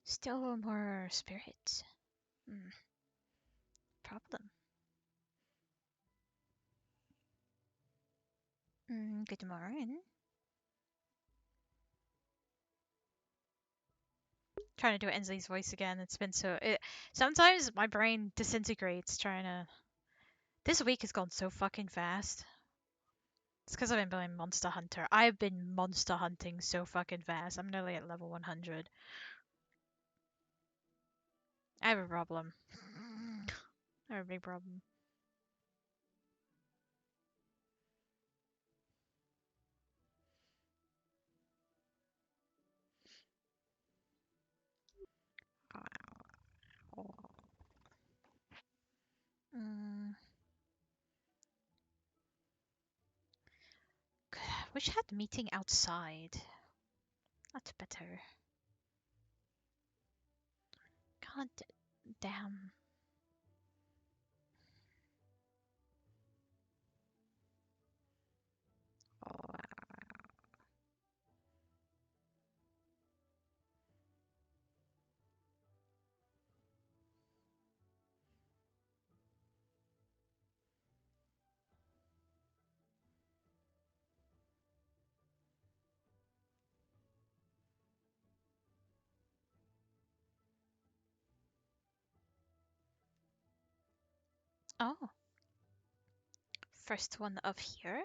Still more spirits. Problem. Good morning. Trying to do Ensley's voice again. It's been so. Sometimes my brain disintegrates trying to. This week has gone so fucking fast. It's because I've been playing Monster Hunter. I've been monster hunting so fucking fast. I'm nearly at level 100. I have a problem. I have a big problem. Wish I had the meeting outside. That's better. God damn. Oh. First one of here.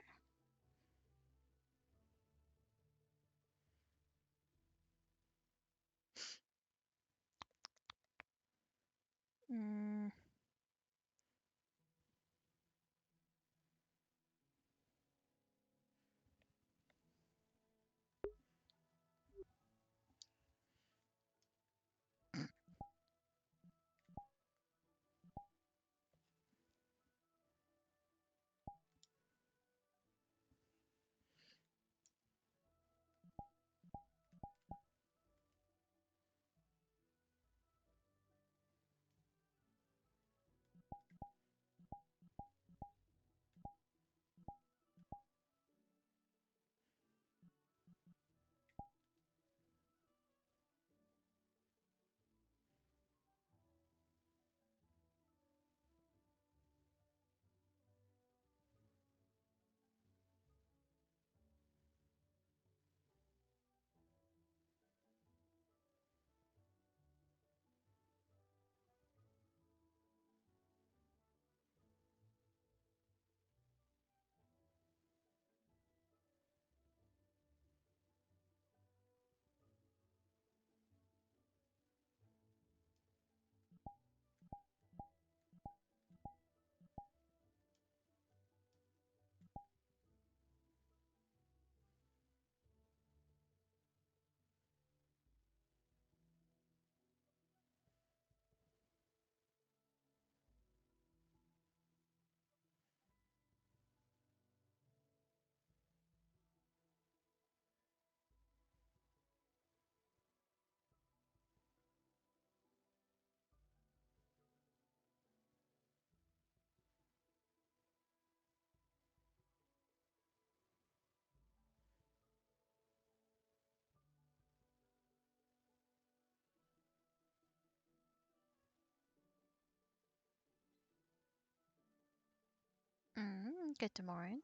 Good morning.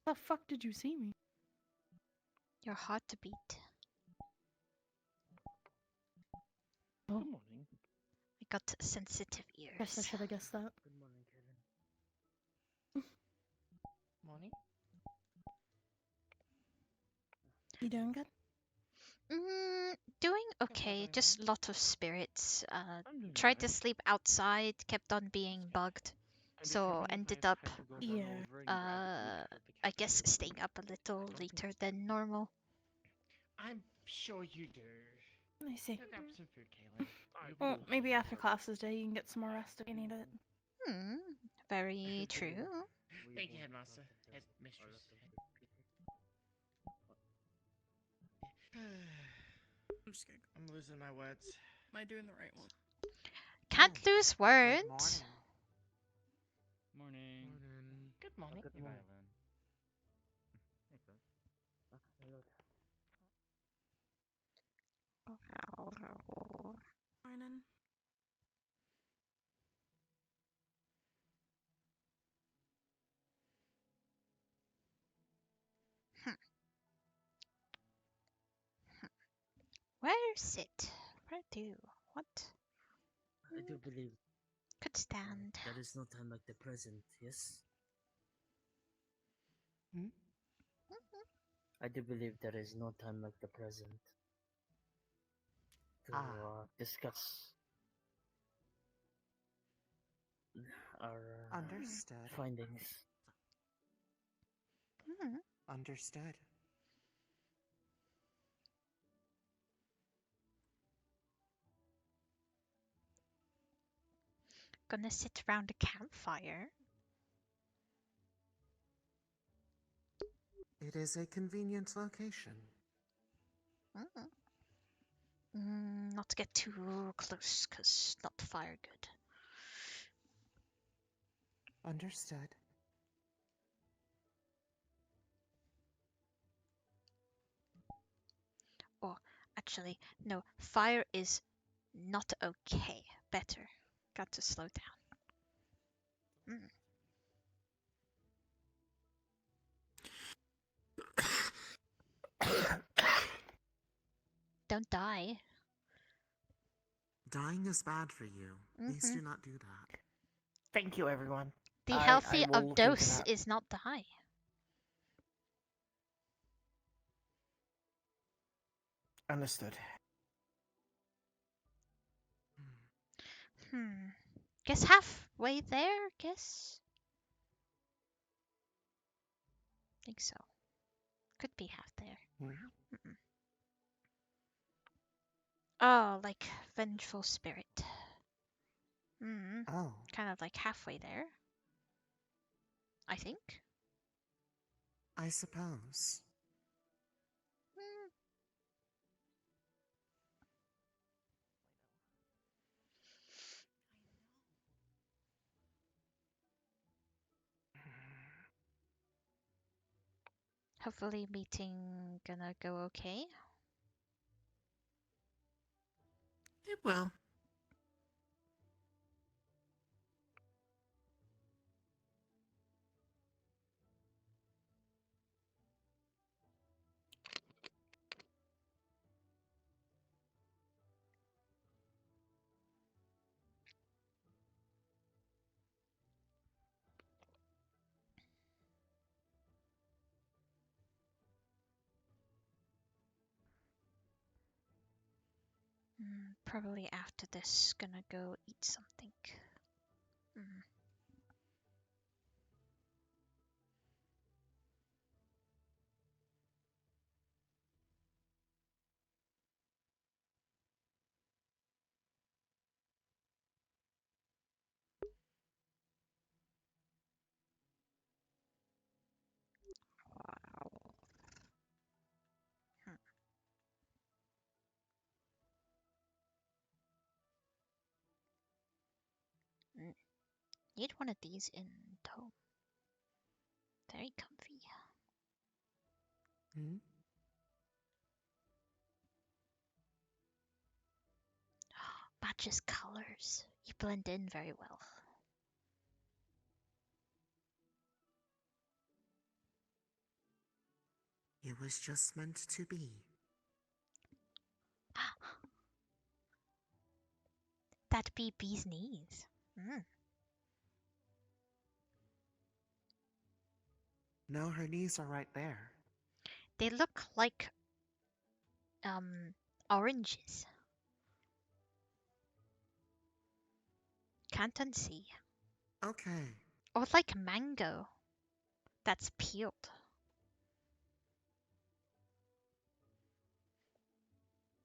How the fuck did you see me? Your heart to beat. Oh. Good morning. I got sensitive ears. Guess I should have guessed that. Good morning, Kevin. Morning. You doing good? Doing how okay. doing Just well. lot of spirits. I'm doing Tried to alright. sleep outside, kept on being bugged. So ended up, I guess staying up a little later than normal. I'm sure you do. I see. Go grab some food, Kaylin. Well, maybe after classes day you can get some more rest if you need it. Very true. Thank you, Headmaster. Headmistress. I'm losing my words. Am I doing the right one? Can't lose words. Morning. Good morning. Good morning. joining. Where's it? Where do? What? I do believe Could stand. there is no time like the present, yes? Hmm? I do believe there is no time like the present to discuss our Understood. findings. Hmm. Understood. Gonna sit around a campfire. It is a convenient location. Not to get too close, cause not fire good. Understood. Or actually, no, fire is not okay. Better. Got to slow down. Don't die. Dying is bad for you. Please Mhm. do not do that. Thank you, everyone. The I healthy will of look into dose that. is not die. Understood. Guess halfway there, guess? Think so. Could be half there. Oh, like vengeful spirit. Oh. Kind of like halfway there. I think. I suppose. Hopefully meeting gonna go okay. It will. Probably after this, gonna go eat something. Need one of these in home. Very comfy. Hmm? Matches colors. You blend in very well. It was just meant to be. That be bee's knees. No, her knees are right there. They look like oranges. Can't unsee. Okay. Or like mango that's peeled.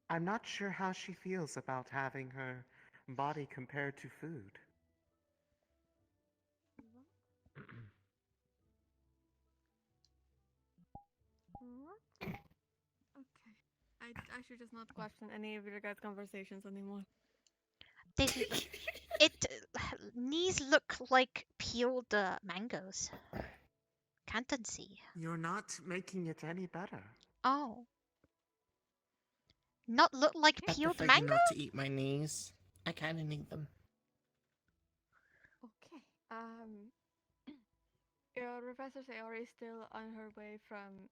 I'm not sure how she feels about having her body compared to food. What? Okay. I should just not question any of your guys' conversations anymore. They knees look like peeled mangoes. Can't unsee. You're not making it any better. Oh. Not look like Not peeled fake mango? enough to eat my knees. I kind of need them. Okay. Your Professor Sayori is still on her way from.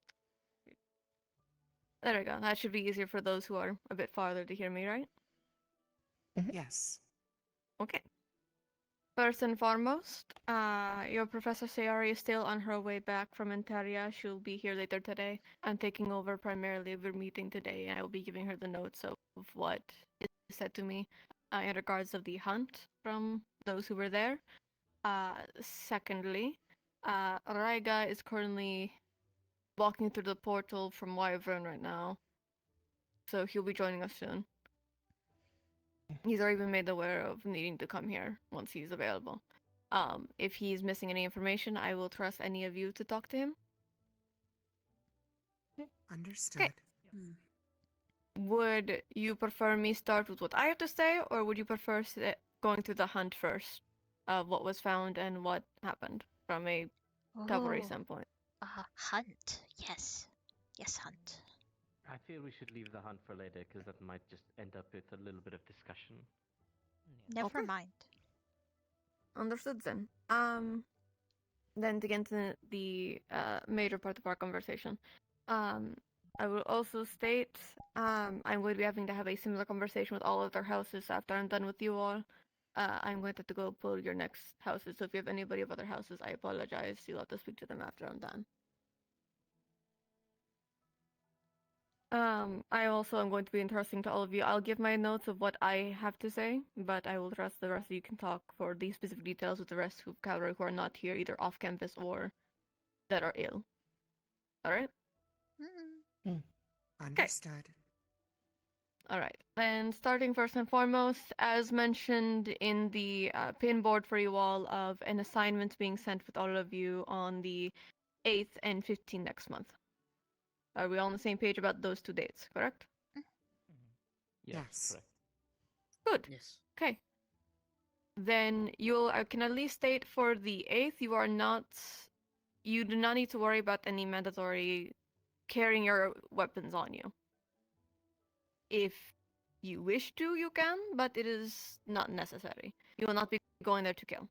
There we go. That should be easier for those who are a bit farther to hear me, right? Yes. Okay. First and foremost, your Professor Sayori is still on her way back from Interia. She'll be here later today. I'm taking over primarily of your meeting today, and I will be giving her the notes of what is said to me in regards of the hunt from those who were there. Secondly, Raiga is currently walking through the portal from Wyvern right now, so he'll be joining us soon. He's already been made aware of needing to come here once he's available. If he's missing any information, I will trust any of you to talk to him. Understood. Would you prefer me start with what I have to say, or would you prefer going through the hunt first of what was found and what happened from a cavalry Ooh, standpoint? hunt. Yes. Yes, hunt. I feel we should leave the hunt for later because that might just end up with a little bit of discussion. Never Okay. mind. Understood then. Then to get into the major part of our conversation, I will also state I'm going to be having to have a similar conversation with all other houses after I'm done with you all. I'm going to have to go pull your next houses, so if you have anybody of other houses, I apologize. You'll have to speak to them after I'm done. I also am going to be interesting to all of you. I'll give my notes of what I have to say, but I will trust the rest of you can talk for the specific details with the rest of cavalry who are not here, either off campus or that are ill. Alright? Understood. Alright. And starting first and foremost, as mentioned in the pin board for you all of an assignment being sent with all of you on the 8th and 15th next month. Are we all on the same page about those 2 dates, correct? Yes. Correct. Good. Yes. Okay. Then I can at least state for the 8th, you do not need to worry about any mandatory carrying your weapons on you. If you wish to, you can, but it is not necessary. You will not be going there to kill.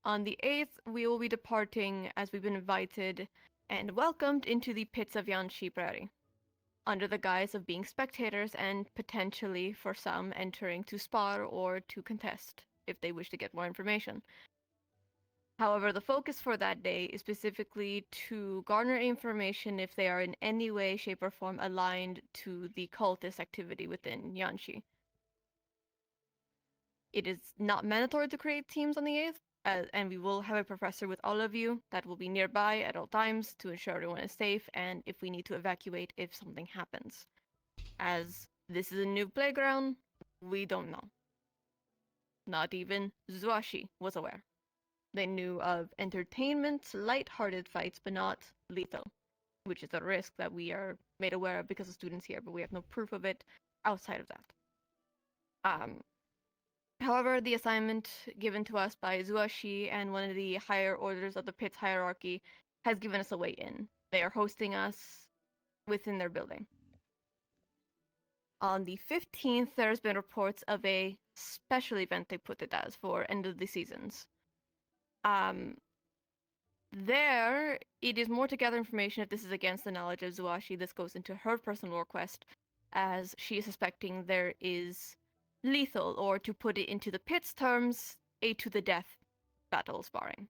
On the 8th, we will be departing as we've been invited and welcomed into the pits of Yanshi Prairie, under the guise of being spectators and potentially, for some, entering to spar or to contest if they wish to get more information. However, the focus for that day is specifically to garner information if they are in any way, shape, or form aligned to the cultist activity within Yanshi. It is not mandatory to create teams on the 8th, and we will have a professor with all of you that will be nearby at all times to ensure everyone is safe and if we need to evacuate if something happens. As this is a new playground, we don't know. Not even Zuashi was aware. They knew of entertainment, light-hearted fights, but not lethal, which is a risk that we are made aware of because of students here, but we have no proof of it outside of that. However, the assignment given to us by Zuashi and one of the higher orders of the pit's hierarchy has given us a way in. They are hosting us within their building. On the 15th, there's been reports of a special event, they put it as, for end of the seasons. There, it is more to gather information if this is against the knowledge of Zuashi. This goes into her personal request, as she is suspecting there is lethal, or to put it into the pit's terms, a to-the-death battle sparring.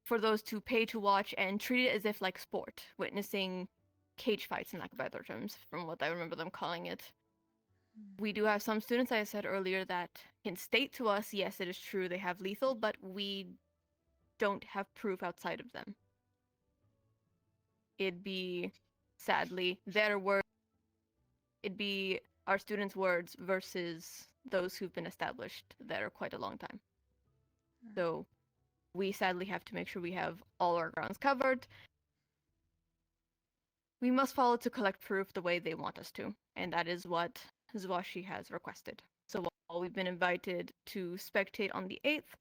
For those to pay to watch and treat it as if like sport, witnessing cage fights in lack of better terms, from what I remember them calling it. We do have some students, as I said earlier, that can state to us, yes, it is true, they have lethal, but we don't have proof outside of them. It'd be, sadly, their word. It'd be our students' words versus those who've been established there quite a long time. So we sadly have to make sure we have all our grounds covered. We must follow to collect proof the way they want us to, and that is what Zuashi has requested. So while we've been invited to spectate on the 8th,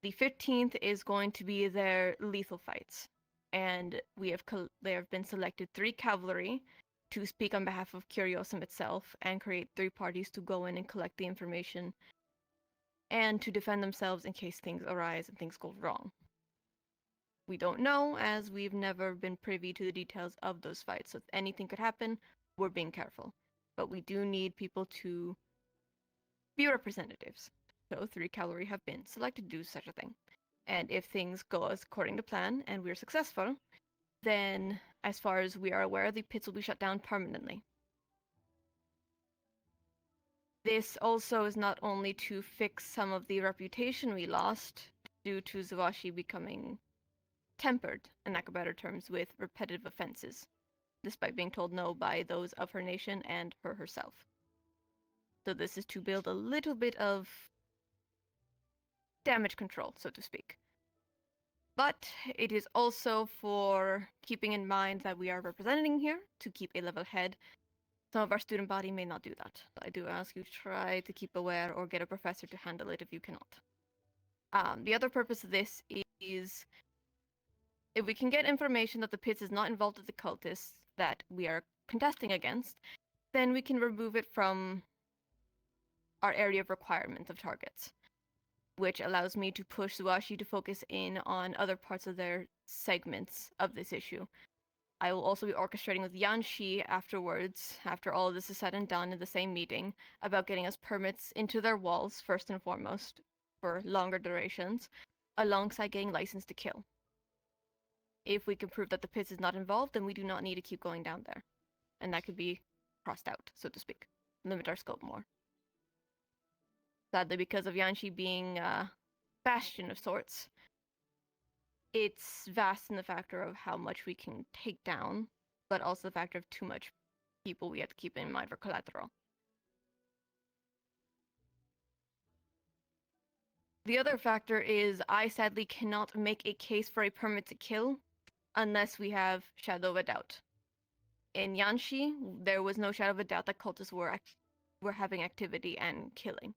the 15th is going to be their lethal fights. And they have been selected 3 cavalry to speak on behalf of Curiosum itself and create 3 parties to go in and collect the information and to defend themselves in case things arise and things go wrong. We don't know, as we've never been privy to the details of those fights, so if anything could happen, we're being careful. But we do need people to be representatives. So 3 cavalry have been selected to do such a thing. And if things go as according to plan and we're successful, then as far as we are aware, the pits will be shut down permanently. This also is not only to fix some of the reputation we lost due to Zawashi becoming tempered, in lack of better terms, with repetitive offenses, despite being told no by those of her nation and her herself. So this is to build a little bit of damage control, so to speak. But it is also for keeping in mind that we are representing here to keep a level head. Some of our student body may not do that. I do ask you to try to keep aware or get a professor to handle it if you cannot. The other purpose of this is if we can get information that the pits is not involved with the cultists that we are contesting against, then we can remove it from our area of requirement of targets, which allows me to push Zawashi to focus in on other parts of their segments of this issue. I will also be orchestrating with Yanshi afterwards, after all of this is said and done in the same meeting, about getting us permits into their walls, first and foremost, for longer durations, alongside getting license to kill. If we can prove that the pits is not involved, then we do not need to keep going down there. And that could be crossed out, so to speak. Limit our scope more. Sadly, because of Yanshi being a bastion of sorts, it's vast in the factor of how much we can take down, but also the factor of too much people we have to keep in mind for collateral. The other factor is I sadly cannot make a case for a permit to kill unless we have shadow of a doubt. In Yanshi, there was no shadow of a doubt that cultists were having activity and killing.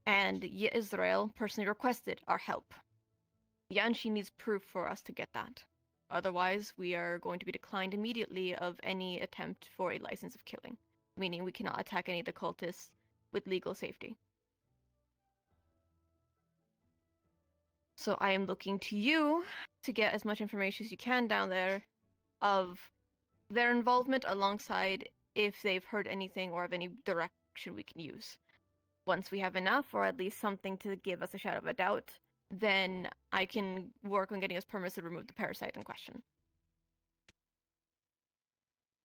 And Israel personally requested our help. Yanshi needs proof for us to get that. Otherwise, we are going to be declined immediately of any attempt for a license of killing, meaning we cannot attack any of the cultists with legal safety. So I am looking to you to get as much information as you can down there of their involvement alongside if they've heard anything or of any direction we can use. Once we have enough, or at least something to give us a shadow of a doubt, then I can work on getting us permits to remove the parasite in question.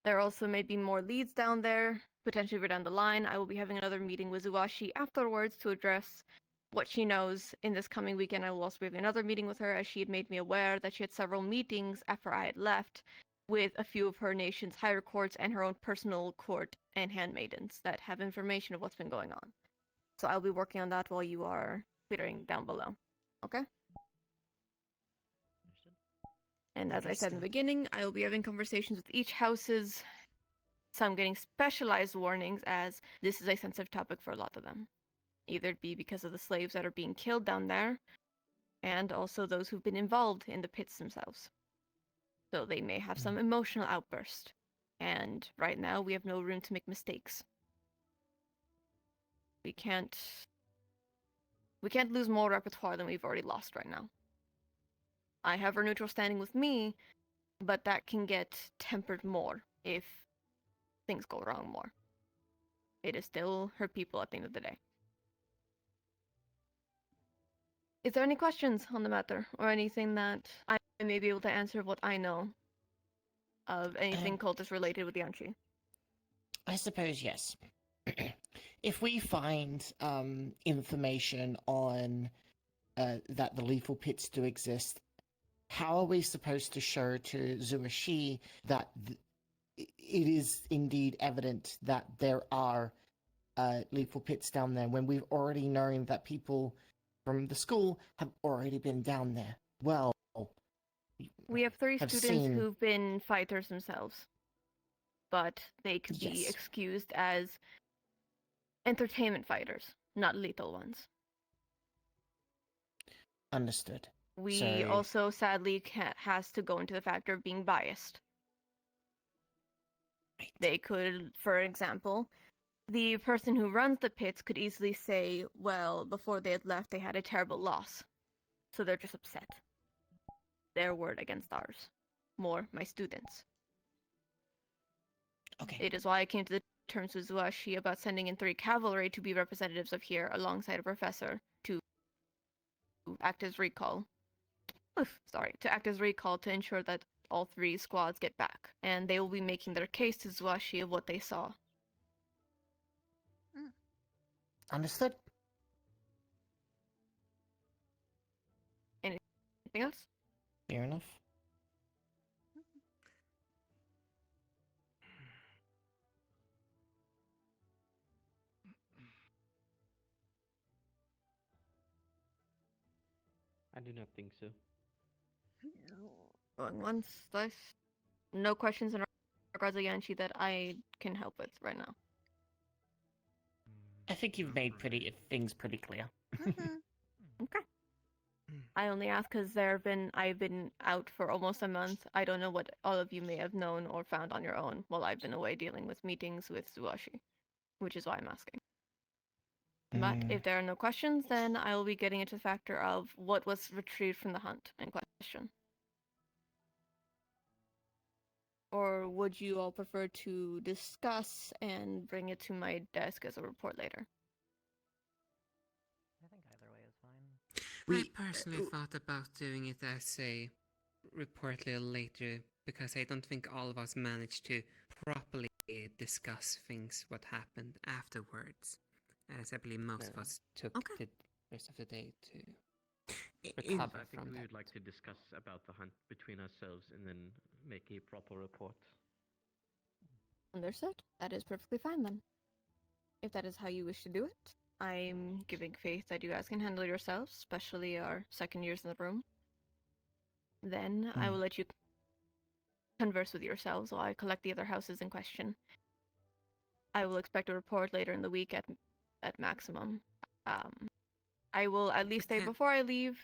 There also may be more leads down there, potentially for down the line. I will be having another meeting with Zawashi afterwards to address what she knows. In this coming weekend, I will also be having another meeting with her, as she had made me aware that she had several meetings after I had left with a few of her nation's higher courts and her own personal court and handmaidens that have information of what's been going on. So I'll be working on that while you are clearing down below. Okay? And as I said in the beginning, I will be having conversations with each house's, some getting specialized warnings, as this is a sensitive topic for a lot of them. Either it be because of the slaves that are being killed down there, and also those who've been involved in the pits themselves. So they may have some emotional outburst. And right now, we have no room to make mistakes. We can't lose more repertoire than we've already lost right now. I have her neutral standing with me, but that can get tempered more if things go wrong more. It is still her people at the end of the day. Is there any questions on the matter, or anything that I may be able to answer what I know of anything cultist related with Yanchi? I suppose yes. If we find information on that the lethal pits do exist, how are we supposed to show to Zuashi that it is indeed evident that there are lethal pits down there when we've already known that people from the school have already been down there? Well, We have 3 have students seen- who've been fighters themselves, but they could be Yes. excused as entertainment fighters, not lethal ones. Understood. We So- also sadly has to go into the factor of being biased. Right. They could, for example, the person who runs the pits could easily say, well, before they had left, they had a terrible loss. So they're just upset. Their word against ours. More my students. Okay. It is why I came to the terms with Zuashi about sending in 3 cavalry to be representatives of here alongside a professor to act as recall. To act as recall to ensure that all 3 squads get back. And they will be making their case to Zuashi of what they saw. Understood. Anything else? Fair enough. I do not think so. Going once, twice. No questions in regards to Yanchi that I can help with right now. I think you've made things pretty clear. Okay. I only ask because I've been out for almost a month. I don't know what all of you may have known or found on your own while I've been away dealing with meetings with Zuashi, which is why I'm asking. But if there are no questions, then I will be getting into the factor of what was retrieved from the hunt in question. Or would you all prefer to discuss and bring it to my desk as a report later? I think either way is fine. I personally thought about doing it as a report a little later because I don't think all of us managed to properly discuss what happened afterwards. As I believe most of us took the rest of the day to recover I think from we that. would like to discuss about the hunt between ourselves and then make a proper report. Understood. That is perfectly fine then. If that is how you wish to do it, I'm giving faith that you guys can handle yourselves, especially our second years in the room. Then I will let you converse with yourselves while I collect the other houses in question. I will expect a report later in the week at maximum. I will at least say before I leave,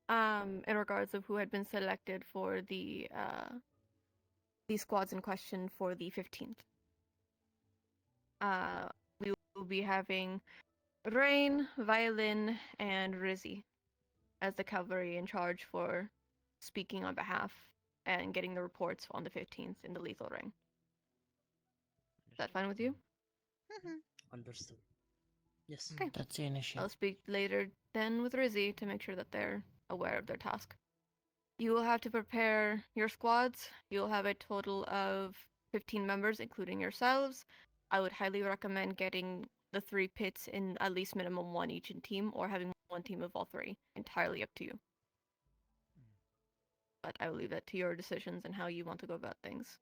in regards of who had been selected for the squads in question for the 15th. We will be having Rain, Violin, and Rizzy as the cavalry in charge for speaking on behalf and getting the reports on the 15th in the lethal ring. Is that fine with you? Understood. Yes. Okay. That's the initiative. I'll speak later then with Rizzy to make sure that they're aware of their task. You will have to prepare your squads. You'll have a total of 15 members, including yourselves. I would highly recommend getting the 3 pits in at least minimum 1 each in team, or having 1 team of all 3. Entirely up to you. But I will leave that to your decisions and how you want to go about things.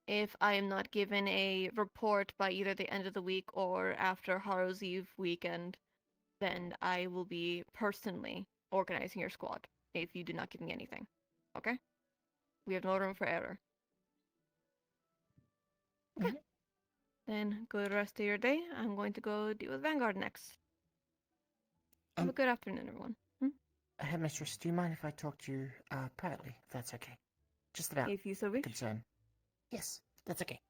If I am not given a report by either the end of the week or after Harrow's Eve weekend, then I will be personally organizing your squad if you do not give me anything. Okay? We have no room for error. Okay. Then good rest of your day. I'm going to go deal with Vanguard next. Have a good afternoon, everyone. Headmistress, do you mind if I talk to you privately, if that's okay? Just about If you so wish. concern. Yes, that's okay.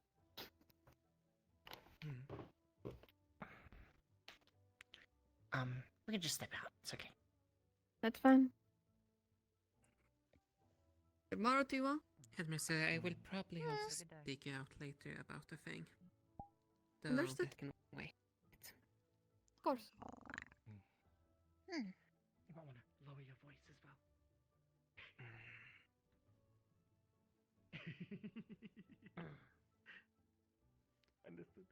We can just step out. It's okay. That's fine. Tomorrow, to you all. Headmaster, I will probably have to Have a good day. speak out later about the thing. Though Understood. that can wait. Of course. You might want to lower your voice as well. Understood.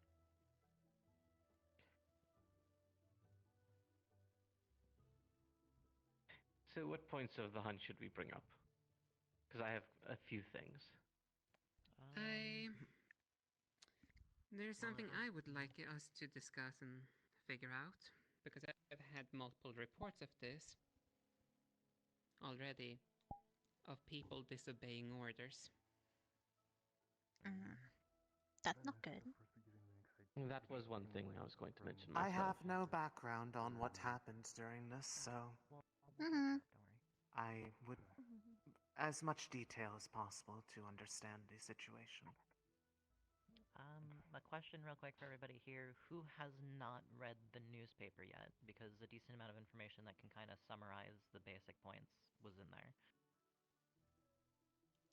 So what points of the hunt should we bring up? Because I have a few things. There's something I would like us to discuss and figure out, because I've had multiple reports of this already, of people disobeying orders. That's not good. That was one thing I was going to mention I myself. have no background on what happened during this, so I would as much detail as possible to understand the situation. a question real quick for everybody here. Who has not read the newspaper yet? Because a decent amount of information that can kind of summarize the basic points was in there.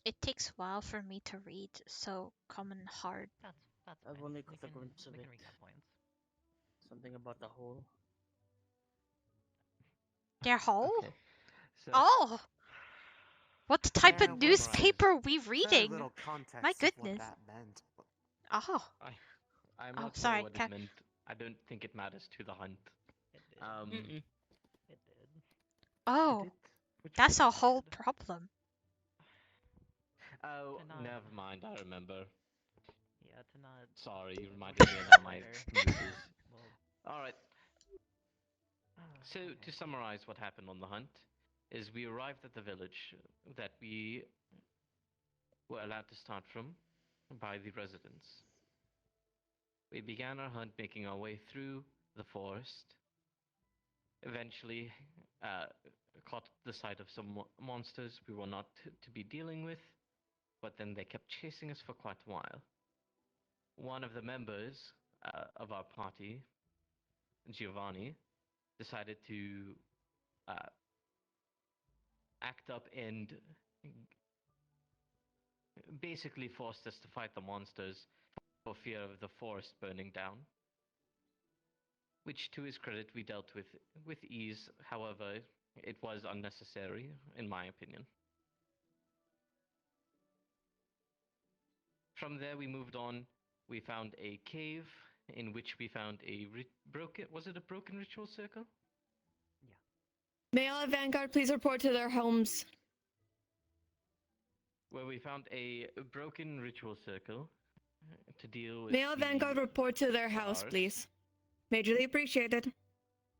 It takes a while for me to read, so common hard. That's I've fine. only We got a can glimpse of it. recap points. Something about the hole. Their hole? Okay. So Oh! What type There of was newspaper are we very reading? little My context of what goodness. that meant. Oh. I'm Oh, not sure sorry. what it meant. I don't think it matters to the hunt. It did. Mm-mm. It did. Oh. Did it? Which That's one? a whole did. problem. Oh, To not- never mind. I remember. Yeah, to not. Sorry, you we'll reminded me get of all that my later. movies. Well, All right. So okay. to summarize what happened on the hunt, is we arrived at the village that we were allowed to start from by the residents. We began our hunt, making our way through the forest. Eventually, caught the sight of some monsters we were not to be dealing with, but then they kept chasing us for quite a while. One of the members of our party, Giovanni, decided to act up and basically forced us to fight the monsters for fear of the forest burning down. Which, to his credit, we dealt with ease. However, it was unnecessary, in my opinion. From there, we moved on. We found a cave in which we found a broken. Was it a broken ritual circle? May all at Vanguard please report to their homes? Where we found a broken ritual circle to deal with. May all Vanguard report to their house, stars. please. Majorly appreciated.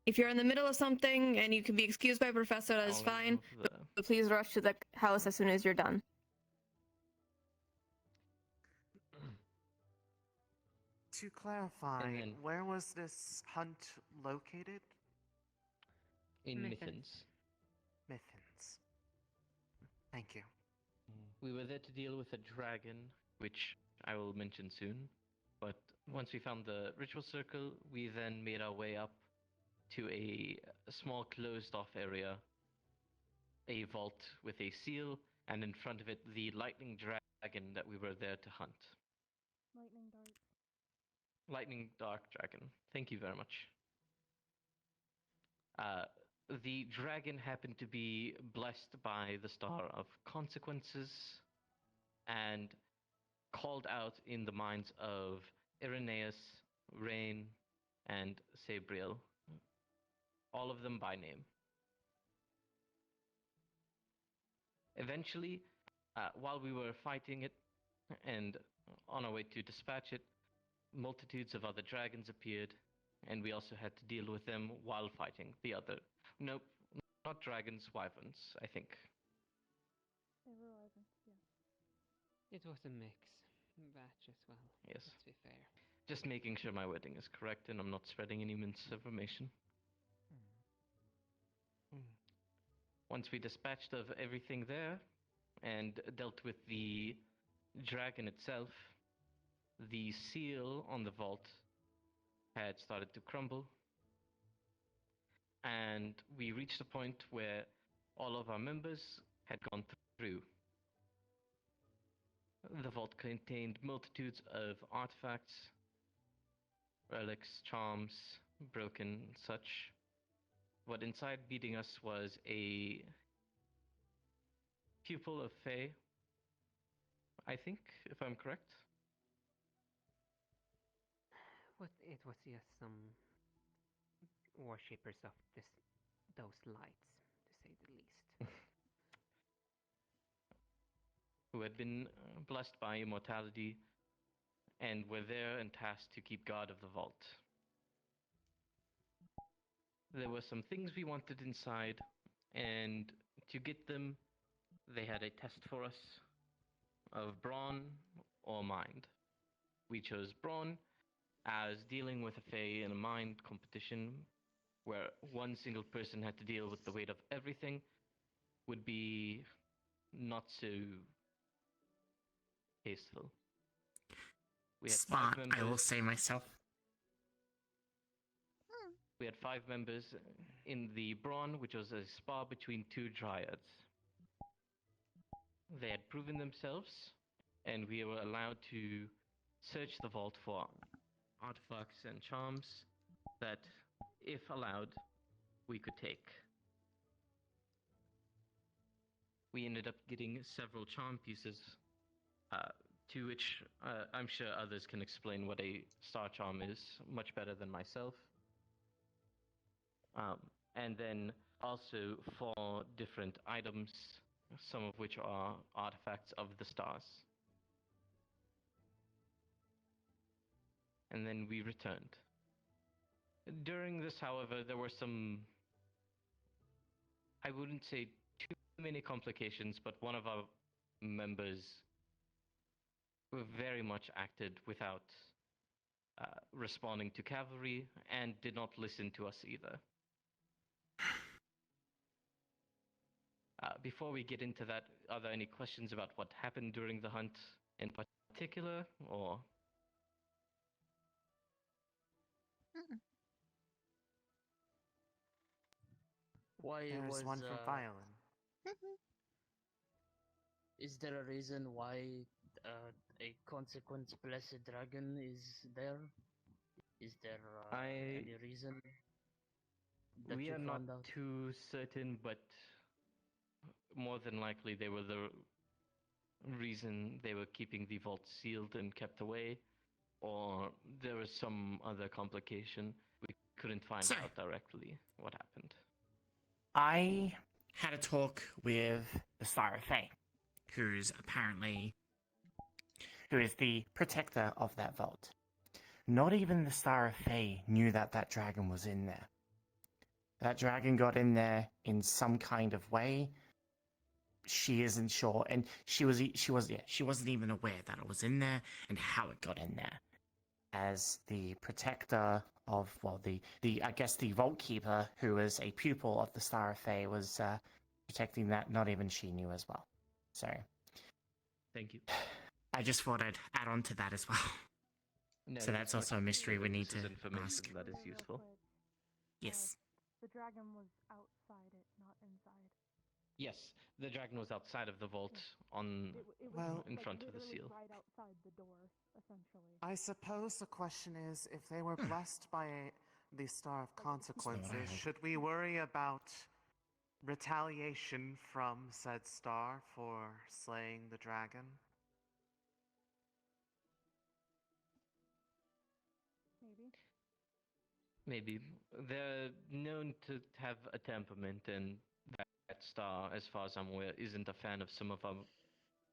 If you're in the middle of something and you can be excused by Professor, that is All fine. of the- But please rush to the house as soon as you're done. To clarify, And then- where was this hunt located? in Mithens. Mithens. Mithens. Thank you. We were there to deal with a dragon, which I will mention soon. But once we found the ritual circle, we then made our way up to a small closed-off area, a vault with a seal, and in front of it, the lightning dragon that we were there to hunt. Lightning Dark Dragon. Thank you very much. The dragon happened to be blessed by the Star of Consequences and called out in the minds of Irenaeus, Rain, and Sabriel, all of them by name. Eventually, while we were fighting it and on our way to dispatch it, multitudes of other dragons appeared, and we also had to deal with them while fighting the other. Nope, not dragons, wyverns, I think. It was a mix batch as well. Yes. Let's be fair. Just making sure my wording is correct and I'm not spreading any misinformation. Once we dispatched of everything there and dealt with the dragon itself, the seal on the vault had started to crumble, and we reached a point where all of our members had gone through. The vault contained multitudes of artifacts, relics, charms, broken, such. What inside meeting us was a pupil of Fae, I think, if I'm correct. What it was just some worshippers of those lights, to say the least. Who had been blessed by immortality and were there and tasked to keep guard of the vault. There were some things we wanted inside, and to get them, they had a test for us of brawn or mind. We chose brawn, as dealing with a Fae in a mind competition where one single person had to deal with the weight of everything would be not so tasteful. We had Smart, five I will members. say myself. We had 5 members in the Brawn, which was a spa between 2 dryads. They had proven themselves, and we were allowed to search the vault for artifacts and charms that, if allowed, we could take. We ended up getting several charm pieces, to which I'm sure others can explain what a star charm is much better than myself. And then also 4 different items, some of which are artifacts of the stars. And then we returned. During this, however, there were some, I wouldn't say too many complications, but one of our members very much acted without responding to cavalry and did not listen to us either. Before we get into that, are there any questions about what happened during the hunt in particular, or? Why There's was one from Violin. is there a reason why a consequence blessed dragon is there? Is there any reason that We you are not found out? too certain, but more than likely they were the reason they were keeping the vault sealed and kept away, or there was some other complication. We couldn't find So- out directly what happened. I had a talk with the Star of Fae, who is the protector of that vault. Not even the Star of Fae knew that that dragon was in there. That dragon got in there in some kind of way. She isn't sure, and she wasn't even aware that it was in there and how it got in there. As the protector of, well, the I guess the Vault Keeper, who was a pupil of the Star of Fae, was protecting that. Not even she knew as well. So, Thank you. I just thought I'd add on to that as well. No, So that's much also a mystery we need this is to information ask. that is useful. Yes. The dragon was outside it, not inside. Yes, the dragon was outside of the vault on Well, in front of the seal. Right outside the door, essentially. I suppose the question is, if they were blessed by the Star of Consequences, heard. should we worry about retaliation from said star for slaying the dragon? Maybe. Maybe. They're known to have a temperament, and that star, as far as I'm aware, isn't a fan of some of our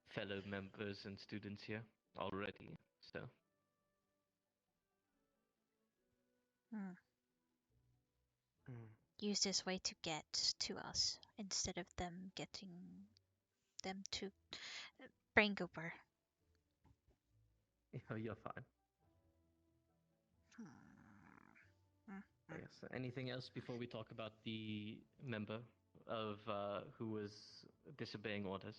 fellow members and students here already, so. Hmm. Use this way to get to us instead of them getting them to brain goober. You're fine. Yes. Anything else before we talk about the member of who was disobeying orders?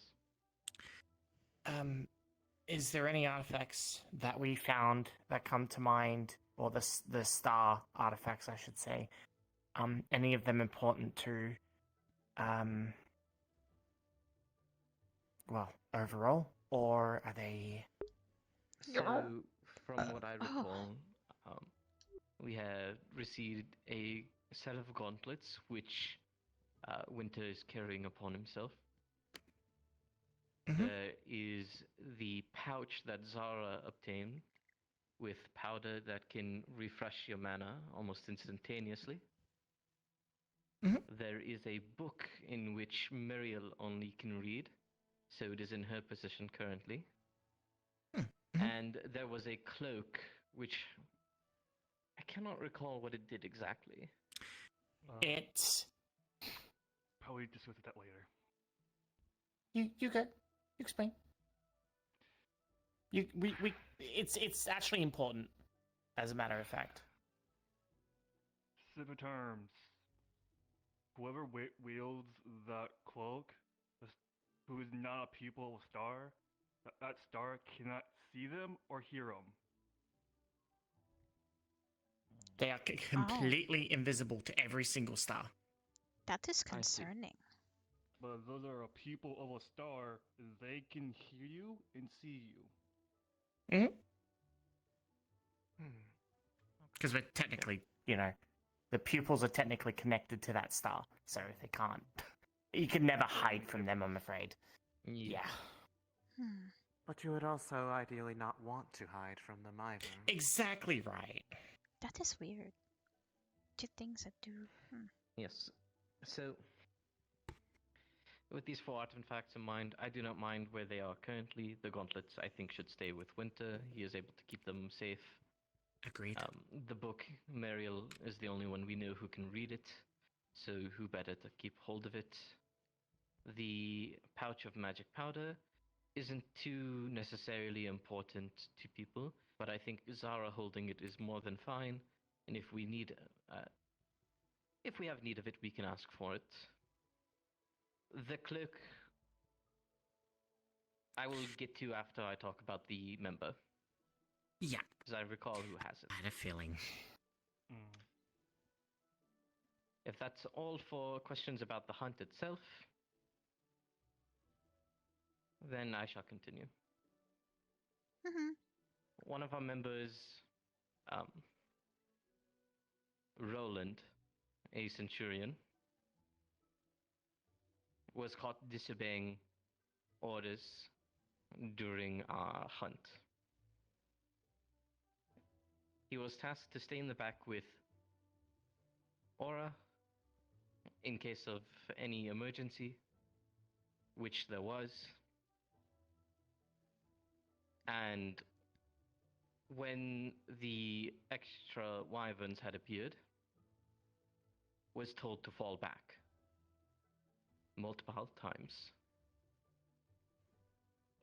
Is there any artifacts that we found that come to mind, or the star artifacts, I should say? Any of them important to, well, overall, or are they? So, from what I recall, we have received a set of gauntlets which Winter is carrying upon himself. Mhm. There is the pouch that Zara obtained with powder that can refresh your mana almost instantaneously. Mhm. There is a book in which Muriel only can read, so it is in her possession currently. Mhm. And there was a cloak which I cannot recall what it did exactly. It's Probably discuss that later. you good. You explain. It's actually important, as a matter of fact. Simple terms. Whoever wields that cloak, who is not a pupil of a star, that star cannot see them or hear them. They are completely invisible to every single star. That is I see. concerning. But those are a people of a star. They can hear you and see you. Hmm. Hmm. Because we're technically, the pupils are technically connected to that star, so they can't. You can never hide from them, I'm afraid. Yeah. Hmm. But you would also ideally not want to hide from them either. Exactly right. That is weird. Two things that do. Yes. So, with these 4 artifacts in mind, I do not mind where they are currently. The gauntlets, I think, should stay with Winter. He is able to keep them safe. Agreed. The book, Mariel is the only one we know who can read it, so who better to keep hold of it? The pouch of magic powder isn't too necessarily important to people, but I think Zara holding it is more than fine, and if we have need of it, we can ask for it. The cloak, I will get to after I talk about the member, Yeah. because I recall who has it. I had a feeling. If that's all for questions about the hunt itself, then I shall continue. Mm-hmm. One of our members, Roland, a centurion, was caught disobeying orders during our hunt. He was tasked to stay in the back with Aura in case of any emergency, which there was. And when the extra wyverns had appeared, was told to fall back multiple times.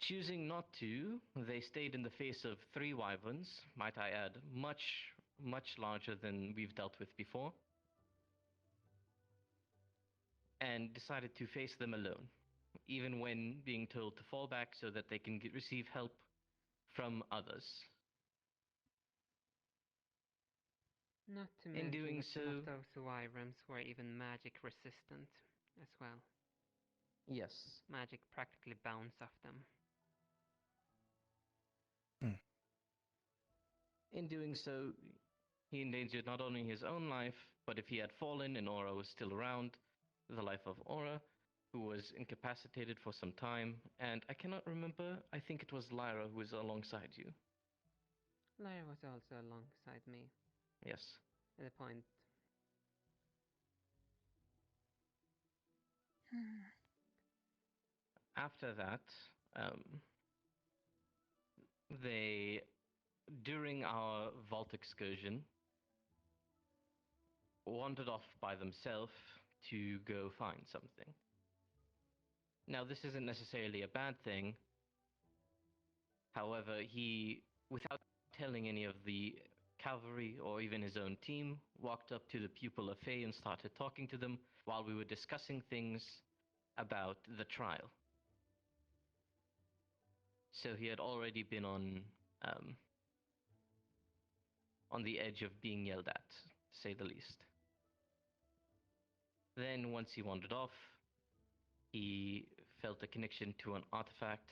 Choosing not to, they stayed in the face of 3 wyverns, might I add, much, much larger than we've dealt with before, and decided to face them alone, even when being told to fall back so that they can receive help from others. Not to In mention doing that some so- of those wyverns were even magic resistant as well. Yes. Magic practically bounced off them. In doing so, he endangered not only his own life, but if he had fallen and Aura was still around, the life of Aura, who was incapacitated for some time, and I cannot remember, I think it was Lyra who was alongside you. Lyra was also alongside me Yes. at the point. After that, they, during our vault excursion, wandered off by themselves to go find something. Now, this isn't necessarily a bad thing. However, he, without telling any of the cavalry or even his own team, walked up to the pupil of Faye and started talking to them while we were discussing things about the trial. So he had already been on the edge of being yelled at, to say the least. Then, once he wandered off, he felt a connection to an artifact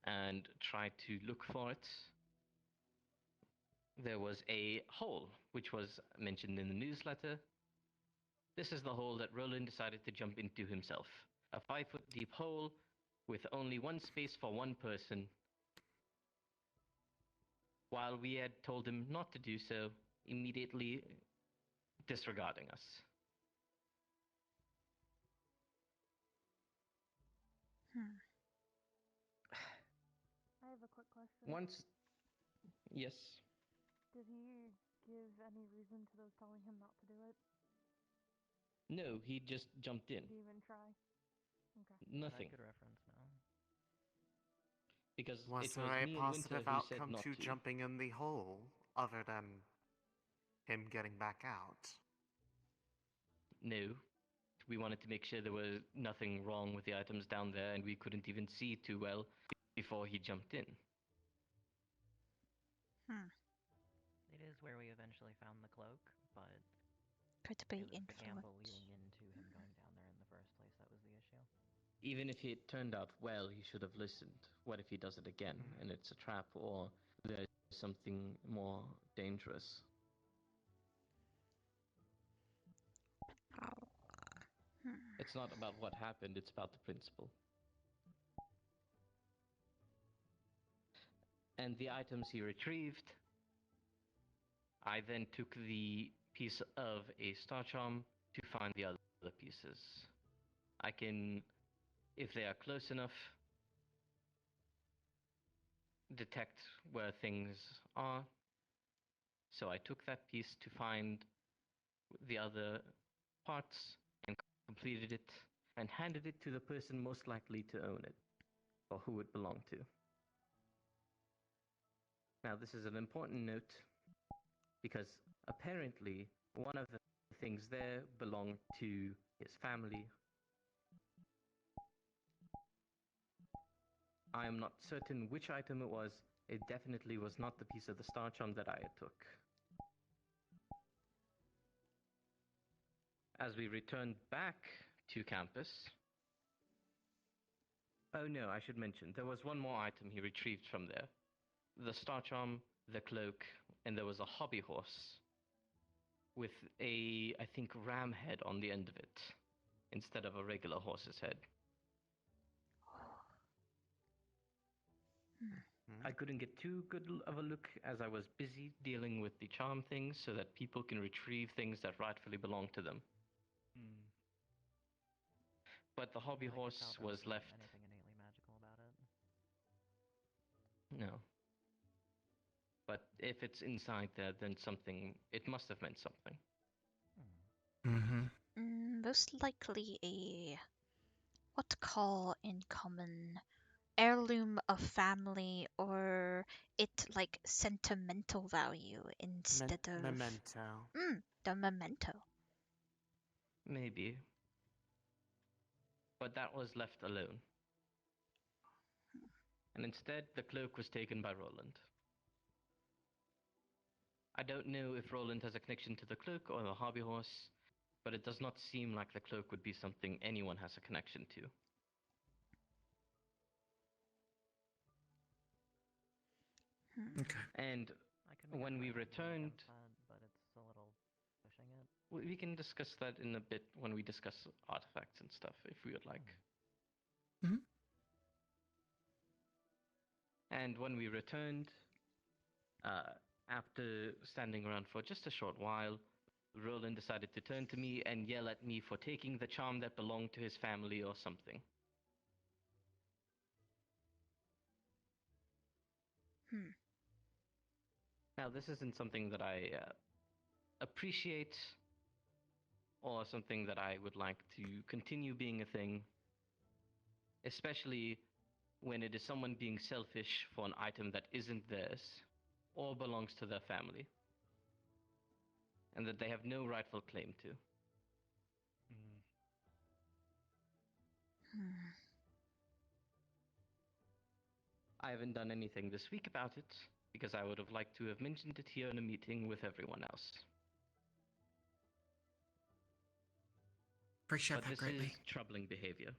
and tried to look for it. There was a hole, which was mentioned in the newsletter. This is the hole that Roland decided to jump into himself. A 5-foot deep hole with only one space for one person. While we had told him not to do so, immediately disregarding us. I have a quick question. Once, yes, Did he give any reason to those telling him not to do it? no, he just jumped in. Did he even try? Okay. Nothing. Good reference now. Because Was it there was a me and Winter positive who said outcome not to to. jumping in the hole, other than him getting back out? No. We wanted to make sure there was nothing wrong with the items down there, and we couldn't even see too well before he jumped in. They is where we eventually found the cloak, but Could it be was the gamble influence. leading into him going down there in the first place that was the issue. Even if it turned out well, he should have listened. What if he does it again and it's a trap, or there's something more dangerous? It's not about what happened, it's about the principle. And the items he retrieved, I then took the piece of a star charm to find the other pieces. I can, if they are close enough, detect where things are. So I took that piece to find the other parts and completed it and handed it to the person most likely to own it, or who it belonged to. Now, this is an important note because apparently one of the things there belonged to his family. I am not certain which item it was. It definitely was not the piece of the star charm that I took. As we returned back to campus... Oh no, I should mention, there was one more item he retrieved from there. The star charm, the cloak, and there was a hobby horse with a, I think, ram head on the end of it, instead of a regular horse's head. I couldn't get too good of a look as I was busy dealing with the charm things so that people can retrieve things that rightfully belong to them. But the hobby horse was left... Anything innately magical about it. No. But if it's inside there, then something... It must have meant something. Most likely a what to call in common heirloom of family, or it like sentimental value instead of memento. The memento. Maybe. But that was left alone. And instead, the cloak was taken by Roland. I don't know if Roland has a connection to the cloak or the hobby horse, but it does not seem like the cloak would be something anyone has a connection to. Okay. And when we returned... But it's a little pushing it. We can discuss that in a bit when we discuss artifacts and stuff, if we would like. And when we returned, after standing around for just a short while, Roland decided to turn to me and yell at me for taking the charm that belonged to his family or something. Now, this isn't something that I appreciate or something that I would like to continue being a thing, especially when it is someone being selfish for an item that isn't theirs or belongs to their family, and that they have no rightful claim to. I haven't done anything this week about it, because I would have liked to have mentioned it here in a meeting with everyone else. Appreciate But that this greatly. is troubling behavior.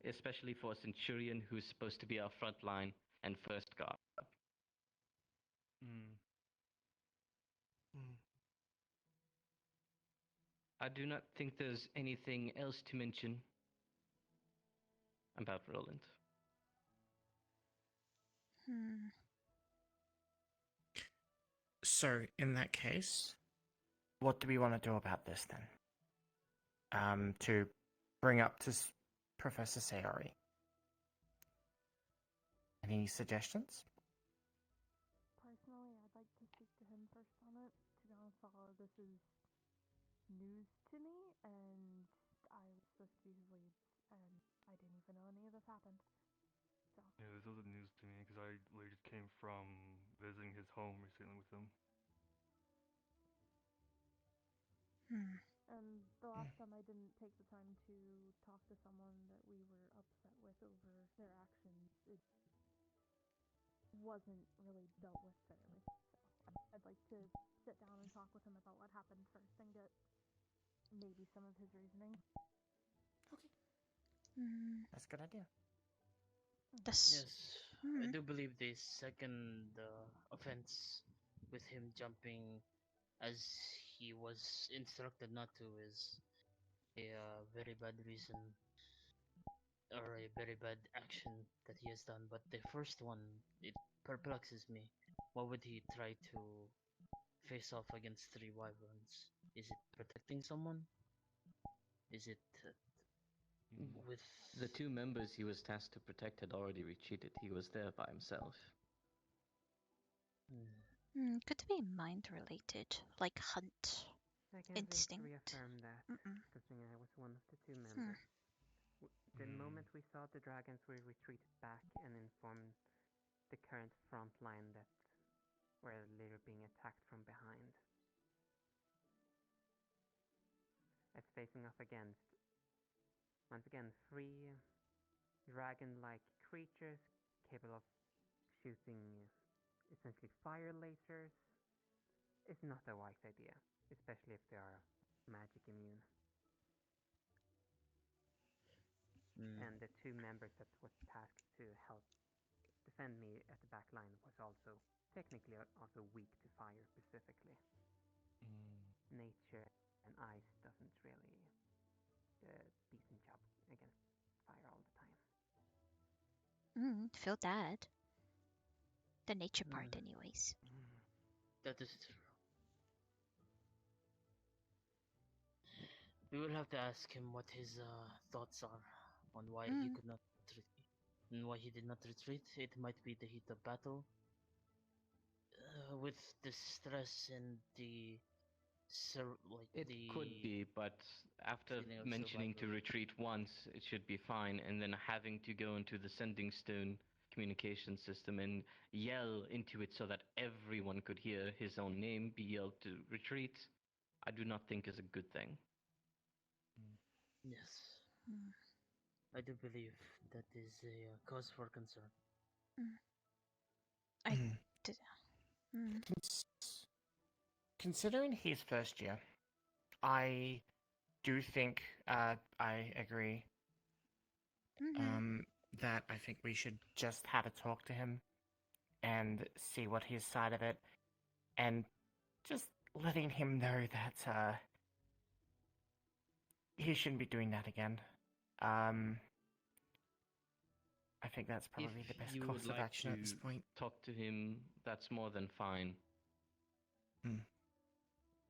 Especially for a Centurion who's supposed to be our front line and first guard. I do not think there's anything else to mention about Roland. So, in that case, what do we want to do about this then? To bring up to Professor Sayori. Any suggestions? Personally, I'd like to speak to him first on it. To be honest, all of this is news to me, and I was supposed to be his lead, and I didn't even know any of this happened. So. Yeah, this wasn't news to me because I literally just came from visiting his home recently with him. And the last time I didn't take the time to talk to someone that we were upset with over their actions, wasn't really dealt with fairly. So I'd like to sit down and talk with him about what happened first and get maybe some of his reasoning. That's a good idea. This. Yes, I do believe the second offense with him jumping as he was instructed not to is a very bad reason or a very bad action that he has done. But the first one, it perplexes me. Why would he try to face off against three wyverns? Is it protecting someone? Is it with The two members he was tasked to protect had already retreated. He was there by himself. Could be mind related, like hunt I can't instinct. reaffirm that, considering I was one of the two Hmm. members. The moment we saw the dragons, we retreated back and informed the current front line that we're later being attacked from behind. It's facing off against, once again, three dragon-like creatures capable of shooting essentially fire lasers. Is not a wise idea, especially if they are magic immune. And the two members that was tasked to help defend me at the back line was also technically also weak to fire specifically. Nature and ice doesn't really do a decent job against fire all the time. Feel that. The nature part, anyways. That is true. We will have to ask him what his thoughts are on why he could not retreat and why he did not retreat. It might be the heat of battle. With the stress and the It could be, but after feeling of mentioning to survival. retreat once, it should be fine, and then having to go into the sending stone communication system and yell into it so that everyone could hear his own name be yelled to retreat, I do not think is a good thing. Yes. I do believe that is a cause for concern. Considering his first year, I do think I agree that I think we should just have a talk to him and see what his side of it, and just letting him know that he shouldn't be doing that again. I think that's probably the If best you course would of like action to at this point. talk to him, that's more than fine.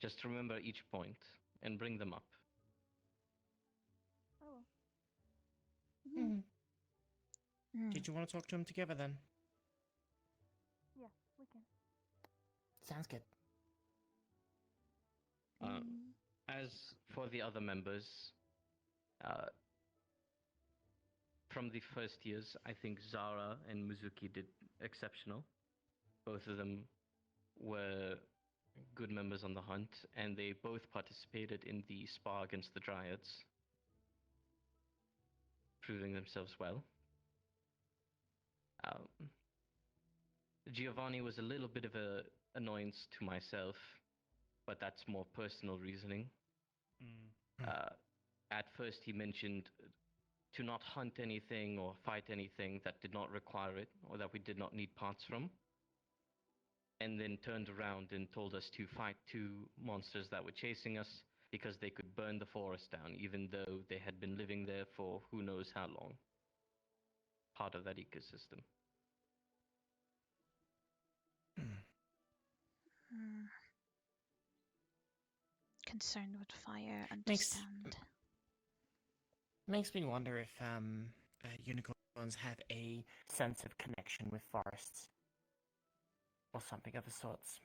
Just remember each point and bring them up. Oh. Did you want to talk to him together then? Yeah, we can. Sounds good. As for the other members, from the first years, I think Zara and Mizuki did exceptional. Both of them were good members on the hunt, and they both participated in the spa against the Dryads, proving themselves well. Giovanni was a little bit of an annoyance to myself, but that's more personal reasoning. At first, he mentioned to not hunt anything or fight anything that did not require it or that we did not need parts from, and then turned around and told us to fight two monsters that were chasing us because they could burn the forest down, even though they had been living there for who knows how long. Part of that ecosystem. Concerned with fire, understand. Makes me wonder if unicorns have a sense of connection with forests or something of the sorts.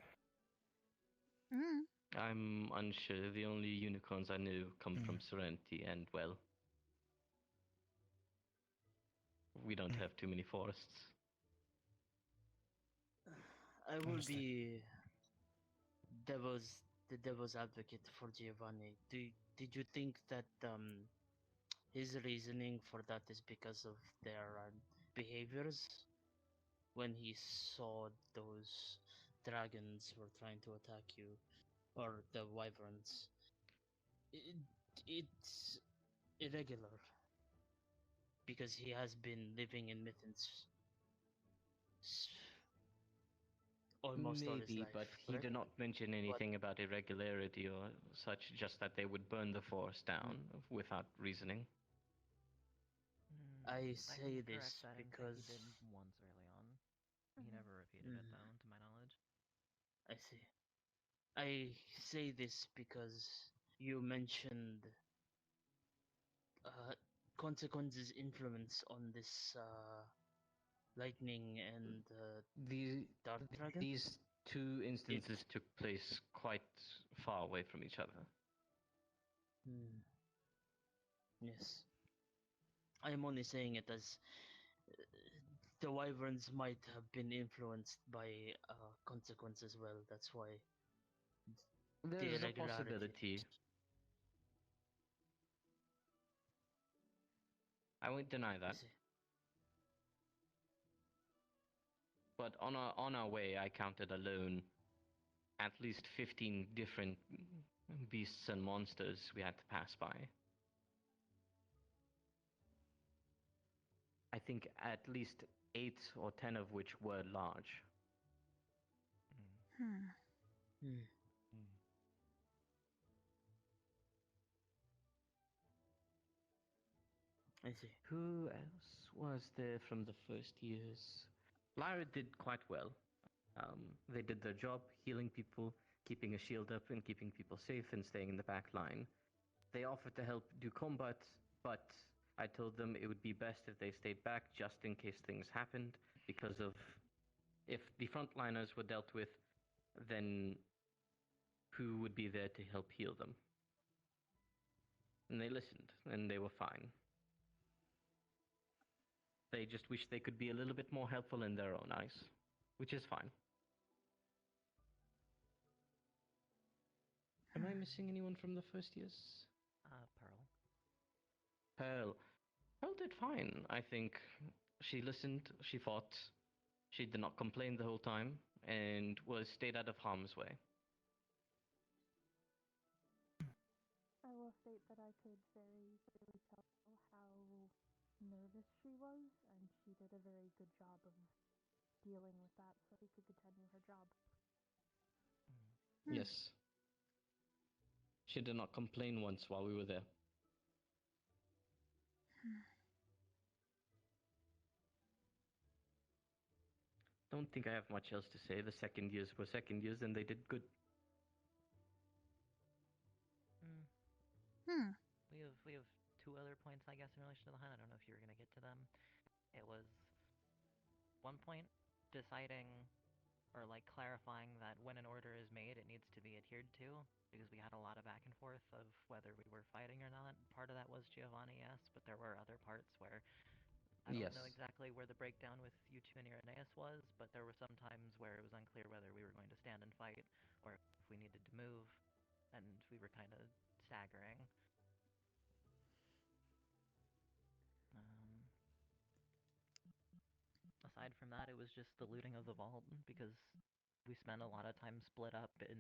I'm unsure. The only unicorns I know come from Serenity, and well, we don't have too many forests. I will be the devil's advocate for Giovanni. Did you think that his reasoning for that is because of their behaviors, when he saw those dragons were trying to attack you, or the wyverns. It's irregular because he has been living in Mittens almost all his Maybe, life. but he Correct? did not mention anything about irregularity or such, just that they would burn the forest down without reasoning. I can say correct this that and say because he did once early on. He Mhm. never repeated it though, to my knowledge. I see. I say this because you mentioned consequences influence on this lightning and The, dark dragon. these two instances took place quite far away from each other. Yes. I am only saying it as the wyverns might have been influenced by consequence as well. That's why the There's a irregularity. possibility. I won't deny I that. see. But on our way, I counted alone at least 15 different beasts and monsters we had to pass by. I think at least 8 or 10 of which were large. Hmm. I see. Who else was there from the first years? Lyra did quite well. They did their job, healing people, keeping a shield up, and keeping people safe, and staying in the back line. They offered to help do combat, but I told them it would be best if they stayed back just in case things happened, because of if the frontliners were dealt with, then who would be there to help heal them? And they listened, and they were fine. They just wish they could be a little bit more helpful in their own eyes, which is fine. Am I missing anyone from the first years? Pearl. Pearl did fine. I think she listened, she fought, she did not complain the whole time, and was stayed out of harm's way. I will state that I could very clearly tell how nervous she was, and she did a very good job of dealing with that so she could continue her job. Yes. She did not complain once while we were there. Don't think I have much else to say. The second years were second years, and they did good. We have two other points, I guess, in relation to the hunt. I don't know if you were gonna get to them. It was one point deciding or like clarifying that when an order is made, it needs to be adhered to, because we had a lot of back and forth of whether we were fighting or not. Part of that was Giovanni, yes, but there were other parts where I don't know exactly where the breakdown with you two and Irenaeus was, but there were some times where it was unclear whether we were going to stand and fight or if we needed to move, and we were kind of staggering. Aside from that, it was just the looting of the vault, because we spent a lot of time split up in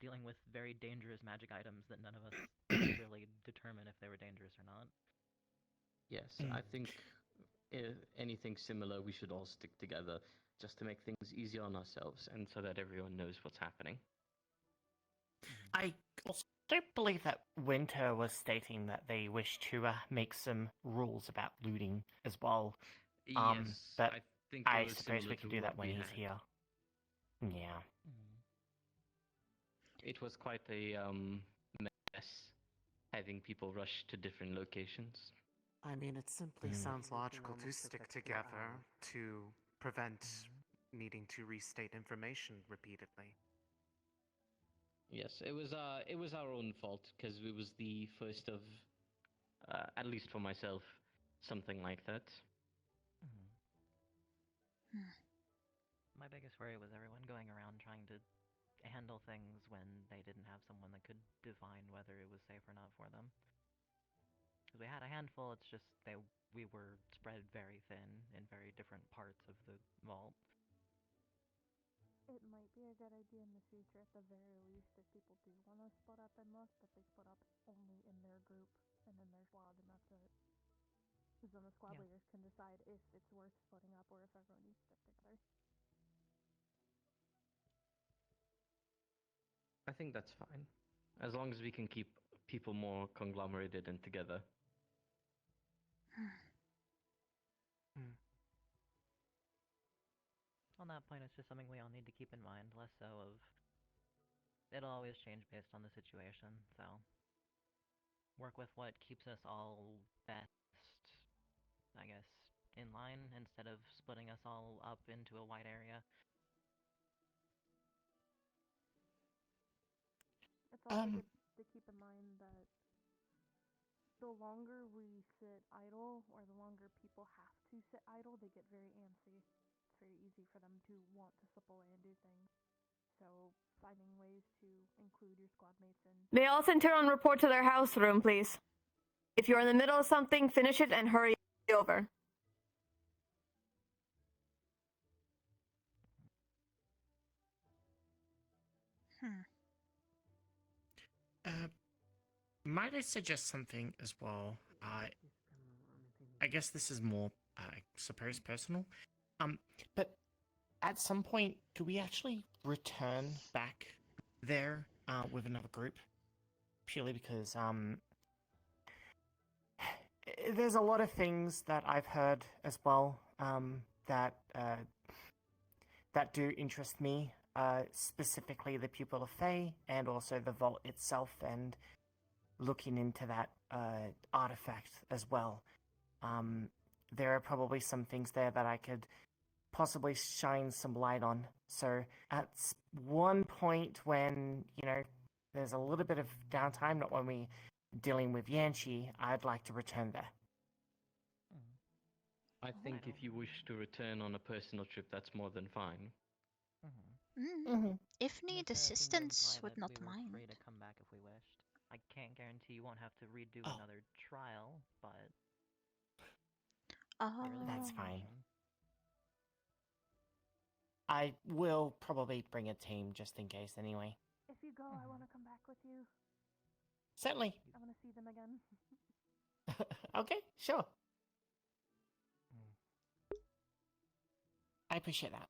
dealing with very dangerous magic items that none of us could really determine if they were dangerous or not. Yes, I think if anything similar, we should all stick together just to make things easier on ourselves and so that everyone knows what's happening. I also believe that Winter was stating that they wish to make some rules about looting as well. Yes, but I think I it was suppose similar we to can do what that when we he's had. here. Yeah. It was quite a mess, having people rush to different locations. I mean, it simply sounds logical to stick together to prevent needing to restate information repeatedly. Yes, it was our own fault because it was the first of, at least for myself, something like that. My biggest worry was everyone going around trying to handle things when they didn't have someone that could divine whether it was safe or not for them. Because we had a handful, it's just that we were spread very thin in very different parts of the vault. It might be a good idea in the future, at the very least, if people do want to split up and look, that they split up only in their group and in their squad, and that's it. Because then the squad leaders can decide if it's worth splitting up or if everyone needs to stick together. I think that's fine. As long as we can keep people more conglomerated and together. On that point, it's just something we all need to keep in mind, less so of it'll always change based on the situation, so work with what keeps us all best, I guess, in line instead of splitting us all up into a wide area. It's also good to keep in mind that the longer we sit idle, or the longer people have to sit idle, they get very antsy. It's very easy for them to want to slip away and do things. So finding ways to include your squad mates in. They all in turn report to their house room, please. If you're in the middle of something, finish it and hurry over. Might I suggest something as well? I guess this is more, I suppose, personal. But at some point, do we actually return back there with another group? Purely because there's a lot of things that I've heard as well that that do interest me. Specifically, the people of Fae, and also the vault itself, and looking into that artifact as well. There are probably some things there that I could possibly shine some light on. So at one point when, you know, there's a little bit of downtime, not when we dealing with Yanchi, I'd like to return there. I think if you wish to return on a personal trip, that's more than fine. If need assistance, would not we were mind. free to come back if we wished. I can't guarantee you won't have to redo another trial, but that's fine. I will probably bring a team just in case anyway. If you go, I want to come back with you. Certainly. I want to see them again. Okay, sure. I appreciate that.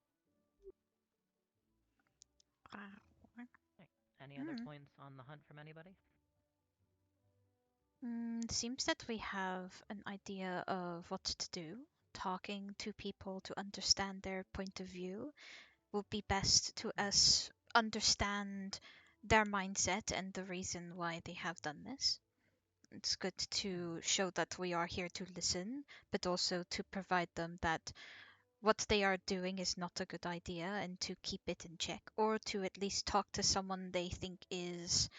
Any other points on the hunt from anybody? Seems that we have an idea of what to do. Talking to people to understand their point of view will be best to us understand their mindset and the reason why they have done this. It's good to show that we are here to listen, but also to provide them that what they are doing is not a good idea and to keep it in check, or to at least talk to someone they think is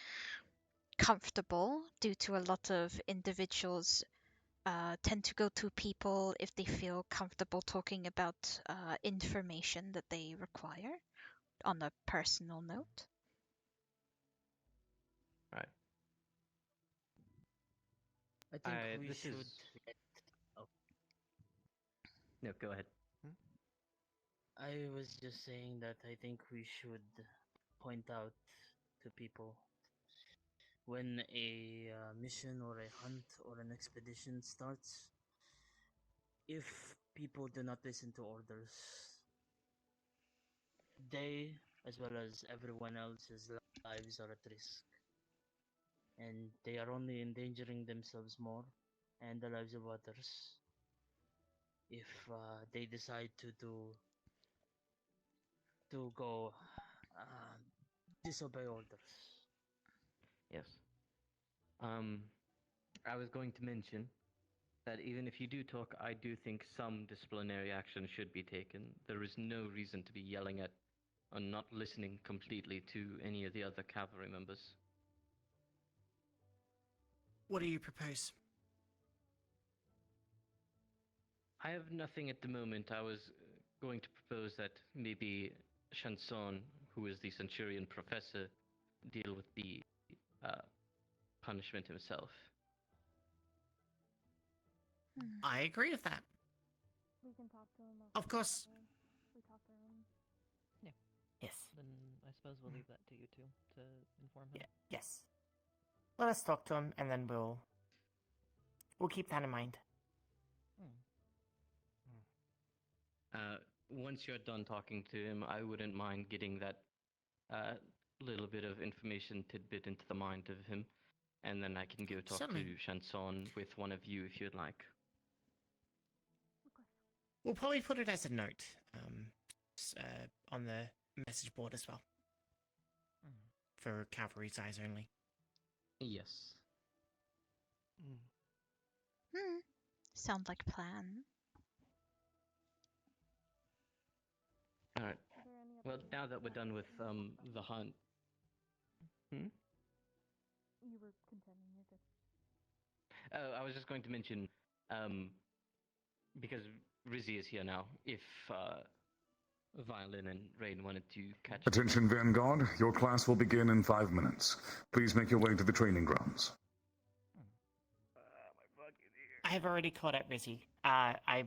comfortable, due to a lot of individuals tend to go to people if they feel comfortable talking about information that they require on a personal note. Right. I think we should. Oh. No, go ahead. I was just saying that I think we should point out to people when a mission or a hunt or an expedition starts, if people do not listen to orders, they, as well as everyone else's lives, are at risk. And they are only endangering themselves more and the lives of others if they decide to go disobey orders. Yes. I was going to mention that even if you do talk, I do think some disciplinary action should be taken. There is no reason to be yelling at or not listening completely to any of the other cavalry members. What do you propose? I have nothing at the moment. I was going to propose that maybe Chanson, who is the Centurion professor, deal with the punishment himself. I agree with that. We can talk to him. Of course. We talk to him. Yes. Then I suppose we'll leave that to you two to inform him. Yeah. Yes. Let us talk to him, and then we'll keep that in mind. Once you're done talking to him, I wouldn't mind getting that little bit of information tidbit into the mind of him, and then I can go talk Certainly. to Chanson with one of you if you'd like. We'll probably put it as a note on the message board as well. For Cavalry's eyes only. Yes. Sounds like a plan. Alright. Well, now that we're done with the hunt. You were continuing, you're good. Oh, I was just going to mention, because Rizzy is here now, if Violin and Rain wanted to catch... Attention, Vanguard. Your class will begin in 5 minutes. Please make your way to the training grounds. I have already caught up Rizzy. I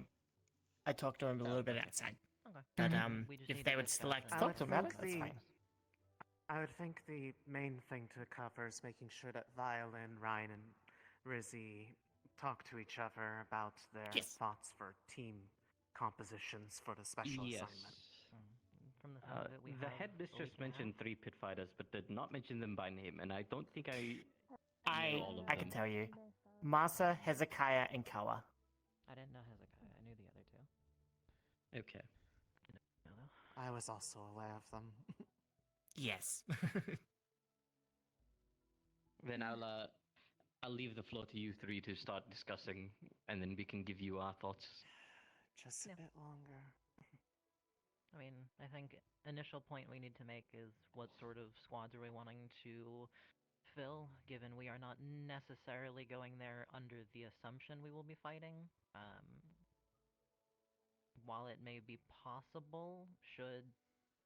talked to him a little bit outside. Okay. But We just if need they to would discuss still like to that. talk to him about it, that's fine. I would think the main thing to cover is making sure that Violin, Ryan, and Rizzy talk to each other about their thoughts for team compositions for the special assignment. From the sound of it, we The have headmistress a week and a mentioned 3 pit fighters, but did not mention them by name, and I don't think I know all of them. I can tell you. Masa, Hezekiah, and Kawa. I didn't know Hezekiah. I knew the other two. Okay. I was also aware of them. Yes. Then I'll leave the floor to you three to start discussing, and then we can give you our thoughts. Just a bit longer. I mean, I think initial point we need to make is what sort of squads are we wanting to fill, given we are not necessarily going there under the assumption we will be fighting. While it may be possible, should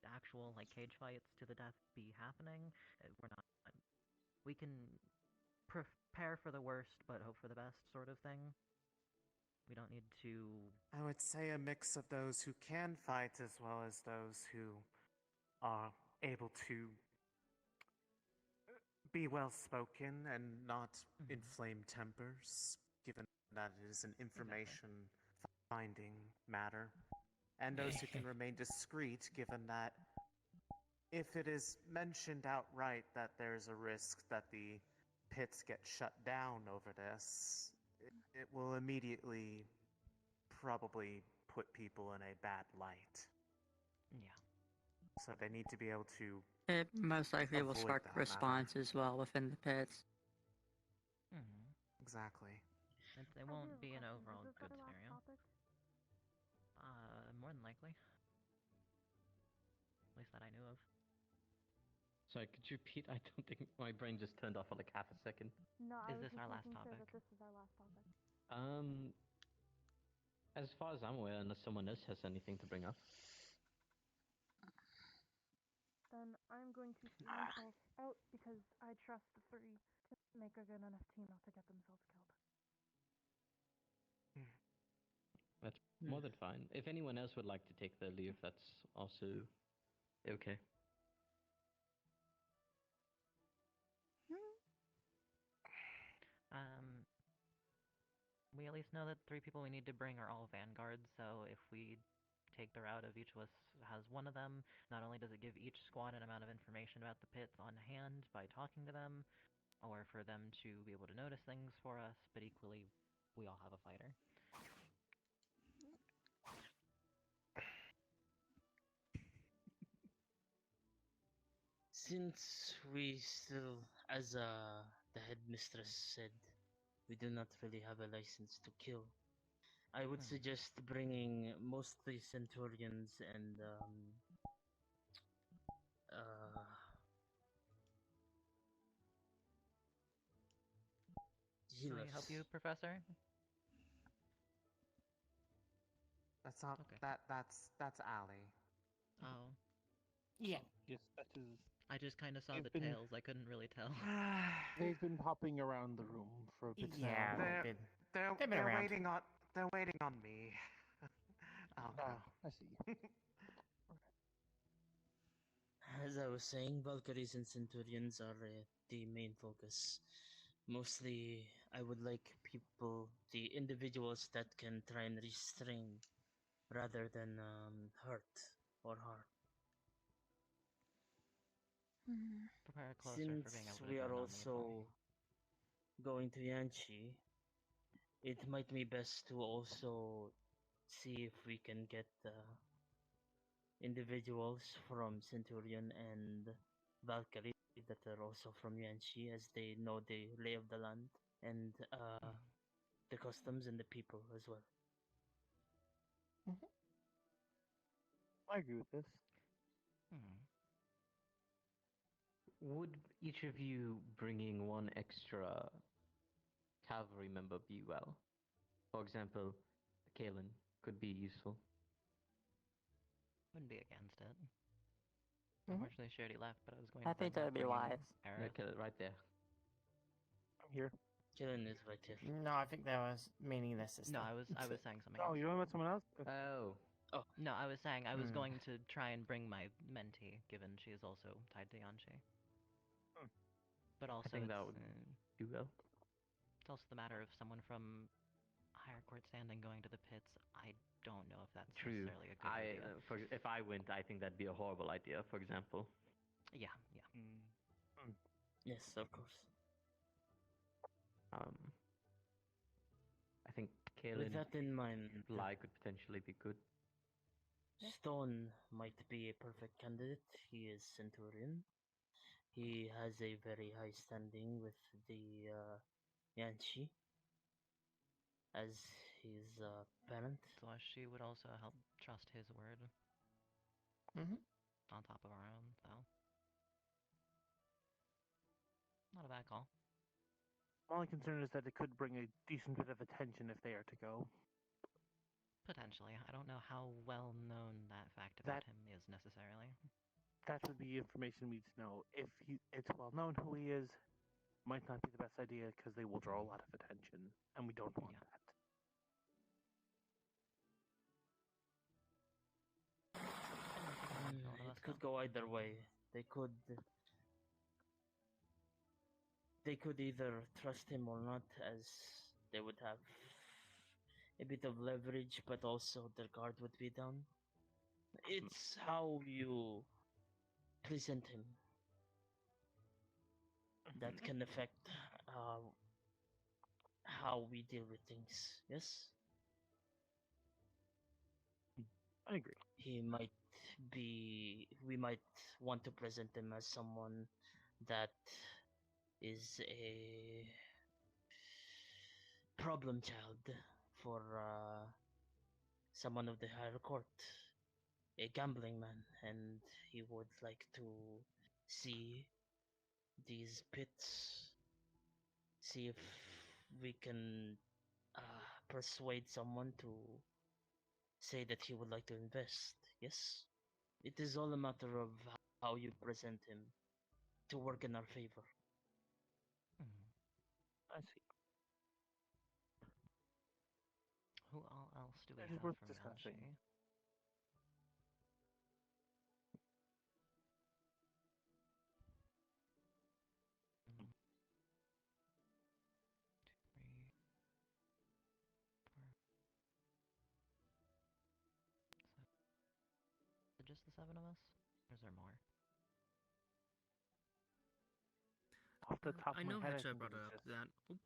actual like cage fights to the death be happening, we're not. We can prepare for the worst, but hope for the best, sort of thing. We don't need to. I would say a mix of those who can fight as well as those who are able to be well spoken and not inflame tempers, given that it is an information finding matter. And those who can remain discreet, given that if it is mentioned outright that there's a risk that the pits get shut down over this, it will immediately probably put people in a bad light. Yeah. So they need to be able to. It most likely will avoid spark that a response as well within the pits. Exactly. It won't be an overall good scenario. More than likely. At least that I knew of. Sorry, could you repeat? I don't think my brain just turned off for like half a second. No, Is this our last topic? Sure that this is our last topic. As far as I'm aware, unless someone else has anything to bring up. Then I'm going to see myself out because I trust the three to make a good enough team not to get themselves killed. That's more than fine. If anyone else would like to take the leave, that's also okay. We at least know that 3 people we need to bring are all vanguards, so if we take the route of each of us has one of them, not only does it give each squad an amount of information about the pits on hand by talking to them, or for them to be able to notice things for us, but equally, we all have a fighter. Since we still, as the headmistress said, we do not really have a license to kill, I would suggest bringing mostly centurions and Can I help you, Professor? That's not that's Ali. Oh. Yeah. Yes, that is. I just kind of saw They've the been- tails. I couldn't really tell. They've been popping around the room for a bit Yeah, now. they're been around. waiting on they're waiting on me. I'll go. I see. As I was saying, Valkyries and Centurions are the main focus. Mostly, I would like people, the individuals that can try and restrain rather than hurt or harm. Prepare closer for being Since able to we go are non-lethally. also going to Yanchi, it might be best to also see if we can get individuals from Centurion and Valkyrie that are also from Yanchi, as they know the lay of the land and the customs and the people as well. I agree with this. Would each of you bringing one extra cavalry member be well? For example, Kalen could be useful. Wouldn't be against it. Mhm. Unfortunately, she already left, but I was going I to think bring that'd be bring in wise. Yeah, Aerith. kill it right there. I'm here. Killen is right here. No, I think there was meaningless. No, I was saying something Oh, else. you don't about someone else? Oh. No, I was saying I was Hmm. going to try and bring my mentee, given she is also tied to Yanchi. But also, I think that it's, would do well. it's also the matter of someone from higher court standing going to the pits. I don't know if that's True. necessarily a good idea. If I went, I think that'd be a horrible idea. For example. Yeah. Yes, of course. I think Kalen With that in mind, Fly could potentially be good. Stone might be a perfect candidate. He is Centurion. He has a very high standing with the Yanchi as his parent. So she would also help trust his word Mm-hmm. on top of our own, so not a bad call. My only concern is that it could bring a decent bit of attention if they are to go. Potentially. I don't know how well known that fact about him is necessarily. That would be information we need to know. If it's well known who he is, might not be the best idea because they will draw a lot of attention, and we don't want that. It could go either way. They could either trust him or not, as they would have a bit of leverage, but also their guard would be down. It's how you present him that can affect how we deal with things. Yes? I agree. We might want to present him as someone that is a problem child for someone of the higher court, a gambling man, and he would like to see these pits, see if we can persuade someone to say that he would like to invest. Yes? It is all a matter of how you present him to work in our favor. I see. Who else do we It is have worth from discussing. Yanchi? Is it just the 7 of us? Or is there more? Off the top I of my know head, Hecha I think brought it it was up just...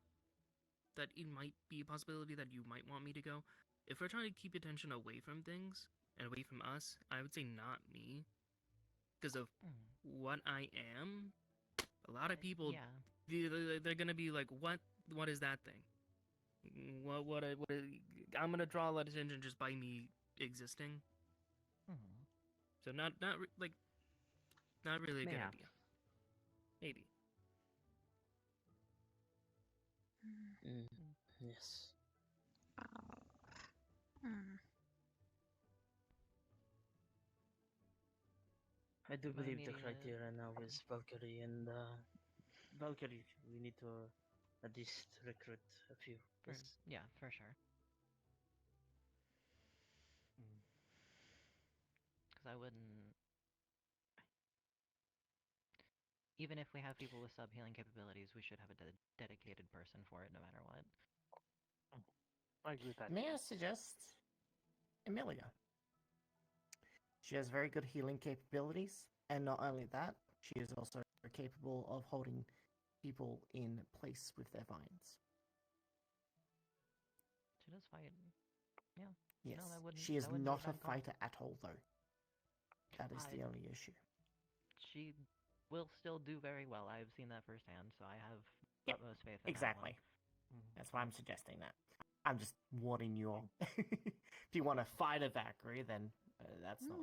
that it might be a possibility that you might want me to go. If we're trying to keep attention away from things and away from us, I would say not me, because of what I am. A lot of people, they're gonna be like, "What is that thing? What? I'm gonna draw a lot of attention just by me existing." So not really a good Mayhaps. idea. Maybe. Yes. I do believe the criteria now is Valkyrie and Valkyrie. We need to at least recruit a few. Yes. Yeah, for sure. wouldn't. Even if we have people with sub healing capabilities, we should have a dedicated person for it, no matter what. I agree with that. May I suggest Emilia? She has very good healing capabilities, and not only that, she is also capable of holding people in place with their vines. She does fight. Yeah. Yes, No, that wouldn't. she is that wouldn't be not a bad call. fighter at all, though. That is the only issue. She will still do very well. I've seen that firsthand, so I have Yep, utmost faith in exactly. that one. That's why I'm suggesting that. I'm just warning you all. If you want to fight a Valkyrie, then that's not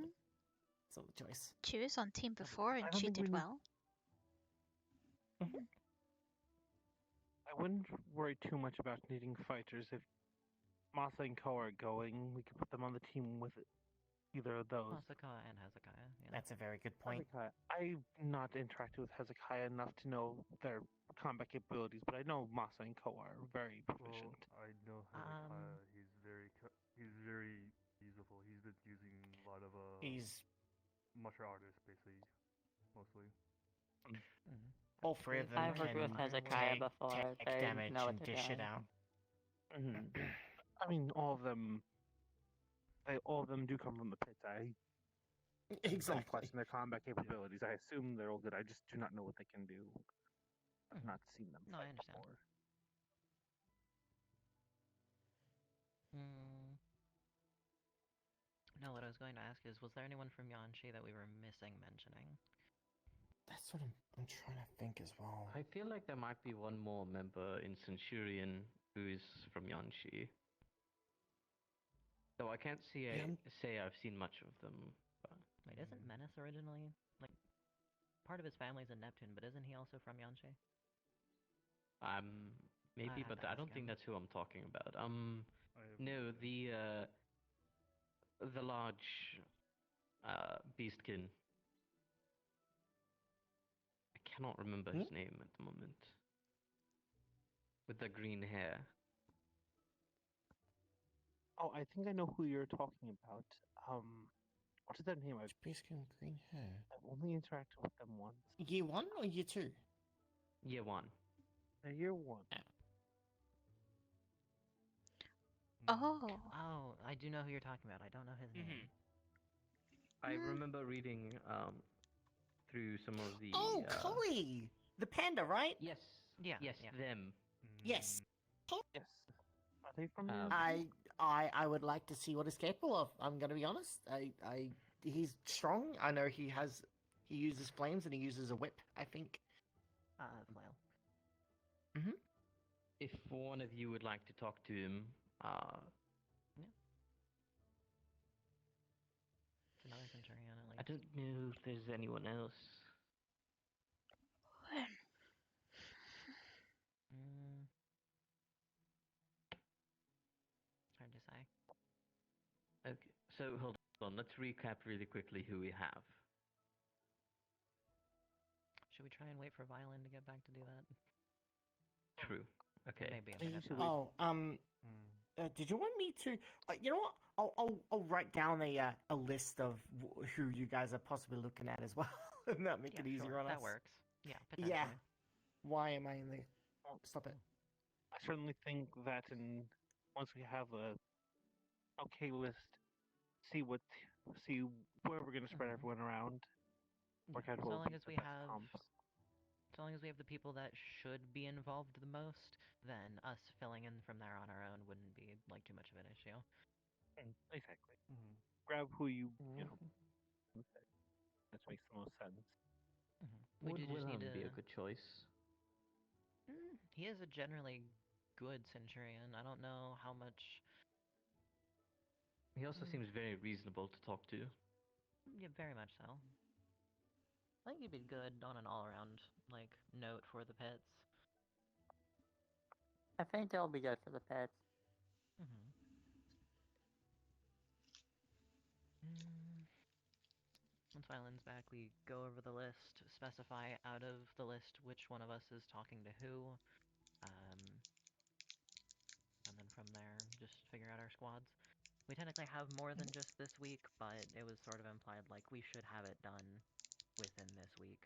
the choice. She was on team before and I don't she think we did need- well. I wouldn't worry too much about needing fighters. If Masa and Ko are going, we could put them on the team with either of those. Masaka and Hezekiah. Yeah. That's a very good point. Hezekiah. I've not interacted with Hezekiah enough to know their combat capabilities, but I know Masa and Ko are very proficient. Well, I know Hezekiah. He's very useful. He's been using a lot of He's martial artists, basically, mostly. all three of them I've worked can with Hezekiah before. take They damage know and what they're dish it doing. out. I mean, all of them do come from the pits. I don't Exactly. question their combat capabilities. I assume they're all good. I just do not know what they can do. I've not seen them No, I fight understand. before. No, what I was going to ask is, was there anyone from Yanshi that we were missing mentioning? That's what I'm trying to think as well. I feel like there might be one more member in Centurion who is from Yanshi. Though I can't say I've seen much of them. But... Wait, isn't Menace originally, like, part of his family's in Neptune, but isn't he also from Yanshi? Maybe, have but to I ask don't think him. that's who I'm talking about. No, the large beastkin. I cannot remember his name at the moment. With the green hair. Oh, I think I know who you're talking about. What is that name? Beastkin with green hair. I've only interacted with them once. Year 1 or year 2? Year 1. Year 1. Oh. Oh, I do know who you're talking about. I don't know his name. I remember reading through some of the. Oh, Chloe! The panda, right? Yes. Yeah. Yes, yeah. them. Yes. Yes. Are they from? I would like to see what he's capable of. I'm gonna be honest. He's strong. I know he uses flames and he uses a whip, I think. Flail. If one of you would like to talk to him, Yeah. Another Centurion, at least. I don't know if there's anyone else. Hard to say. Okay, so hold on. Let's recap really quickly who we have. Should we try and wait for Violin to get back to do that? True. Okay. Maybe a minute. Oh, did you want me to? You know what? I'll write down a list of who you guys are possibly looking at as well, and that make it easier on us. That works. Yeah. Potentially. Yeah. Why am I in the? Oh, stop it. I certainly think that once we have a okay list, see where we're going to spread everyone around. Work out So what long would be as the we best have, comps. so long as we have the people that should be involved the most, then us filling in from there on our own wouldn't be like too much of an issue. Exactly. Grab who you know. That makes the most sense. We Would do just need Wilhelm to. be a good choice? He is a generally good Centurion. I don't know how much. He also seems very reasonable to talk to. Yeah, very much so. I think he'd be good on an all-around like note for the pits. I think they'll be good for the pets. Once Violin's back, we go over the list, specify out of the list which one of us is talking to who, and then from there, just figure out our squads. we technically have more than just this week, but it was sort of implied like we should have it done within this week.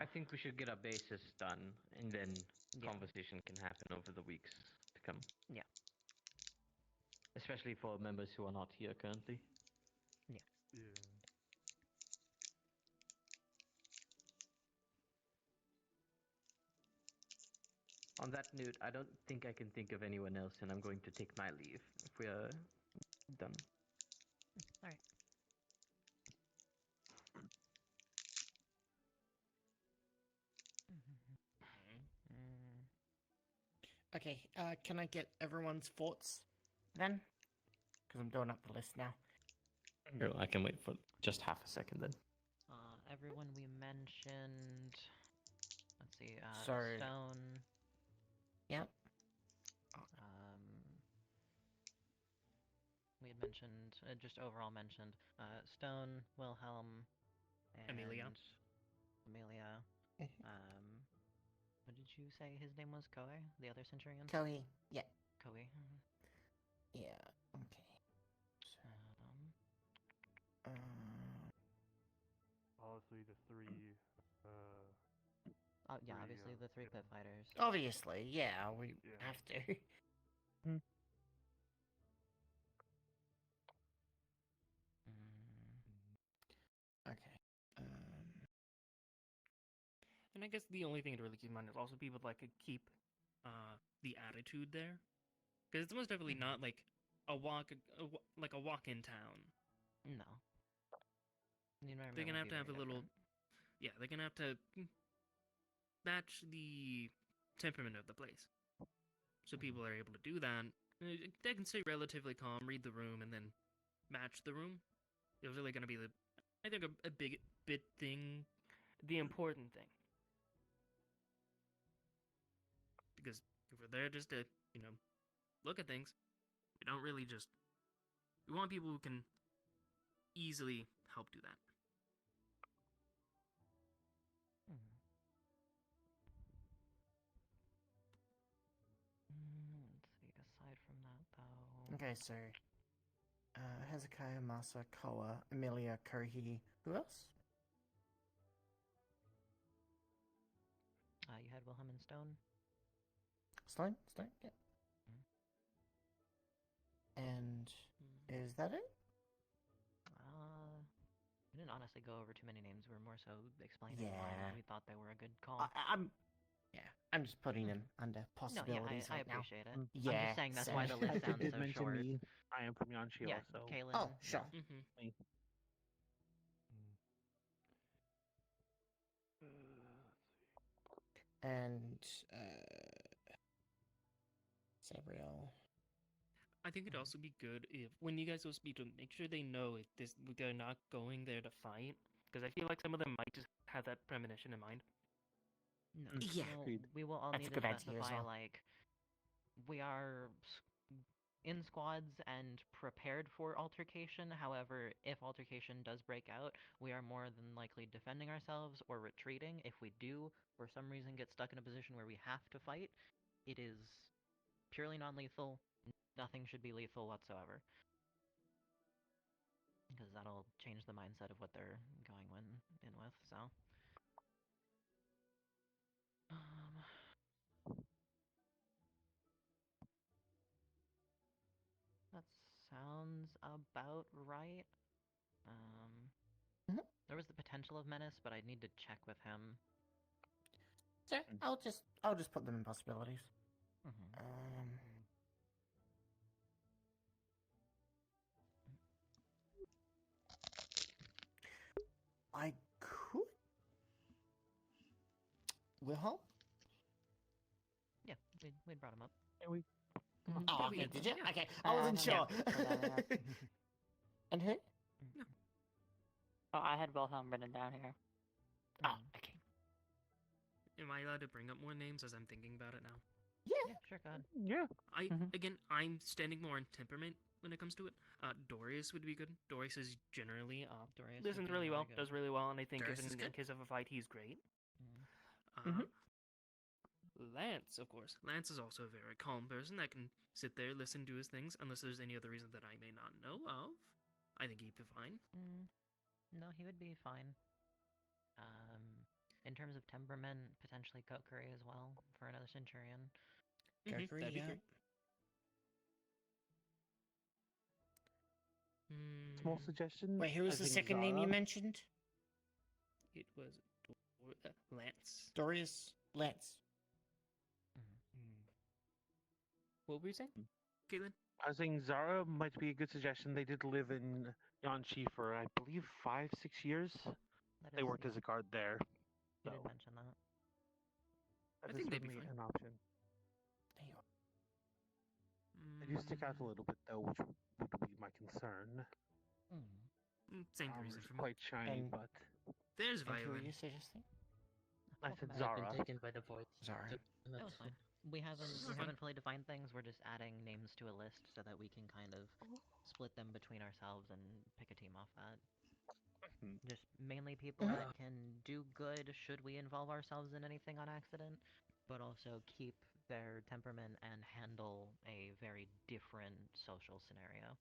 I think we should get our basis done, and then Yeah. conversation can happen over the weeks to come. Yeah. Especially for members who are not here currently. Yeah. Yeah. On that note, I don't think I can think of anyone else, and I'm going to take my leave if we are done. All right. Okay, can I get everyone's thoughts then? Because I'm doing up the list now. Sure, I can wait for just half a second then. Everyone we mentioned. Let's see. Sorry. Stone. Yep. We had mentioned, just overall mentioned, Stone, Wilhelm, and Amelia. Amelia. What did you say his name was? Koei? The other Centurion? Koei, yeah. Koei. Yeah, okay. Honestly, the three. Yeah, three, obviously the three pit fighters. Obviously, yeah, we Yeah. have to. Okay. And I guess the only thing to really keep in mind is also people like to keep the attitude there, because it's most definitely not like a walk in town. No. The environment They're gonna will have be to have a very little, different. yeah. They're gonna have to match the temperament of the place, so people are able to do that. They can stay relatively calm, read the room, and then match the room. It's really gonna be I think a big thing, the important thing. Because if we're there just to, look at things, we don't really just... We want people who can easily help do that. Let's see, aside from that, though... Okay, so... Hezekiah, Masa, Koa, Amelia, Kohi... Who else? You had Wilhelm and Stone? Stone? Yeah. And... is that it? We didn't honestly go over too many names. We were more so explaining Yeah. why we thought they were a good call. I'm just putting them under No, possibilities yeah, I right now. appreciate it. Yeah, I'm just saying that's so- why the list I think sounds they've so mentioned short. me. I am from Yanchi Yeah, also. Kaylin. Oh, sure. Me. And, Sabriel. I think it'd also be good if, when you guys go speak to them, make sure they know if they're not going there to fight. Because I feel like some of them might just have that premonition in mind. No, Yeah. we will all That's need a to good idea as specify, well. like, we are in squads and prepared for altercation. However, if altercation does break out, we are more than likely defending ourselves or retreating. If we do, for some reason, get stuck in a position where we have to fight, it is purely non-lethal. Nothing should be lethal whatsoever. Because that'll change the mindset of what they're going in with, so... That sounds about right. There was the potential of Menace, but I'd need to check with him. So, I'll just put them in possibilities. I could... Wilhelm? Yeah, we brought him up. Yeah, we... Oh, we okay, did. did you? Yeah. Okay, I wasn't sure. Yeah. And who? Oh, I had Wilhelm written down here. Oh, okay. Am I allowed to bring up more names as I'm thinking about it now? Yeah, sure, go ahead. Yeah. Again, I'm standing more on temperament when it comes to it. Dorius would be good. Dorius is generally Dorius listens would be really well, good. does really well, and I think Dorius if is in good. case of a fight, he's great. Lance, of course. Lance is also a very calm person that can sit there, listen to his things, unless there's any other reason that I may not know of. I think he'd be fine. No, he would be fine. In terms of temperament, potentially Kokiri as well for another Centurion. Kokiri, that'd be yeah. great. Small suggestion. Wait, who was I the think second name you Zara- mentioned? It was Lance. Dorius Lance. What were you saying, Caitlin? I was saying Zara might be a good suggestion. They did live in Yanchi for, I believe, 5-6 years. That They is- worked yeah. as a guard there. You So did mention that. that I is think they'd be certainly fine. an option. They do stick out a little bit, though, which would be my concern. Same Armor's reason for me. quite shiny, And- but There's And who are Violin. you suggesting? I said I've Zara. been taken by the void. Zara. That was fine. We haven't fully defined things. We're just adding names to a list so that we can kind of split them between ourselves and pick a team off that. Just mainly people that can do good should we involve ourselves in anything on accident, but also keep their temperament and handle a very different social scenario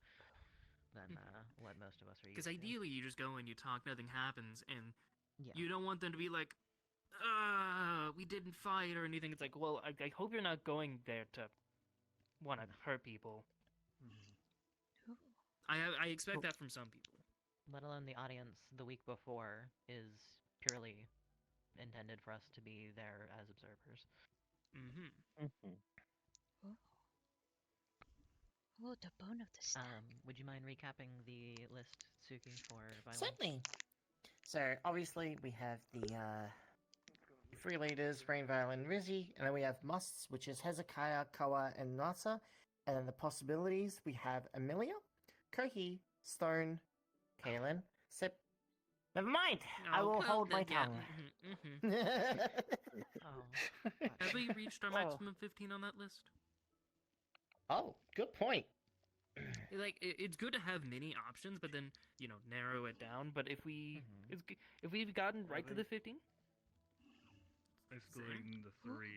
than what most of us are used Because to. ideally, you just go and you talk, nothing happens, and Yeah. you don't want them to be like, we didn't fight or anything. It's like, well, I hope you're not going there to want to hurt people. I expect that from some people. Let alone the audience the week before is purely intended for us to be there as observers. Oh, the bone of the staff. Would you mind recapping the list, Suki, for Violin? Certainly. So obviously we have the 3 leaders, Rain, Violin, Rizzy, and then we have musts, which is Hezekiah, Koa, and Nasa. And then the possibilities, we have Amelia, Kohi, Stone, Kaelin, Sip. Never mind. I will hold my tongue. Have we reached our maximum 15 on that list? Oh, good point. Like, it's good to have many options, but then, narrow it down. But if we've gotten right to the 15, Escalating the 3.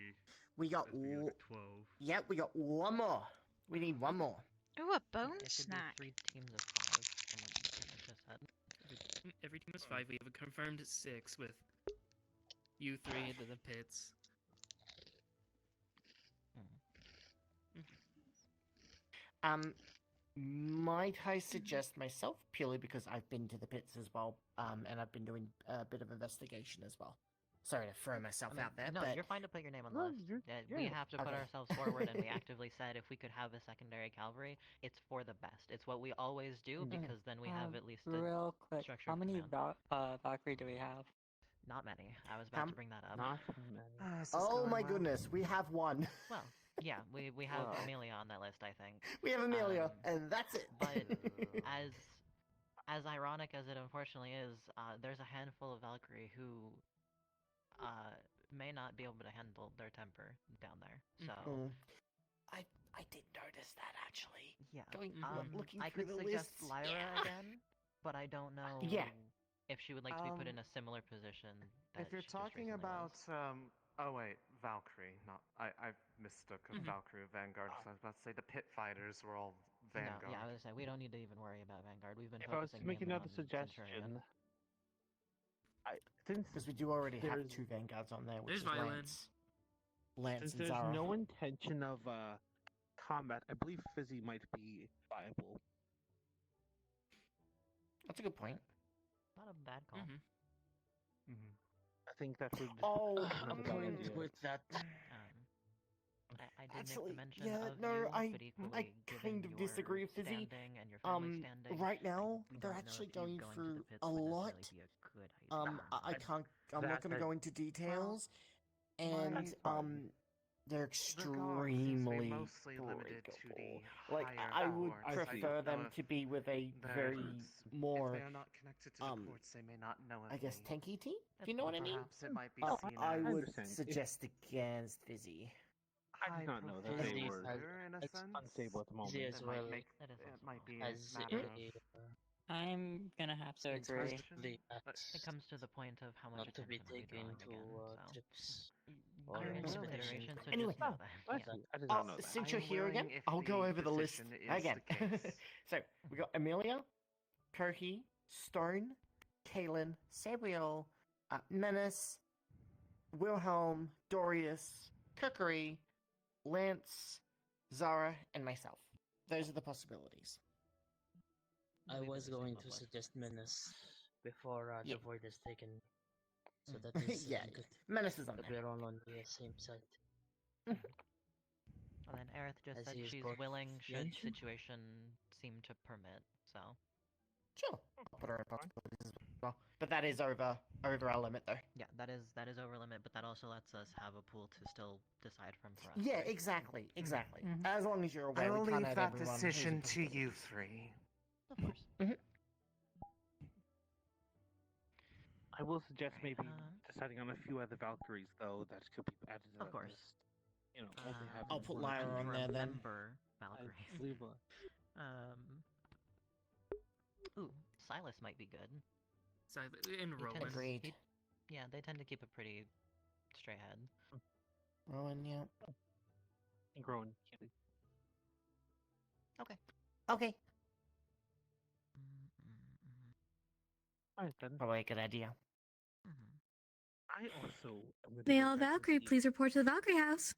We got as we get to 12. Yep, we got one more. We need one more. Ooh, a bone It could be snack. 3 teams of 5, from what I just said. every team is 5. We have a confirmed 6 with you 3 into the pits. Might I suggest myself, purely because I've been to the pits as well, and I've been doing a bit of investigation as well. Sorry to throw myself out there, No, but you're fine to put your name on the list. We have to put Okay. ourselves forward, and we actively said if we could have a secondary cavalry, it's for the best. It's what we always do, because then we have at least a Real quick, structure how of many command. Valkyrie do we have? Not many. I was about to bring that up. Not many. oh my goodness, we have one. Well, yeah, we have Wow. Amelia on that list, I think. We have Amelia, and that's it. But as ironic as it unfortunately is, there's a handful of Valkyrie who may not be able to handle their temper down there. So I did notice that actually. yeah, Looking I through could the suggest lists. Lyra Yeah. again, but I don't know if she would like to be put in a similar position. That If you're she just talking recently about, was. oh wait, Valkyrie. Not I mistook a Valkyrie of Vanguard. So I was about to say the pit fighters were all Vanguard. No, yeah, I was saying we don't need to even worry about Vanguard. We've been If I was focusing to make mainly another on suggestion, Centurion. Because we do already have there's- 2 vanguards on there, which There's is Violin. Lance Since and there's Zara. no intention of combat, I believe Fizzy might be viable. That's a good point. Not a bad call. I think that would. Oh, not a bad idea. with that. I did Actually, make the mention yeah, of no, you, I but equally, I given kind of your disagree with Fizzy. standing and your family standing, Right now I they're don't know actually if you going to through the pits a would lot. necessarily be a good idea. I can't. I'm not going to that- go into details, and That's fine. they're The guard seems to be extremely mostly limited to the breakable. Like higher I would courts. I prefer don't them know to be with a if very more, if they are not connected to the courts, they may not know if I guess, they- tanky team. Do you know what I mean? Perhaps it might be Oh, seen I as would understand. If- suggest against Fizzy. I did not know that high they Fizzy were profile in a as sense. unstable at the moment. Easy as That well might make That is it also might be as a matter of I'm gonna have to agree. supposedly It comes to the point of how much not to be attention are we taken drawing to again. So trips. You're in Well, consideration, so anyway, just know that. I Yeah. see. I did not know that. since you're I'm here again, willing if I'll go the over the list position is again. the case. So we got Amelia, Kirky, Stern, Kalen, Sabriel, Menace, Wilhelm, Dorius, Cookery, Lance, Zara, and myself. Those are the possibilities. I Maybe was there's going some to left. suggest Menace before Yeah. the void is taken, so Mm. that is Yeah, good. Menace is on That there. we're all on the same side. Well, then Aerith just As said he is she's both willing the should ancient. situation seem to permit, so. Sure, I'll put her in possibilities as well. But that is over our limit, though. Yeah, that is over limit, but that also lets us have a pool to still decide from for us. Yeah, right? exactly. As long as you're aware, I will we can't leave have that everyone who's decision in to you possibilities. three. Of course. I will suggest maybe Um, deciding on a few other Valkyries though that could be added to Of that course. list. You know, once they have I'll put one or two. Lyra on there then. Remember Valkyries. believe Ooh, Silas might be good. So in He Rowan, tends- Agreed. he- yeah, they tend to keep a pretty straight head. Rowan, yeah. and growing. Okay. Okay. Alright then. Probably a good idea. I also am gonna May go all check and Valkyrie see- please report to the Valkyrie house.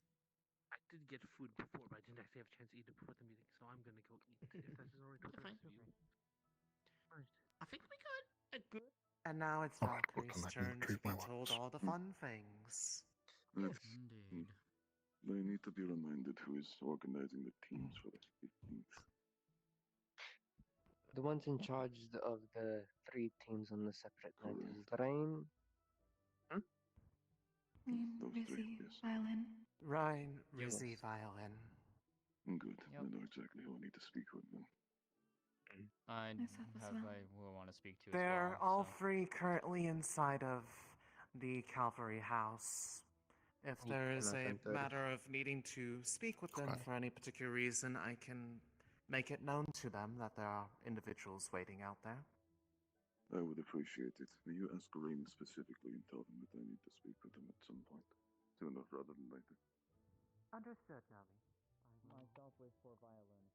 I did get food before, but I didn't actually have a chance to eat it before the meeting, so I'm gonna go eat. If that is alright with the rest of you. Alright. I think we got a good. And now it's Alright, what Valkyrie's can I do turn to to treat be my told wives? all the fun things. Indeed. They need to be reminded who is organizing the teams for the 15th. The ones in charge of the 3 teams on the separate night is Lorraine. Rizzy, yes. Violin. Ryan, Yes. Rizzy, violin. Good. I know exactly who I need to speak with then. I Myself as have well. I will want to speak to They're as well. all so- three currently inside of the Calvary House. If You there is cannot a enter. matter of needing to speak with them Okay. for any particular reason, I can make it known to them that there are individuals waiting out there. I would appreciate it. Will you ask Rain specifically and tell them that I need to speak with them at some point? Sooner rather than later. Understood, Navi. Myself with for violin.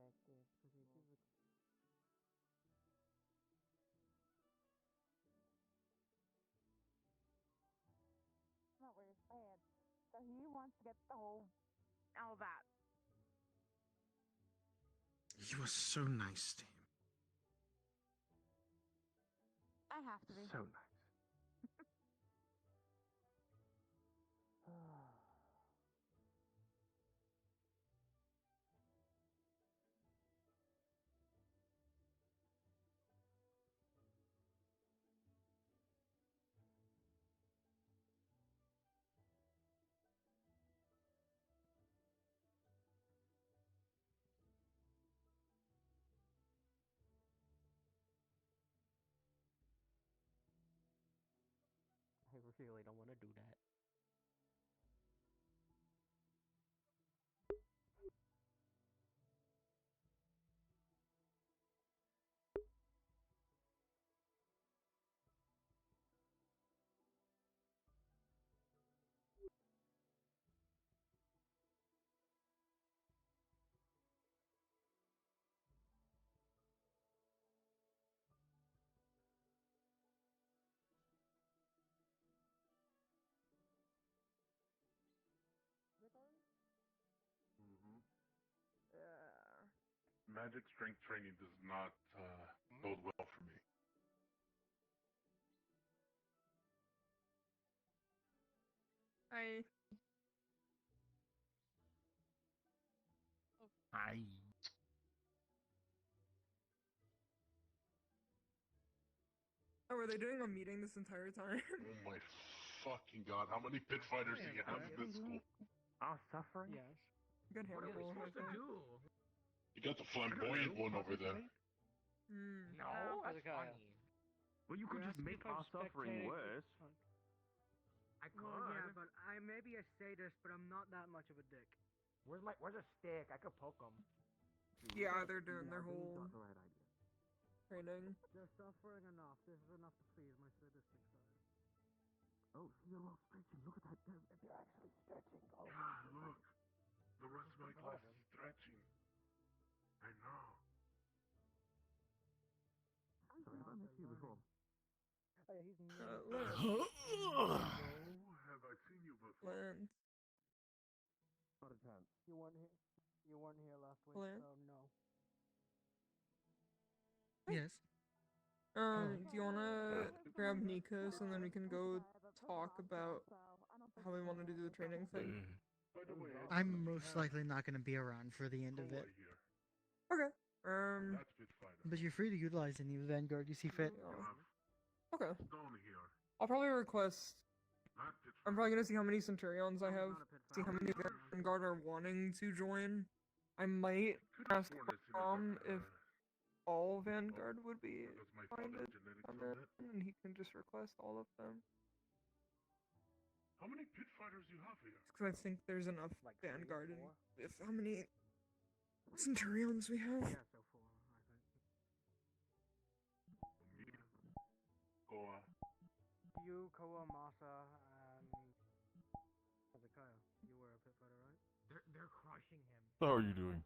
perspective, creativity. Not what you're saying. So he wants to get the whole, all that. You were so nice to him. I have to be. So nice. I really don't want to do that. Mm-hmm. Yeah. Magic strength training does not bode well for me. I. Oh, were they doing a meeting this entire time? Oh my fucking god! How many pit fighters do you have in this school? Oh, suffering? Yes. Good What are we handful, I supposed to think. do? You got the flamboyant one over there. Hmm. No, that's Hezekiah. funny. Well, you could just make our suffering worse. I could. Well, yeah, but I may be a sadist, but I'm not that much of a dick. Where's a stick? I could poke them. Yeah, they're doing their whole the right idea. training. They're suffering enough. This is enough to please my sadistic side. Oh, see a lot stretching. Look at that. They're actually stretching. Oh, yeah, look. The rest of my class is stretching. I know. Sorry, have I met you before? Oh yeah, he's Lance. No, have I seen you before? Lance. Not a chance. You weren't here. You weren't here last week, Lance? so no. Yes. Do you wanna grab Nikos and then we can go talk about how we want to do the training thing? By the way, I'm most likely not going to be around for the end of it. here. Okay. That's Bitfighter. But you're free to utilize any of Vanguard you see fit. Okay. Stone here. I'll probably request. Not I'm probably gonna see how many Centurions I have. See how many Vanguard are wanting to join. I might ask Tom if all Vanguard would be fine to come in, and he can just request all of them. How many pit fighters do you have here? Because I think there's enough Vanguard and with how many Centurions we have. Yeah, so 4, I think. Koa. You, Koa, Masa, and Hezekiah. You were a pit fighter, right? They're crushing him. How are you doing?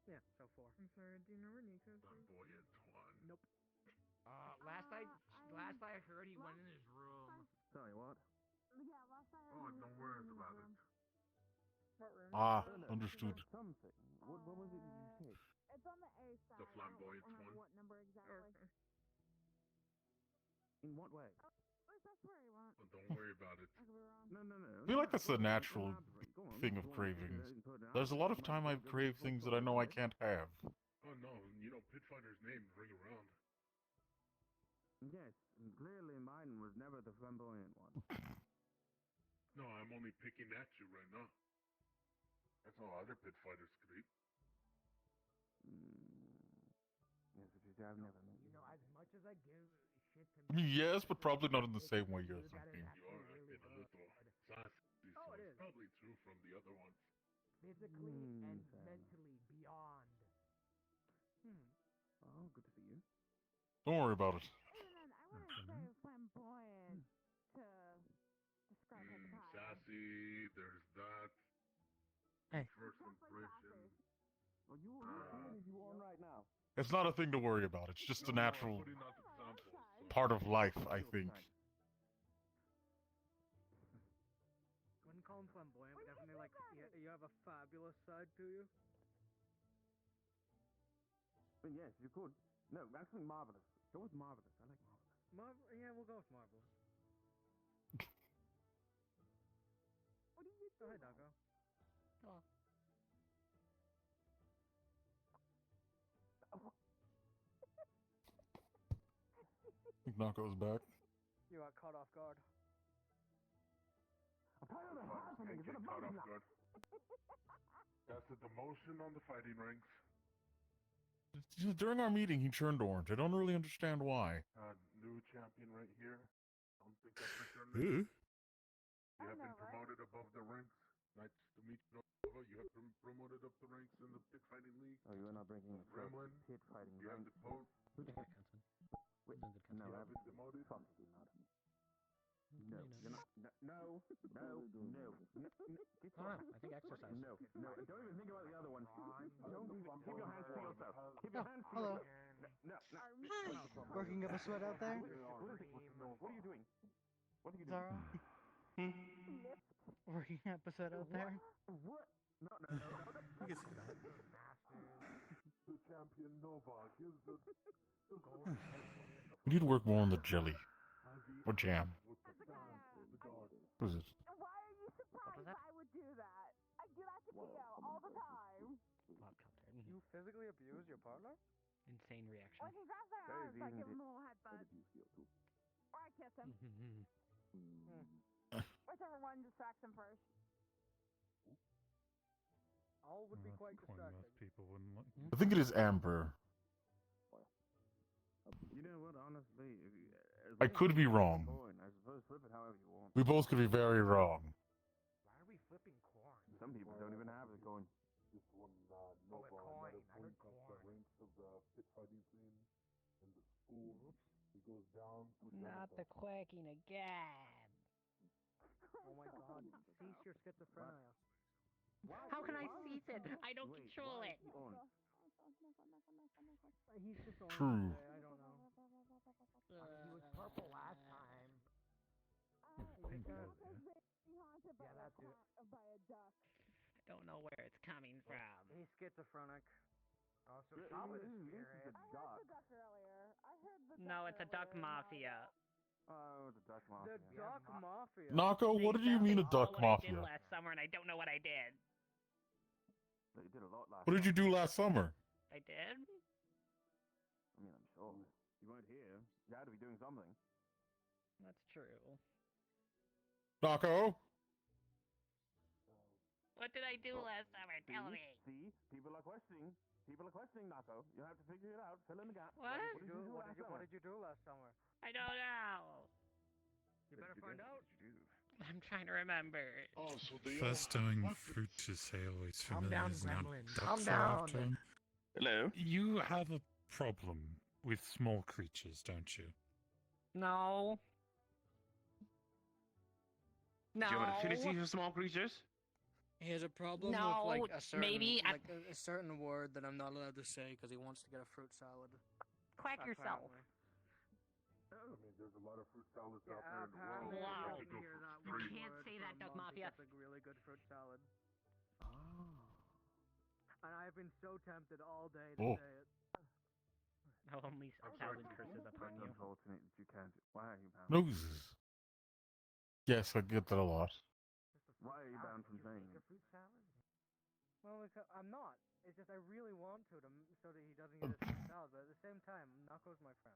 Yeah, so 4. I'm sorry, do you know where Nikos is? Flamboyant one. Nope. Last I heard, he went in his room. Sorry, what? Yeah, last I heard. Oh, don't worry about it. What room? Ah, understood. Something. What was it you said? It's on the A side. The flamboyant I don't remember one. what number exactly. Okay. In what way? At least that's where he went. Oh, don't worry about it. I could be wrong. No. I feel like that's a natural thing of cravings. There's a lot of time I've craved things that I know I can't have. Oh no, you know, pit fighter's name ring around. Yes, and clearly mine was never the flamboyant one. No, I'm only picking at you right now. That's how other pit fighters creep. Yes, I've never met You know, as much as I give shit to Yes, but probably not in the same way you're that is thinking. You actually are really acting a little sassy, so Oh, it it's is. probably true from the other ones. physically and fair. mentally beyond. Oh, good to see you. Don't worry about it. And then I wouldn't say flamboyant to describe Hezekiah. Sassy, there's that. Hey. First impression. Well, you on right now? It's not a thing to worry about. It's just a natural part of life, I think. Wouldn't call him flamboyant, but definitely like you have a fabulous side to you. But yes, you could. No, actually, marvelous. Go with marvelous. I like marvelous. Yeah, we'll go with marvelous. What are you Oh, doing? hey, Doggo. Hello. Knocko's back. You got caught off guard. Can't get caught off guard. That's a demotion on the fighting ranks. During our meeting, he turned orange. I don't really understand why. New champion right here. Don't think that's for sure. You have been promoted above the ranks. Nice to meet you, Nova. You have been promoted up the ranks in the pit fighting league. Oh, you are not bringing the Gremlin. pit fighting You have ranks. the post. Who the heck? Wait, no, You I have been demoted. fuck you not. No, you're not. No, no, no. Get I don't know. I think exercise. No, no. Don't even think about the other one. Don't even. Keep your hands to yourself. Keep your hands to Hello. yourself. No. Working up a sweat out there? What are you doing? What are you doing? Zara? Working up a sweat out there? What? No. You can see that. The champion Nova gives the gold. We need to work more on the jelly. Or jam. What is it? Why are you surprised I would do that? I do that to Keo all the time. You physically abuse your partner? Insane reaction. Or he grabs their arms, I give him a little headbutt. Or I kiss him. Whichever one distracts him first. All would be quite distracting. I think it is Amber. You know what? Honestly, I could be wrong. I suppose flip it however you want. We both could be very wrong. Why are we flipping corn? Some people don't even have the coin. This one, Oh, a coin. I heard the corn. ranks of the pit fighting scene in the school. He goes down to Not the quacking again. Oh my god. Cease your schizophrenia. How can I cease it? I don't control it. He's just on True. today, I don't know. He was purple last time. Yeah, that's it. By a duck. I don't know where it's coming from. He's schizophrenic. Also, This solid is spirit. a duck. The duck earlier. I heard the No, it's a duck mafia. Oh, the duck The mafia. duck mafia. Nako, what did you mean a duck What I did mafia? last summer, and I don't know what I did. But you did a lot last What did you do last summer? I did? I mean, I'm sure. You weren't here. You had to be doing something. That's true. Nako? What did I do last summer? Tell me. See? People are questioning. People are questioning, Nako. You have to figure it out. Fill in the gap. What? What did you do last summer? I don't know. You better find out. I'm trying to remember. Oh, so they First towing fruit to sale is Calm familiar down, as now Gremlin. duck Calm for down. after. Hello. You have a problem with small creatures, don't you? No. No. Do you have an affinity for small creatures? He has a problem No, with like a certain maybe like a certain word that I'm not allowed to say because he wants to get a fruit salad. Quack yourself. I mean, there's a lot of fruit salads Yeah, out there in the world. apparently Wow. I have to can go hear for that You one free. can't word say that, from Duck Monty. Mafia. It's a really good fruit salad. Oh. And I've been so tempted all day to Oh. say it. How only salad curses upon you. Unfortunate that you can't. Why are you bound? Noses. Yes, I get that a lot. Why are you bound from saying Take a it? fruit salad? Well, I'm not. It's just I really want to so that he doesn't get a fruit salad. But at the same time, Nako's my friend.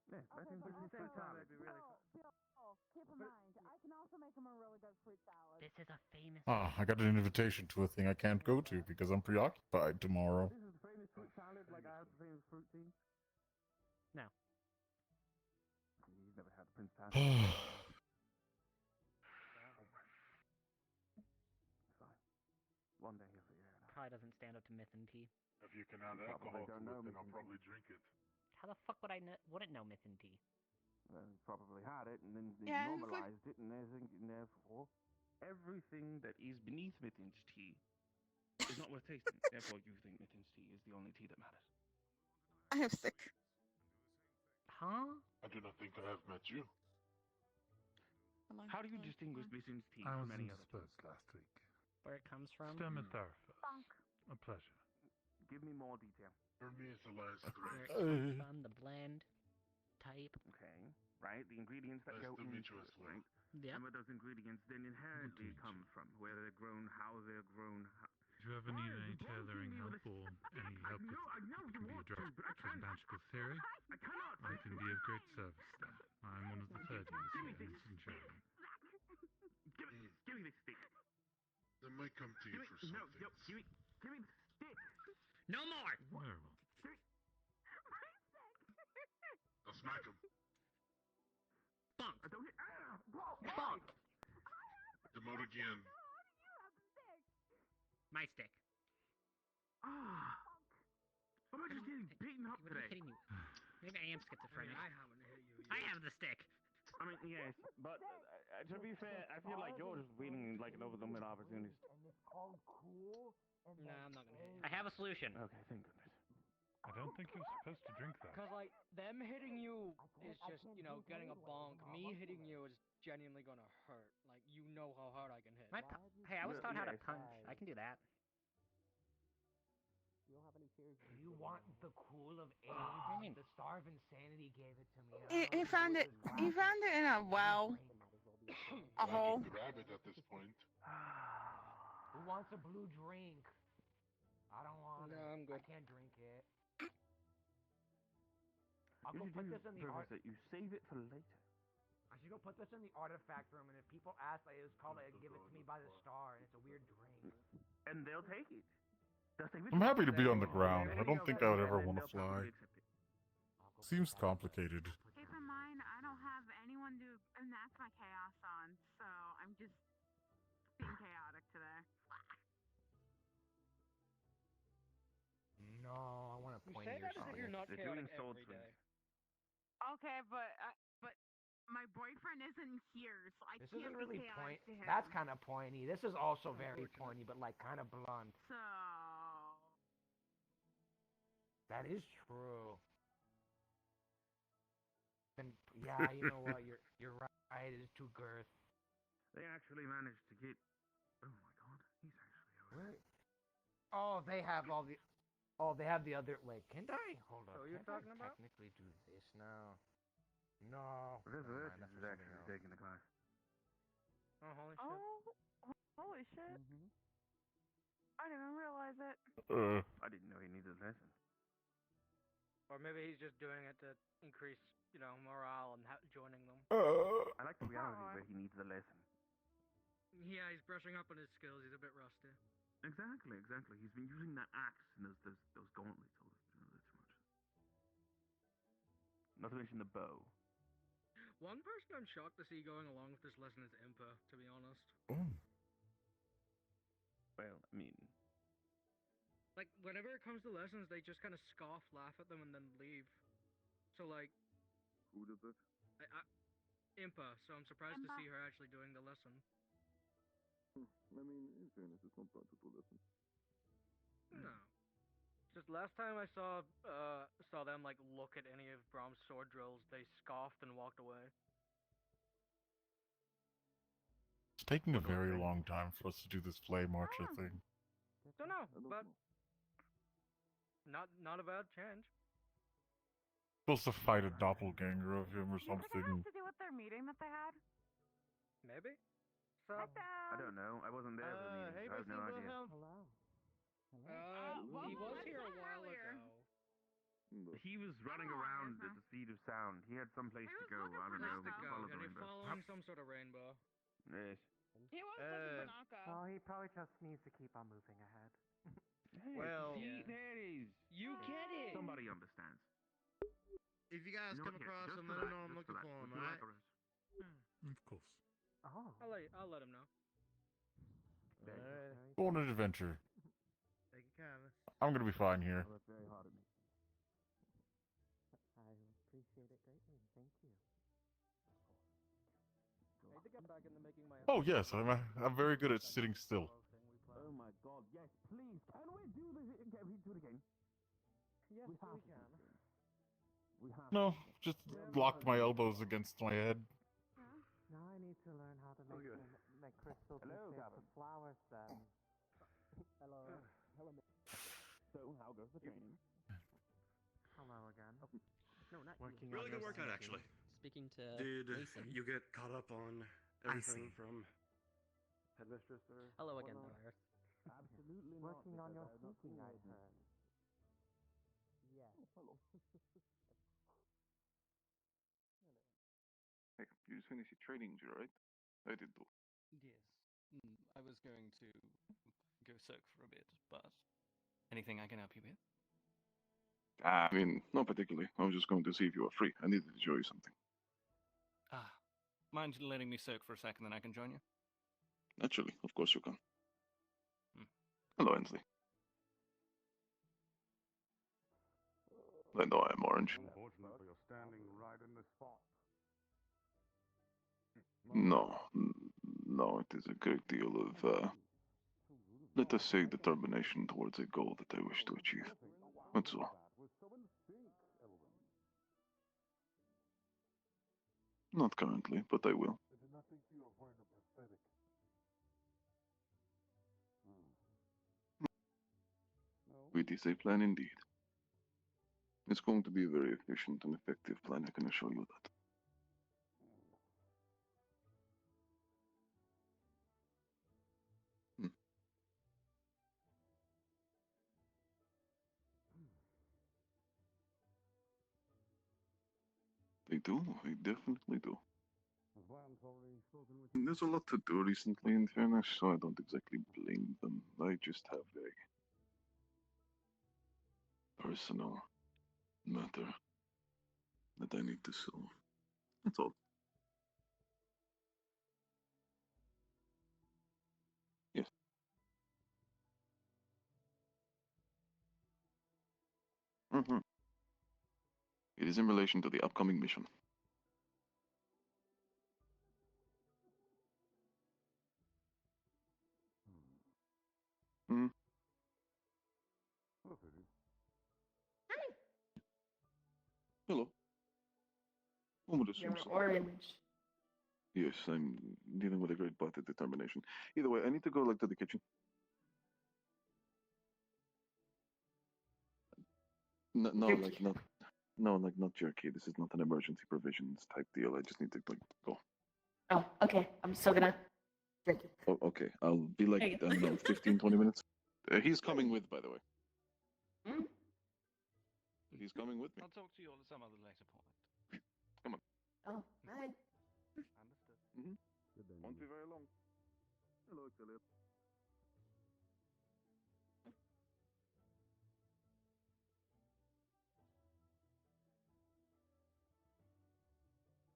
Yeah, I think At the it's same fruit time, salad. it'd be really fun. Bill, keep in mind, I can also make him a really good fruit salad. This is a famous. Ah, I got an invitation to a thing I can't go to because I'm preoccupied tomorrow. This is the famous fruit salad, like I have the famous fruit tea. No. He's never had the Prince Passion. Fine. One day he'll figure it out. Probably doesn't stand up to myth and tea. If you can add You probably alcohol to don't it, know then me I'll from probably drink it. How the fuck would I wouldn't know myth and tea? Well, he probably had it, and then they Yes. normalized it, and there's therefore. everything that is beneath Mithin's tea is not worth tasting. Therefore, you think Mithin's tea is the only tea that matters. I have sick. Huh? I do not think I have met you. How do you distinguish Mithin's tea I was from any other tea? indisposed last week. Where it comes from? Stemmetharfus. A pleasure. Give me more detail. For me, it's the last Where it three. comes from, the blend type. Okay, right? The ingredients that Nice go to meet into you as it, well. right? Yeah. And where those ingredients then inherently come from, where they're grown, how they're grown. Do you ever need any tailoring help or any help with what can be addressed with magical theory? I can be of great service then. I'm one of the third years here in Centurion. Give me this stick. That might come to you for something. No, give me the stick. No more! Very well. I'll smack him. Bonk. Don't hit. Bonk. Demote again. My stick. Ah. I'm just getting beaten up What are you today. kidding me? Maybe I am schizophrenic. I haven't hit you I have the stick. I mean, yes, but to be fair, I feel like you're just waiting like an over the middle opportunity. And it's called cool. And Nah, I'm not gonna hit you. I have a solution. Okay, thank goodness. I don't think you're supposed to drink that. Because, like, them hitting you is I just, can't you know, drink getting a anyway, bonk. I'm Me not hitting muscular. you is genuinely gonna hurt. Like, you know how hard I can hit. Hey, I was taught how to Yes. punch. I can do that. You don't have any fears. You want the cool of age? I mean- The Star of Insanity gave it to me. He found it. He found it in a well. A hole. Grab it at this point. Who wants a blue drink? I don't want No, it. I'm good. I can't drink it. I'll You go should put do this in the art. that you save it for later. I should go put this in the artifact room, and if people ask, like, it's called "Give It to Me by the Star," and it's a weird drink. And they'll take it. They'll take it. I'm happy to be on the ground. I don't think I would ever want to fly. Seems complicated. Keep in mind, I don't have anyone to, and that's my chaos on, so I'm just being chaotic today. No, I want to You point say your that as if you're not They're chaotic doing sword every swings. day. Okay, but my boyfriend isn't here, so I This can't isn't be really chaotic to him. That's kind of pointy. This is also very pointy, but like kind of blunt. So That is true. And yeah, you know what? You're right. It is too girth. They actually managed to get. Oh my god, he's actually over there. Oh, they have all the. Oh, they have the other. Wait, can I? Hold on. So you're can't talking I about? technically do this now? No. This never verse mind, that's is for something actually else. taking the class. Oh, holy shit. oh, holy shit! I didn't even realize it. I didn't know he needed a lesson. Or maybe he's just doing it to increase, you know, morale and joining them. I like the reality where he needs a lesson. Yeah, he's brushing up on his skills. He's a bit rusty. Exactly. He's been using that axe and those gauntlets all too much. Not to mention the bow. One person I'm shocked to see going along with this lesson is Impa, to be honest. Well, I mean, Like, whenever it comes to lessons, they just kind of scoff, laugh at them, and then leave. So, like, who does it? Impa, so I'm surprised to Impa. see her actually doing the lesson. I mean, in fairness, it's not bad to do lesson. No. Just last time I saw them, like, look at any of Brahm's sword drills, they scoffed and walked away. It's taking a very long time for us to do this flame archer thing. Don't know, but not a bad change. Supposed to fight a doppelganger of him or Do you think it has something. to do with their meeting that they had? Maybe. So. I don't know. I wasn't there for the meeting. Hey, I have no Mr. idea. Wilhelm. Hello. He was here a while earlier. ago. He was running around at the Seed of Sound. He had some place to go. I don't know. Place to go. Follow the And you're rainbow. following some sort of rainbow. Yes. He was looking for Naka. Oh, he probably just needs to keep on moving ahead. Hey, Well, see, there it is. You get it. Somebody understands. If you guys You know come what? across Just him, for let him that, know I'm just for looking that. for him, Would you like alright? a rest? Of course. Oh. I'll let him know. Alright. Go on an adventure. Take your kindness. I'm gonna be fine here. Oh, that's very hard of me. I appreciate it greatly. Thank you. Go Oh yes, I'm very good at sitting still. Oh my god, yes, please, can we do this again? Yes, we can. No, just locked my elbows against my head. Now I need to learn how to make crystals Hello, and Gavin. flowers then. Hello. Hello. So, how goes the training? Hello again. No, not Working you. really good workout, actually. Speaking to Did Mason. you get caught up on everything from Headmistress or Hello again, whatnot? Darius. Absolutely not. Working on your because I have not speaking, seen I you. heard. Yes. Hello. Hey, you just finished your training, right? I did too. Yes. I was going to go soak for a bit, but anything I can help you with? I mean, not particularly. I was just going to see if you were free. I needed to show you something. Ah, mind letting me soak for a second, then I can join you? Naturally, of course you can. Hmm. Hello, Ensley. I know I'm orange. Unfortunately, you're standing right in the spot. No, no, it is a great deal of, let us say, determination towards a goal that I wish to achieve. That's all. Not currently, but I will. I did not think you were wearing a prosthetic. It is a plan indeed. It's going to be a very efficient and effective plan, I can assure you that. They do, they definitely do. There's a lot to do recently, in fairness, so I don't exactly blame them. I just have a personal matter that I need to solve. That's all. Yes. Mm-hmm. It is in relation to the upcoming mission. Hmm. Hello. One would assume You're so. orange. Yes, I'm dealing with a great bout of determination. Either way, I need to go like to the kitchen. No, not jerky. This is not an emergency provisions type deal. I just need to go. Oh, okay. I'm still gonna drink it. Oh, okay. I'll be like, I don't know, 15, 20 minutes. He's coming with, by the way. Hmm? He's coming with me. I'll talk to you at some other later point. Come on. Oh, hi. Mm-hmm. Won't be very long. Hello, Philip.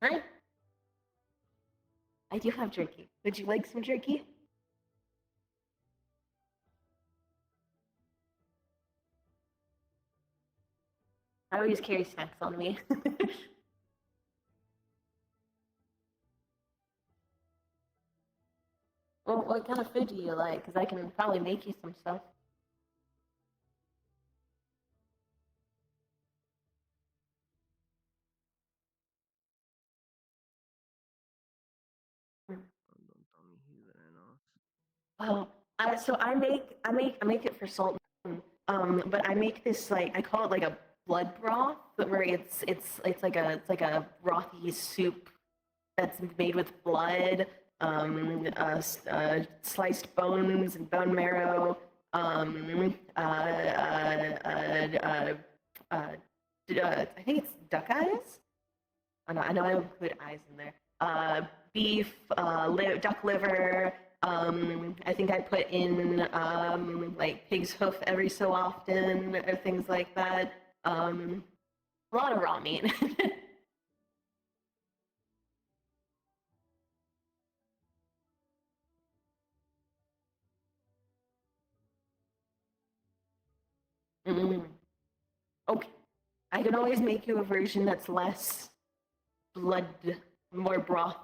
Hi. I do have jerky. Would you like some jerky? I always carry snacks on me. Well, what kind of food do you like? Because I can probably make you some stuff. Oh, so I make it for salt. But I make this like I call it like a blood broth, where it's like a brothy soup that's made with blood, sliced bones and bone marrow, I think it's duck eyes. I know I would put eyes in there. Beef, duck liver. I think I put in like pig's hoof every so often, or things like that. A lot of raw meat. Mm. Okay, I can always make you a version that's less blood, more broth.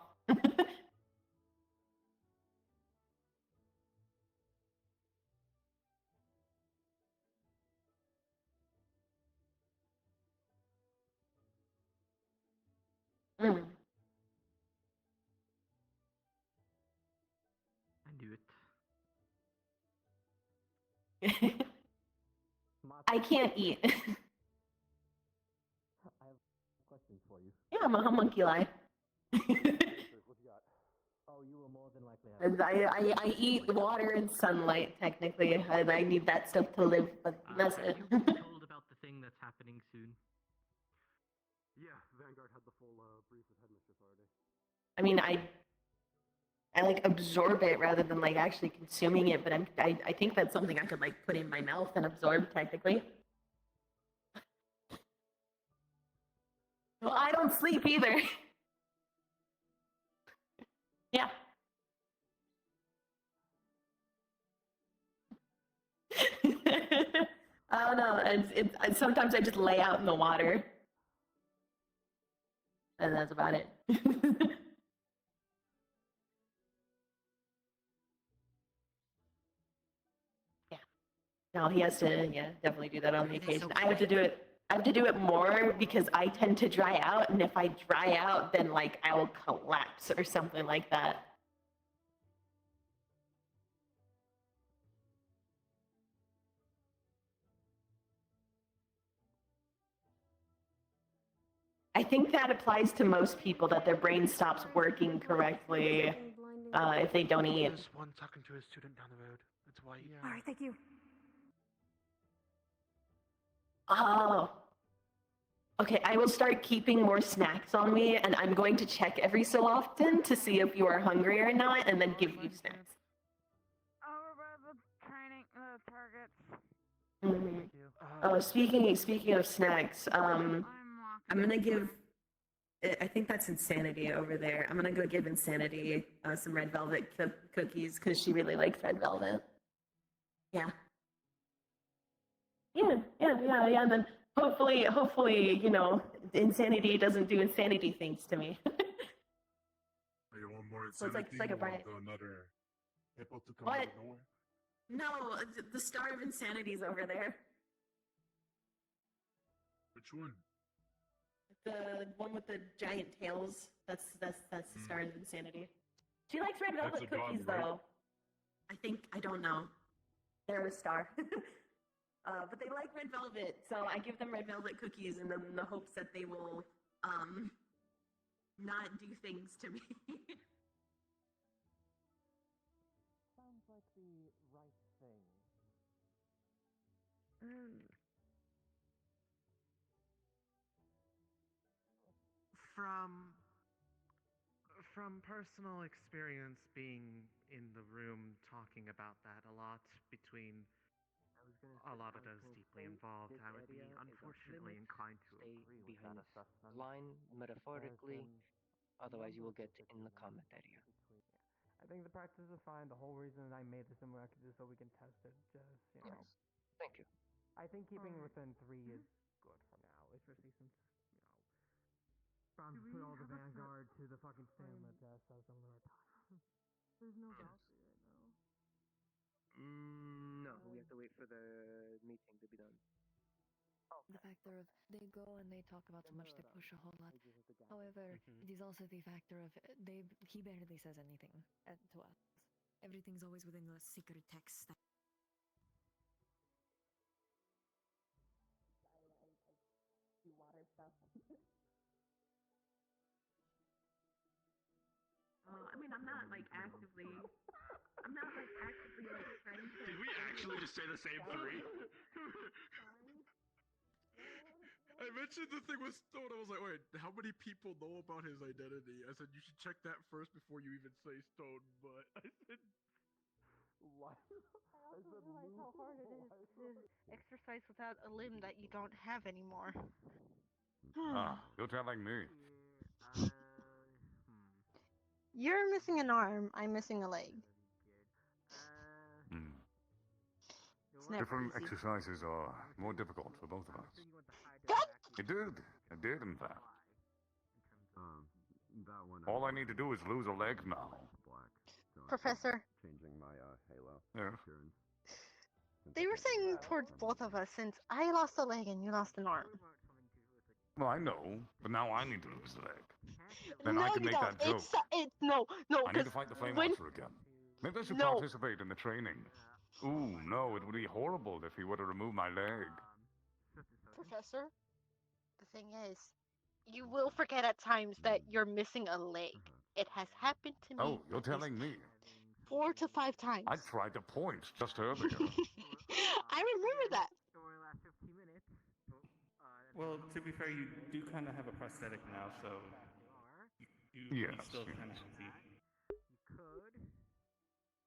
suit. I can't eat. I have questions for you. Yeah, I'm a homunculi. What you got? Oh, you will more than likely have. I eat water and sunlight, technically, and I need that stuff to live, but that's it. Have you been told about the thing that's happening soon? Yeah, Vanguard had the full brief with Headmistress already. I mean, I like absorb it rather than like actually consuming it, but I think that's something I could like put in my mouth and absorb technically. Well, I don't sleep either. Yeah. I don't know. It's sometimes I just lay out in the water, and that's about it. Yeah. No, he has to. Yeah, definitely do that on the occasion. I have to do it. I have to do it more because I tend to dry out, and if I dry out, then like I will collapse or something like that. I think that applies to most people, that their brain stops working correctly if they don't eat. There's one talking to a student down the road. That's why. Yeah. All right, thank you. Oh. Okay, I will start keeping more snacks on me, and I'm going to check every so often to see if you are hungry or not, and then give you snacks. Over by the training, targets. Oh, speaking of snacks, I'm gonna give. I think that's Insanity over there. I'm gonna go give Insanity some red velvet cookies because she really likes red velvet. Yeah. Yeah. And then hopefully, you know, Insanity doesn't do insanity things to me. You want more So it's like a bright. another hippo to come What? out of nowhere? No, the Star of Insanity's over there. Which one? The one with the giant tails. That's the Star of Insanity. She likes red velvet That's a god, cookies right? though. I don't know. They're a star. But they like red velvet, so I give them red velvet cookies in the hopes that they will not do things to me. Sounds like the right thing. From personal experience being in the room talking about that a lot between a lot of those deeply involved, I would be unfortunately inclined to agree with that assessment. Line metaphorically, otherwise you will get in the comment area. I think the practice is fine. The whole reason I made the simulacra is so we can test it. Just, you know. Yes. Thank you. I think keeping it within 3 is good for now, especially since, Bronze put all the Vanguard to the fucking stamina test, so some of them are tired. There's no Yes. Valkyrie right now. No, we have to wait for the meeting to be done. The factor of they go and they talk about so much, they push a whole lot. However, it is also the factor of he barely says anything to us. Everything's always within the secret text. Water stuff. I mean, I'm not like actively like trying to. Did we actually just say the same three? I mentioned the thing with Stone. I was like, wait, how many people know about his identity? I said, you should check that first before you even say Stone, but I said... What? I also realize how hard it is to exercise without a limb that you don't have anymore. You're telling me. You're missing an arm, I'm missing a leg. It's never Different easy. exercises are more difficult for both of us. God! It did in fact. That one. All I need to do is lose a leg now. Professor, Changing my halo. Yeah. they were saying towards both of us since I lost a leg and you lost an arm. Well, I know, but now I need to lose the leg. Then no, I can you make don't. that joke. It's no, I need to because fight the flame when monster again. Maybe I should No. participate in the training. Ooh, no, it would be horrible if he were to remove my leg. Professor, the thing is, you will forget at times that you're missing a leg. It has happened to me Oh, you're at least telling me. 4 to 5 times. I tried to point just earlier. I remember that. Well, to be fair, you do kind of have a prosthetic now, so you Yes, still yes. kind of have the. You could,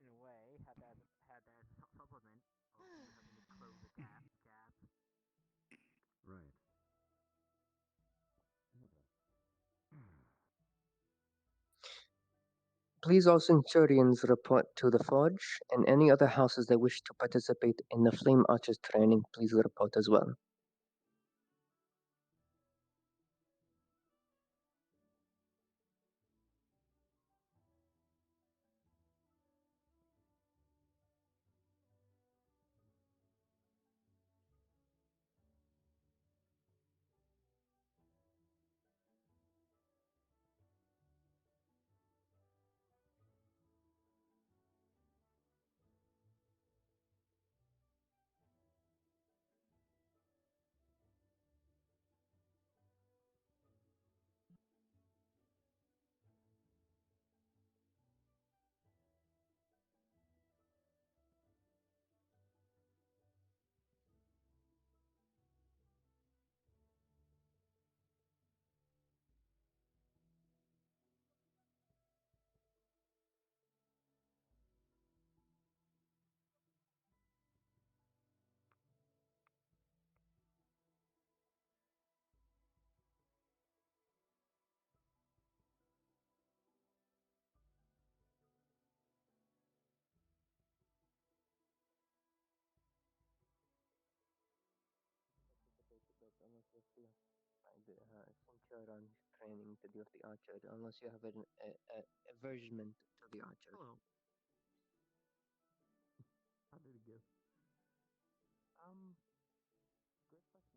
in a way, had that supplement of you having to close the gap. Right. Please all Centurions report to the Forge, and any other houses that wish to participate in the Flame Archers training, please report as well. Centurion training to do with the archer, unless you have an aversion to the archer. Hello. How did it go? Good question.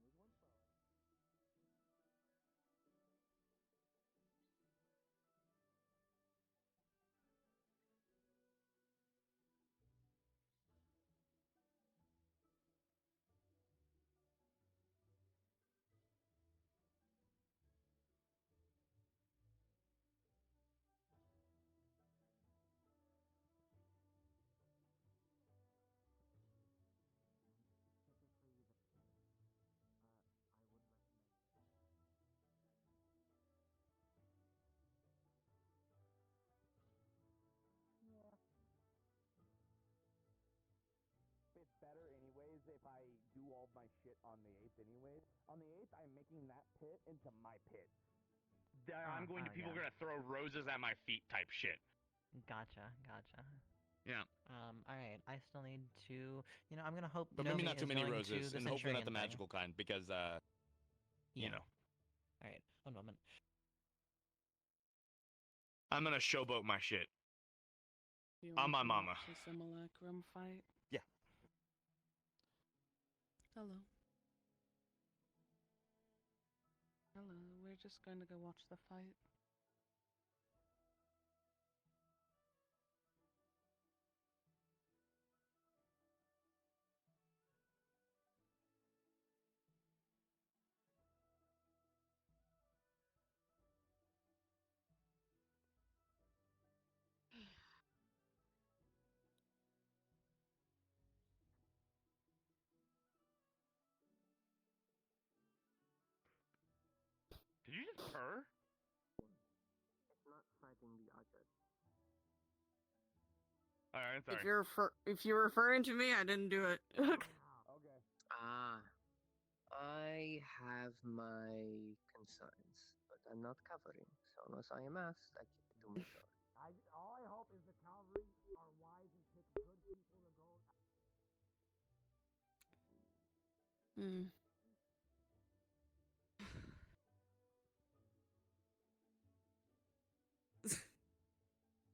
Is one for It's better anyways if I do all my shit on the 8th anyways. On the 8th, I'm making that pit into my pit. I'm going to people yeah. are gonna throw roses at my feet type shit. Gotcha. Yeah. Alright, I still need to. I'm gonna hope. But maybe Nomi not too is many going roses, to the and hopefully not the Centurion thing. magical kind, because you know. Alright, one moment. I'm gonna showboat my shit. You On want my to mama. watch the simulacrum fight? Yeah. Hello. Hello, we're just going to go watch the fight. Did you just purr? It's not fighting the archer. Alright, sorry. If you're referring to me, I didn't do it. Okay. I have my concerns, but I'm not covering, so unless I am asked, I keep it to myself. All I hope is the cavalry are wise and pick good people to go.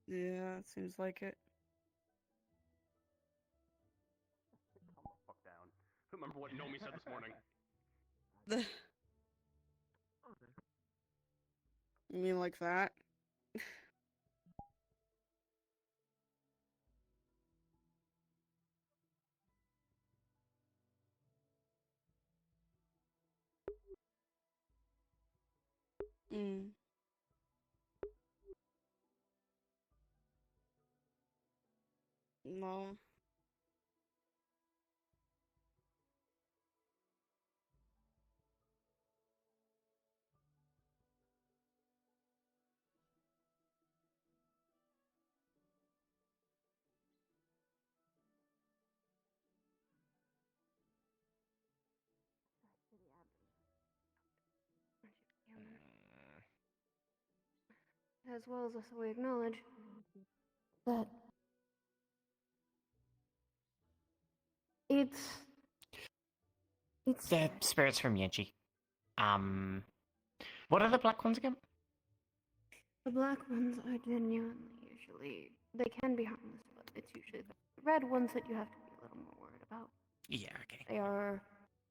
Yeah, seems like it. Calm the fuck down. Remember what Nomi said this morning. You mean like that? Mm. No. As well as also we acknowledge that it's The spirits from Yenchi. What are the black ones again? the black ones are genuinely usually they can be harmless, but it's usually the red ones that you have to be a little more worried about. Yeah, okay.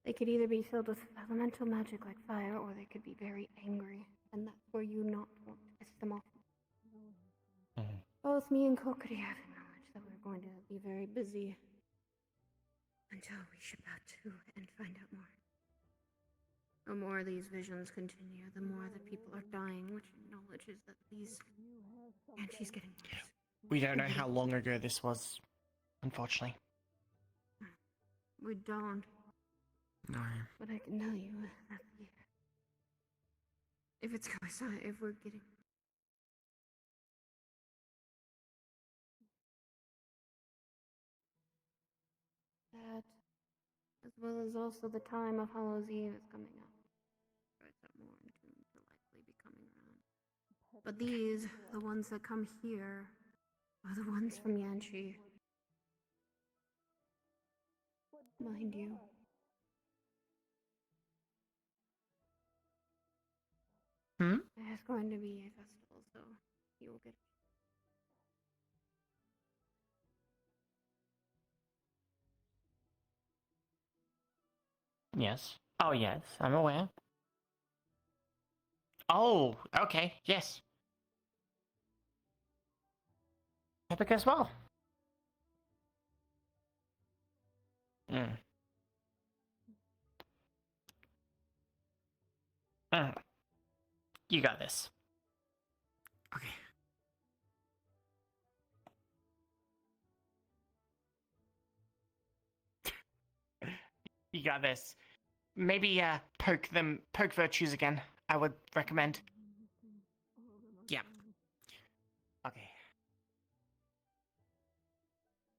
They could either be filled with elemental magic like fire, or they could be very angry, and that's where you not want to piss them off. Both me and Kokiri have acknowledged that we're going to be very busy until we ship out to and find out more. The more these visions continue, the more the people are dying, which acknowledges that these... And she's getting worse. We don't know how long ago this was, unfortunately. We don't. No. But I can tell you that if it's coincide, if we're getting... That, as well as also the time of Hallows Eve is coming up. Right, that more entombs will likely be coming around. But these, the ones that come here, are the ones from Yanchi. Mind you. There's going to be a festival, so you will get... Yes. Oh, yes, I'm aware. Oh, okay, yes. Epic as well. Mm. You got this. Okay. You got this. Maybe poke virtues again. I would recommend. Yeah. Okay.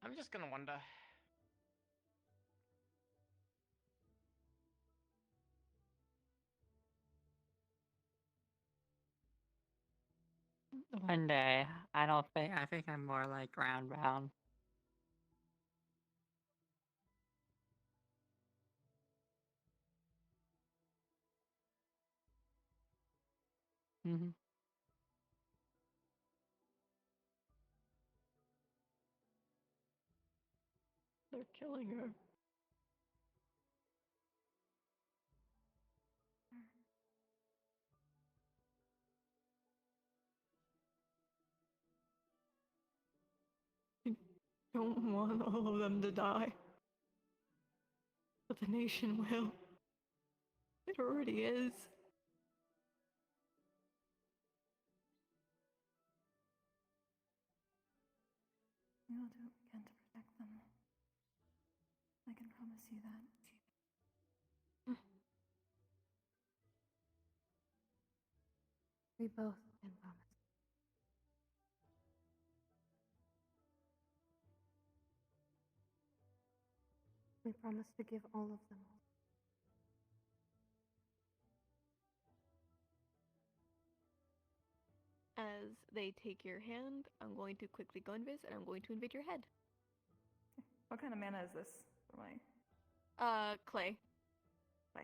I'm just gonna wonder. One day. I think I'm more like round round. Mm-hmm. They're killing her. I don't want all of them to die. But the nation will. It already is. We will do what we can to protect them. I can promise you that. We both can promise. We promise to give all of them. As they take your hand, I'm going to quickly go invis, and I'm going to invade your head. What kind of mana is this for my... Clay. Clay.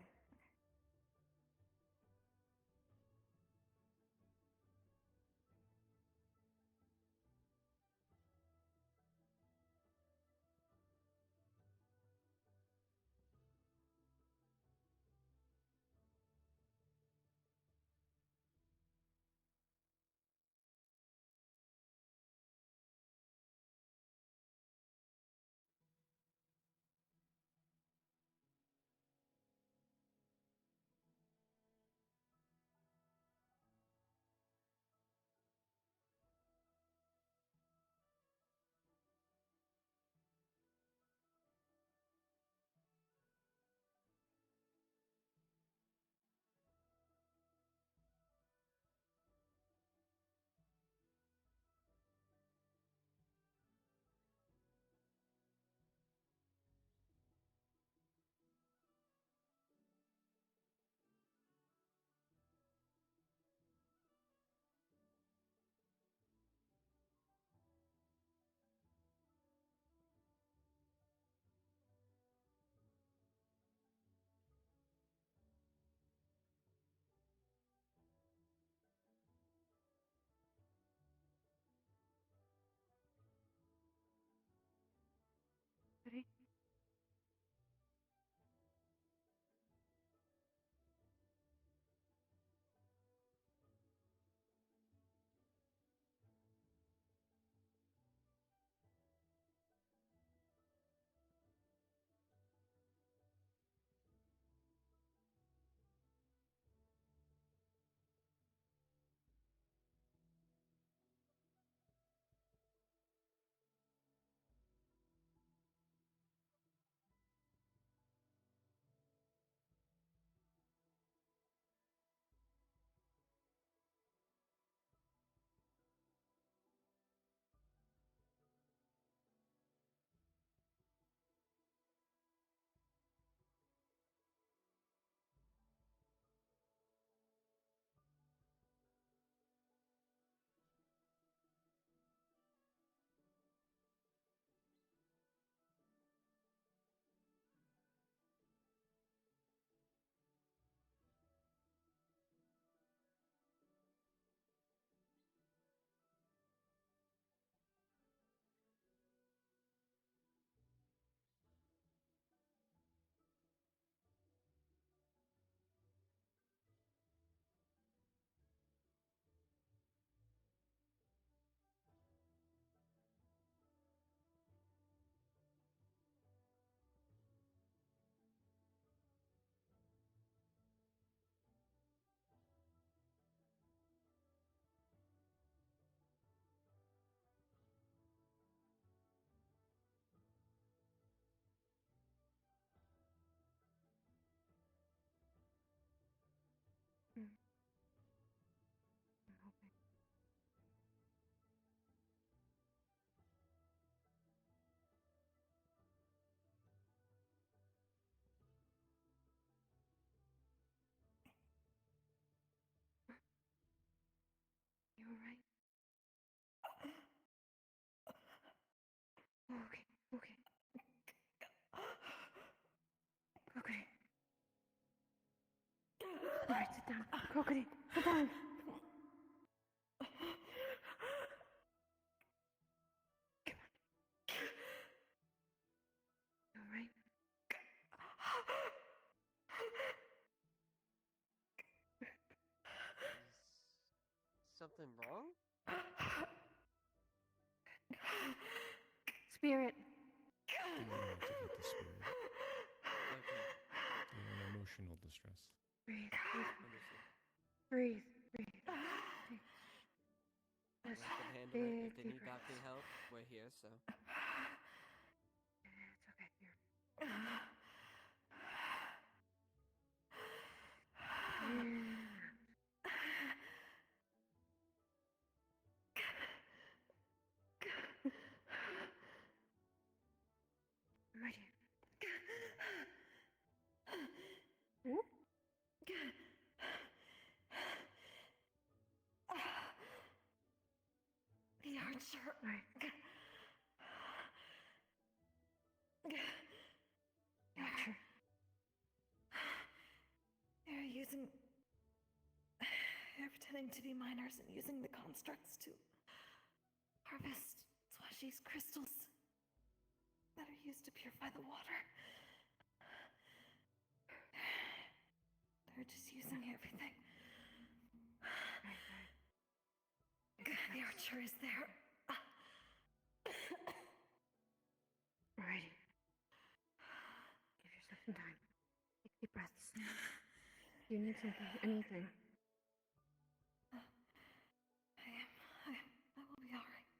something wrong? Spirit. You don't have to get the spirit. Okay. You're in emotional distress. Breathe. Understood. Breathe. Breathe. Let them handle it. If they need doctor help, we're here, so. It's okay. Here. I'm right here. Whoop. The archer. Right. The archer. They're using. They're pretending to be miners and using the constructs to harvest Swashi's crystals that are used to purify the water. They're just using everything. The archer is there. Alrighty. Give yourself some time. Take deep breaths. You need something, anything. I will be alright.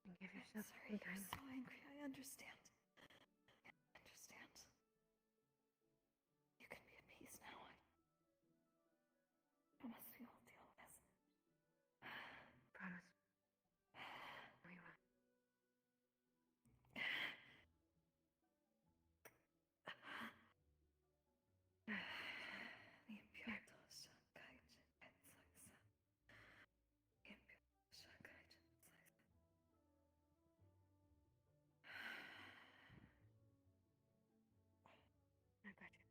And give yourself Sorry, some time. you're so angry. I understand. I understand. You can be at peace now. I promise we will deal with this. Promise. No, you won't. I got you.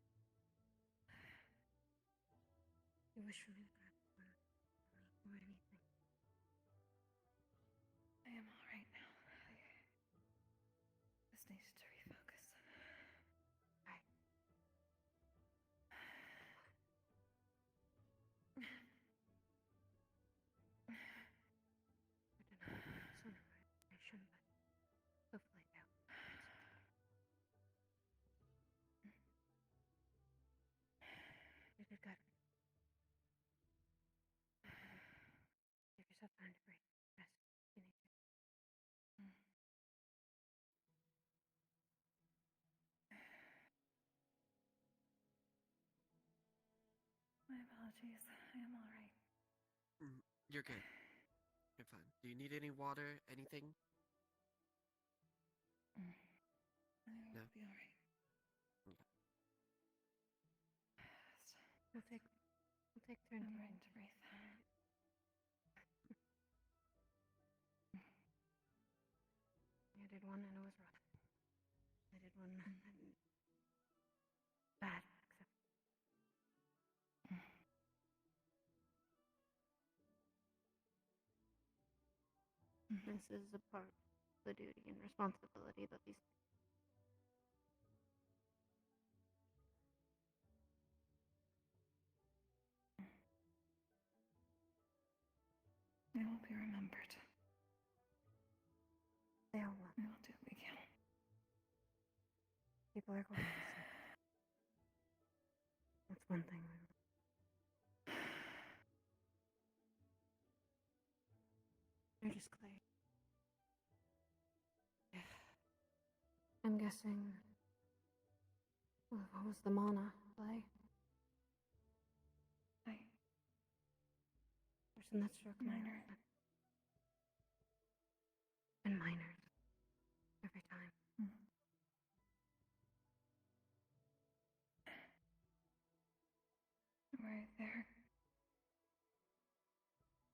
You wish for me to grab one or anything. I am alright now. I just needed to refocus. Right. I don't know if it's some information, but hopefully it helps. You did good. Give yourself time to breathe. Rest. You need it. My apologies. I am alright. You're good. You're fine. Do you need any water? Anything? I No? will be alright. Okay. We'll take turns. I'm trying to breathe. I did one and it was rough. I did one and bad, except this is a part of the duty and responsibility that these They will be remembered. they all will. We will do what we can. People are going to listen. That's one thing. They're just clay. I'm guessing. Well, what was the mana play? Person that struck Minor. And minors. Every time. Right there.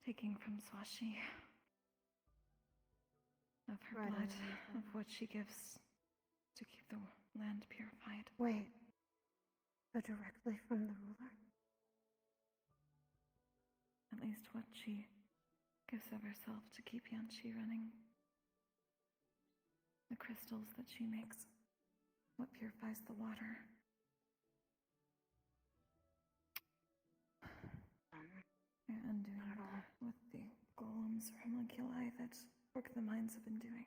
Taking from Swashi. Of her Right blood. underneath Of what she gives to keep the land purified. Wait. So directly from the ruler? At least what she gives of herself to keep Yanchi running. The crystals that she makes. What purifies the water. And homunculi that work the mines have been doing.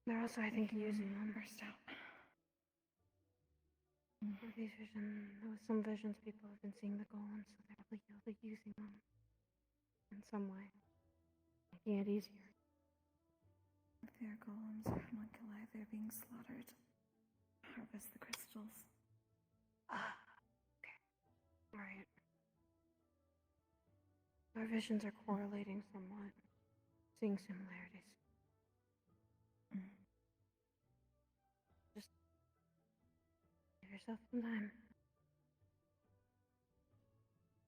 They're also, I think, using them. Burst out. With these visions, with some visions, people have been seeing the golems, so they're probably using them in some way, making it easier. If they are golems or homunculi, they're being slaughtered. Harvest the crystals. Okay. Right. Our visions are correlating somewhat, seeing similarities. Just give yourself some time.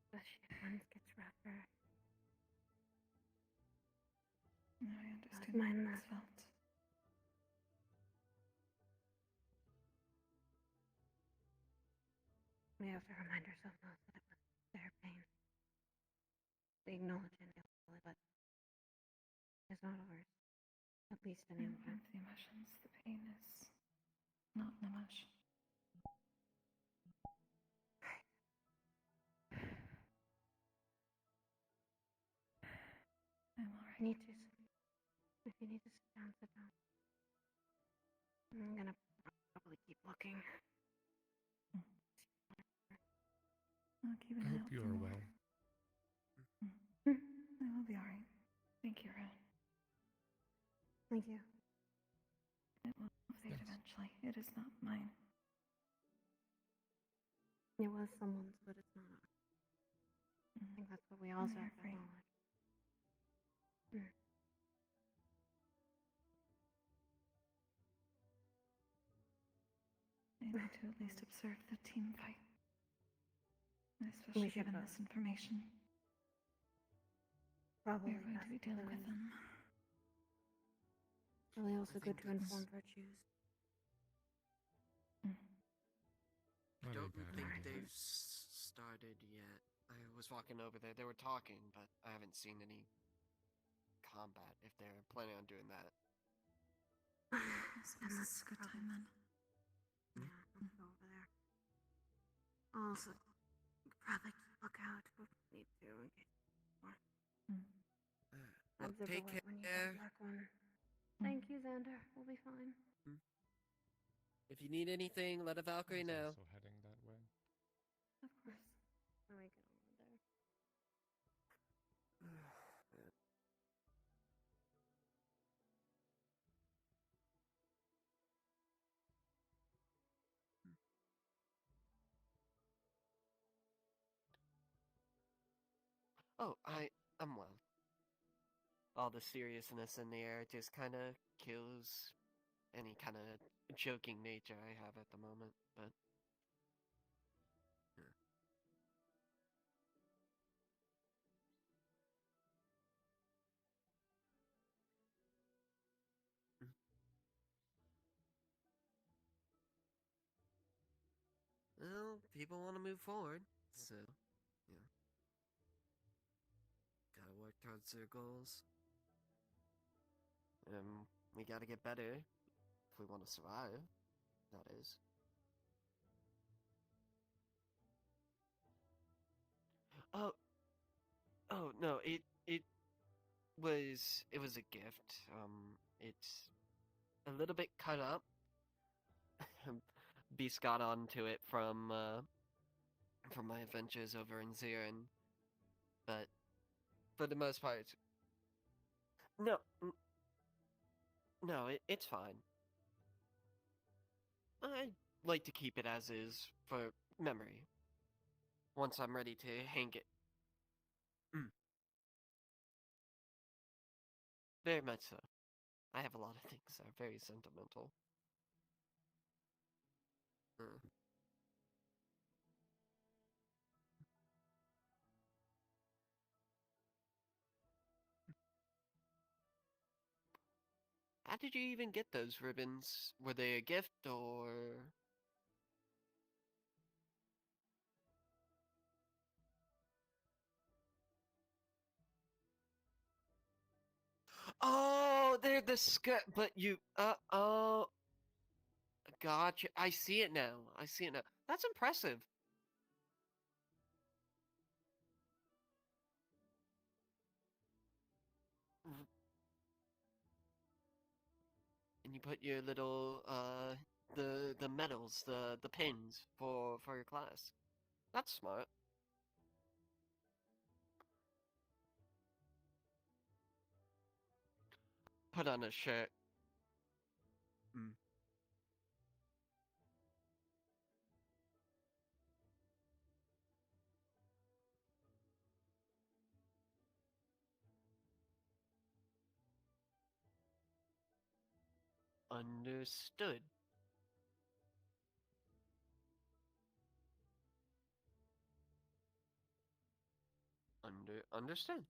Especially if one gets rougher. No, I understand Mind how that. it's felt. We have to remind ourselves that it was their pain. They acknowledge it, but it's not ours. At least I any don't of them. have the emotions. The pain is not an emotion. I'm alright. If you need to sit down, sit down. I'm gonna probably keep looking. I'll keep an I eye hope out you for are more. well. I will be alright. Thank you, Ron. Thank you. It will fade eventually. It is not mine. It was someone's, but it's not ours. I think that's what we also have to acknowledge. I need to at least observe the team fight. Especially given this information. Probably We're going to be dealing with them. Probably also good to inform virtues. I don't think they've started yet. I was walking over there. They were talking, but I haven't seen any combat if they're planning on doing that. I suppose it's a good time then. Yeah, I'll go over there. Also, probably look out if we need to and get more. Well, Observe take the light when you care. get back on. Thank you, Xander. We'll be fine. If you need anything, let a Valkyrie know. Also heading that way. Of course. When we get over there. Oh, I'm well. All the seriousness in the air just kind of kills any kind of joking nature I have at the moment, but... Well, people want to move forward, so, yeah. Gotta work towards their goals. We gotta get better if we want to survive, that is. Oh, no, it was a gift. It's a little bit cut up. Beast got onto it from my adventures over in Zirin, but for the most part, no, it's fine. I'd like to keep it as is for memory. Once I'm ready to hang it. Very much so. I have a lot of things that are very sentimental. How did you even get those ribbons? Were they a gift or... Oh, they're the but you, oh. Gotcha. I see it now. That's impressive. You put your little the medals, the pins for your class. That's smart. Put on a shirt. Mm. Understood. Understood.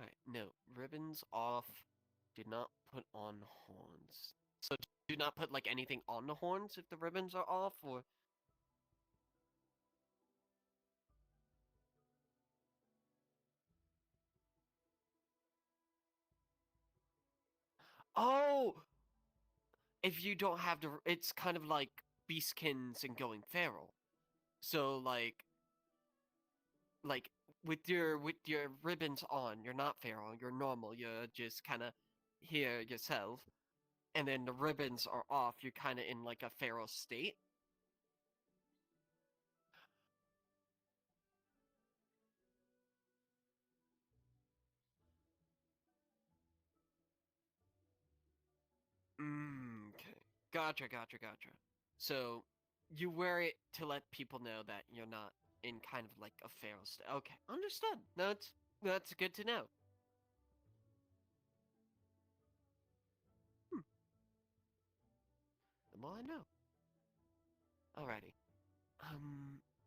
Alright, no. Ribbons off. Do not put on horns. So do not put like anything on the horns if the ribbons are off, or oh, if you don't have the, it's kind of like beastkins and going feral. So like with your ribbons on, you're not feral, you're normal, you're just kind of here yourself, and then the ribbons are off, you're kind of in like a feral state. Okay. Gotcha, gotcha, gotcha. So you wear it to let people know that you're not in kind of like a feral state. Okay, understood. That's good to know. Hmm. The more I know. Alrighty.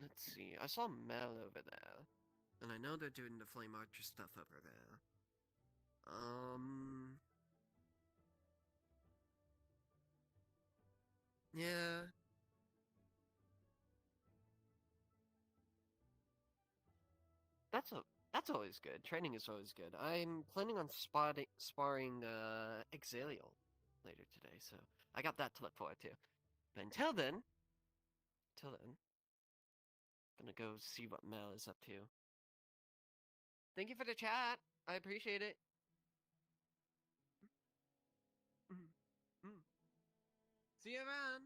Let's see. I saw Mel over there, and I know they're doing the Flame Archer stuff over there. Yeah. That's always good. Training is always good. I'm planning on sparring Exalial later today, so I got that to look forward to. But until then, gonna go see what Mel is up to. Thank you for the chat. I appreciate it. See you around.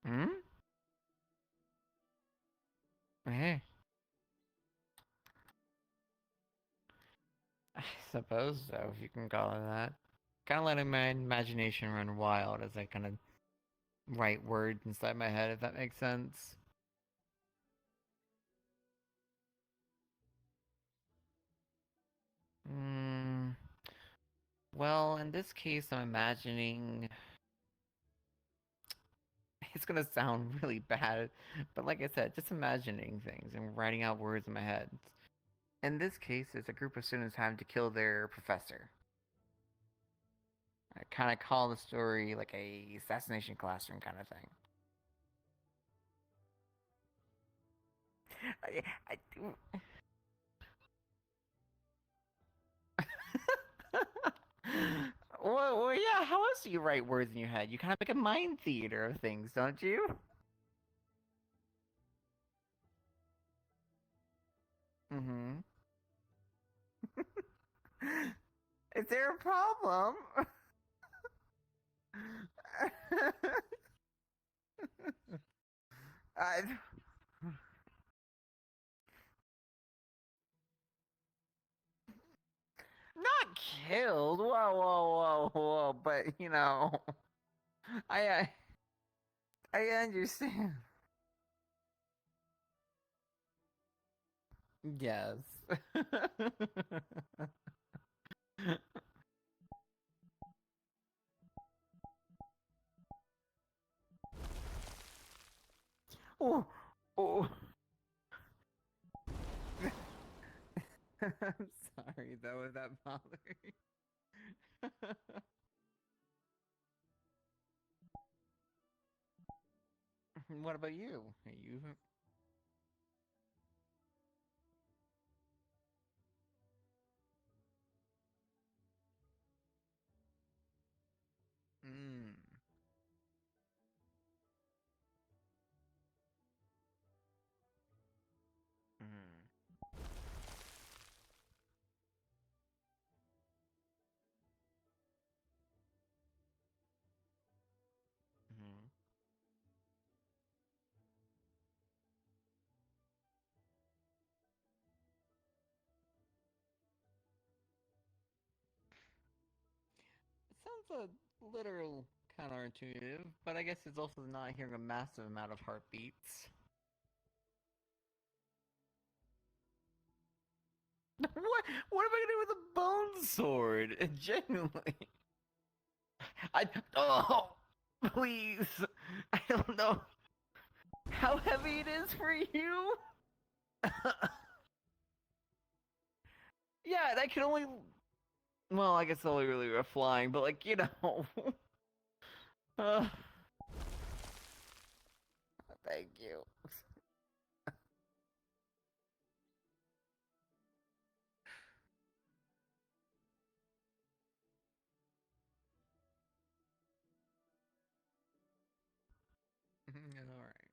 Hmm? Hey. I suppose so, if you can call it that. Kind of letting my imagination run wild as I kind of write words inside my head, if that makes sense. Hmm. Well, in this case, I'm imagining. It's gonna sound really bad, but like I said, just imagining things and writing out words in my head. In this case, it's a group of students having to kill their professor. I kind of call the story like a assassination classroom kind of thing. I do. Well, yeah. How else do you write words in your head? You kind of make a mind theater of things, don't you? Mm-hmm. Is there a problem? I... Not killed. Whoa, whoa, whoa, whoa. But you know, I I understand. Yes. Oh, oh. I'm sorry though if that bothered. What about you? Are you? Mm. Mm. Mm. It sounds a little counterintuitive, but I guess it's also not hearing a massive amount of heartbeats. What am I gonna do with a bone sword? Genuinely. I oh please. I don't know how heavy it is for you. Yeah, that can only. Well, I guess only really flying, but like you know. uh, thank you. All right.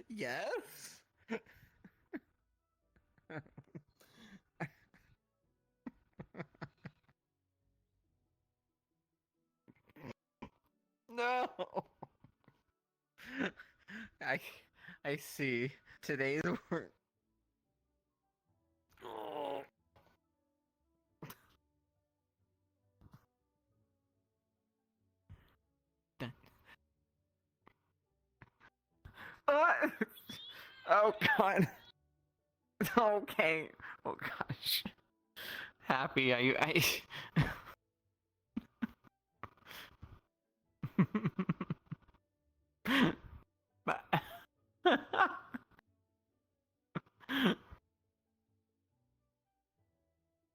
Yes. No. I I see. Today's work. Oh. Oh god. Okay. Oh gosh. Happy. I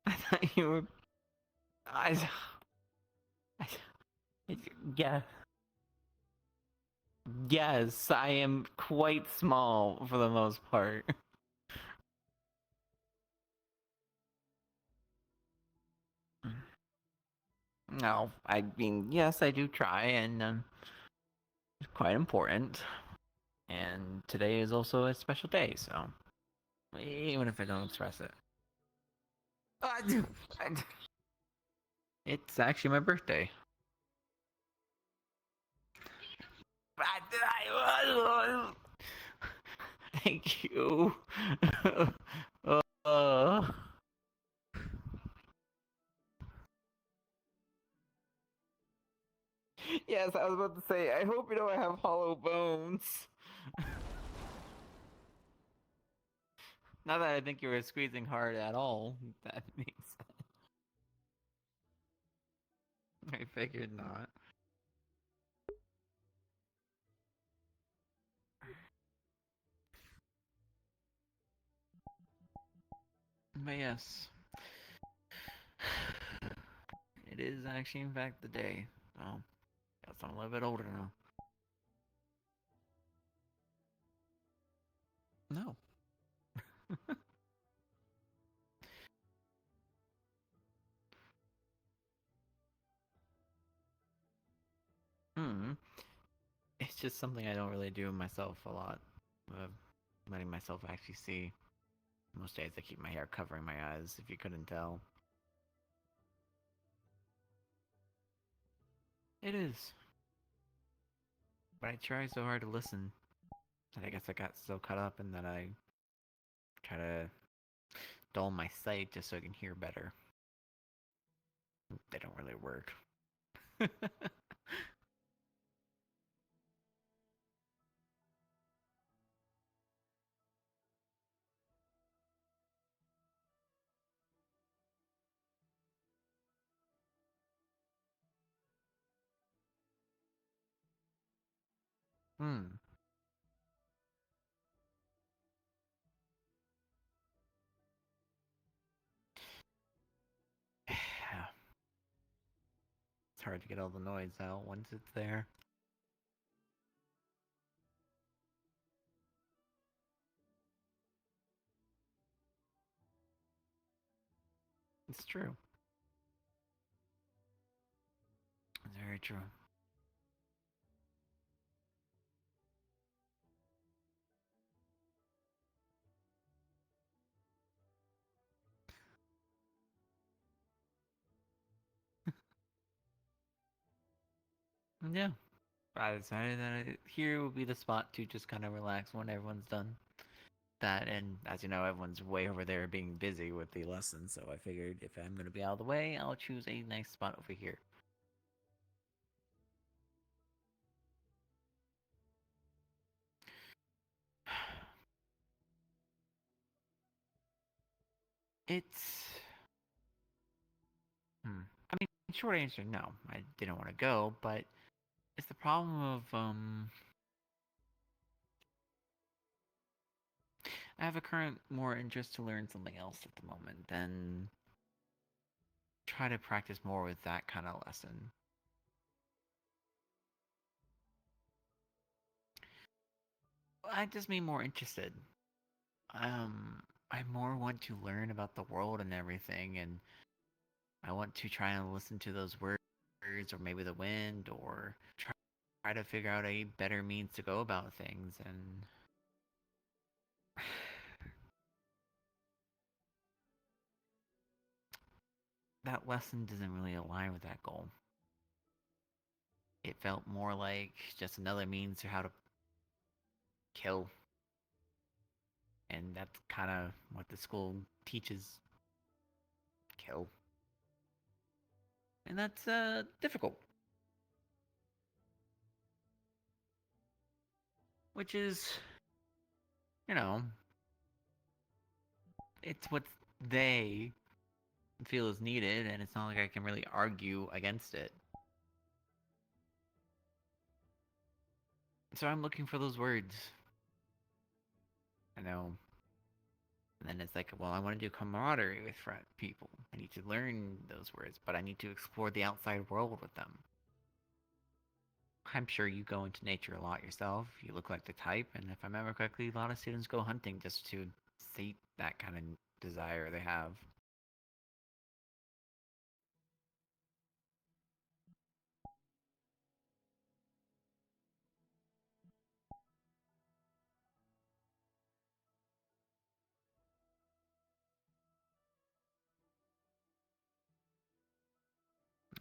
I thought you were. I yeah. Yes, I am quite small for the most part. No, I mean, yes, I do try, and it's quite important. And today is also a special day, so even if I don't express it, it's actually my birthday. Thank you. uh, yes, I was about to say, I hope you know I have hollow bones. Not that I think you were squeezing hard at all. That makes sense. I figured not. But yes. It is actually, in fact, the day. So, guess I'm a little bit older now. No. It's just something I don't really do myself a lot. Letting myself actually see. Most days I keep my hair covering my eyes, if you couldn't tell. It is. But I try so hard to listen that I guess I got so caught up in that I try to dull my sight just so I can hear better. They don't really work. It's hard to get all the noise out once it's there. It's true. It's very true. Yeah. I decided that here would be the spot to just kind of relax when everyone's done. That, and as you know, everyone's way over there being busy with the lessons, so I figured if I'm going to be out of the way, I'll choose a nice spot over here. It's... I mean, short answer, no. I didn't want to go, but it's the problem of, I have a current more interest to learn something else at the moment than try to practice more with that kind of lesson. I just mean more interested. I more want to learn about the world and everything, and I want to try and listen to those words, or maybe the wind, or try to figure out a better means to go about things, and that lesson doesn't really align with that goal. It felt more like just another means to how to kill. And that's kind of what the school teaches. Kill. And that's difficult. Which is, you know, it's what they feel is needed, and it's not like I can really argue against it. So I'm looking for those words. I know. And then it's like, well, I want to do camaraderie with people. I need to learn those words, but I need to explore the outside world with them. I'm sure you go into nature a lot yourself. You look like the type, and if I remember correctly, a lot of students go hunting just to sate that kind of desire they have.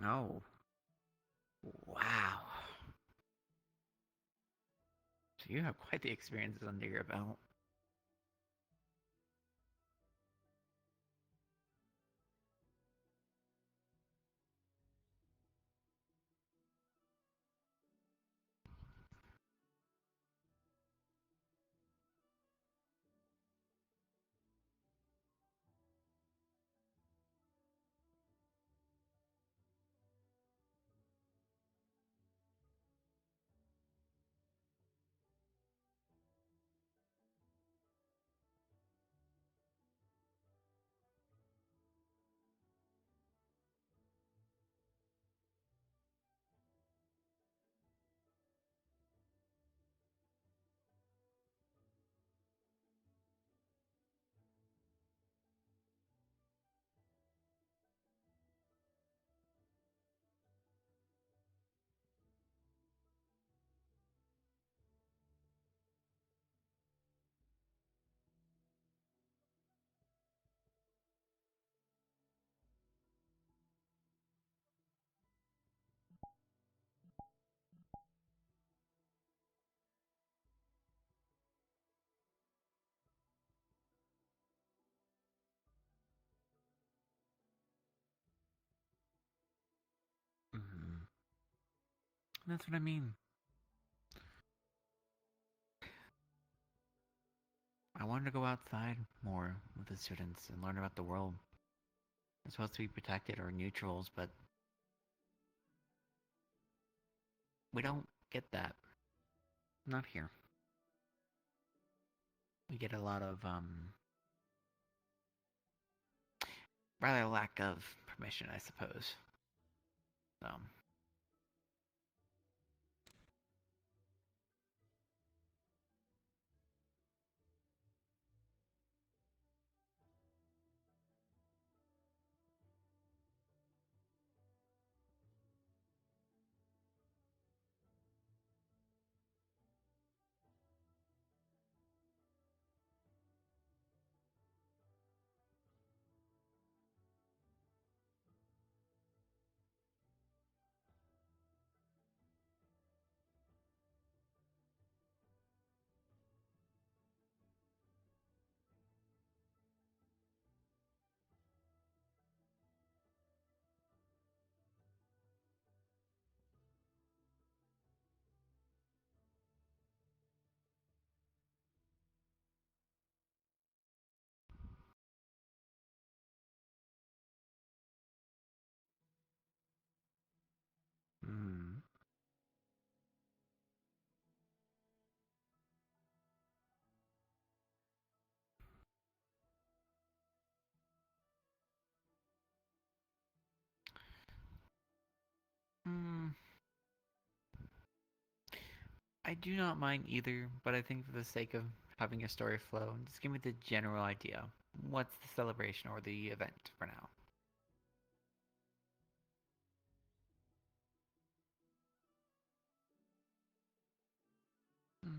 Oh. Wow. So you have quite the experiences under your belt. Mm-hmm. That's what I mean. I wanted to go outside more with the students and learn about the world. We're supposed to be protected or neutrals, but we don't get that. Not here. We get a lot of, rather lack of permission, I suppose. So. Hmm. Hmm. I do not mind either, but I think for the sake of having a story flow, just give me the general idea. What's the celebration or the event for now? Hmm.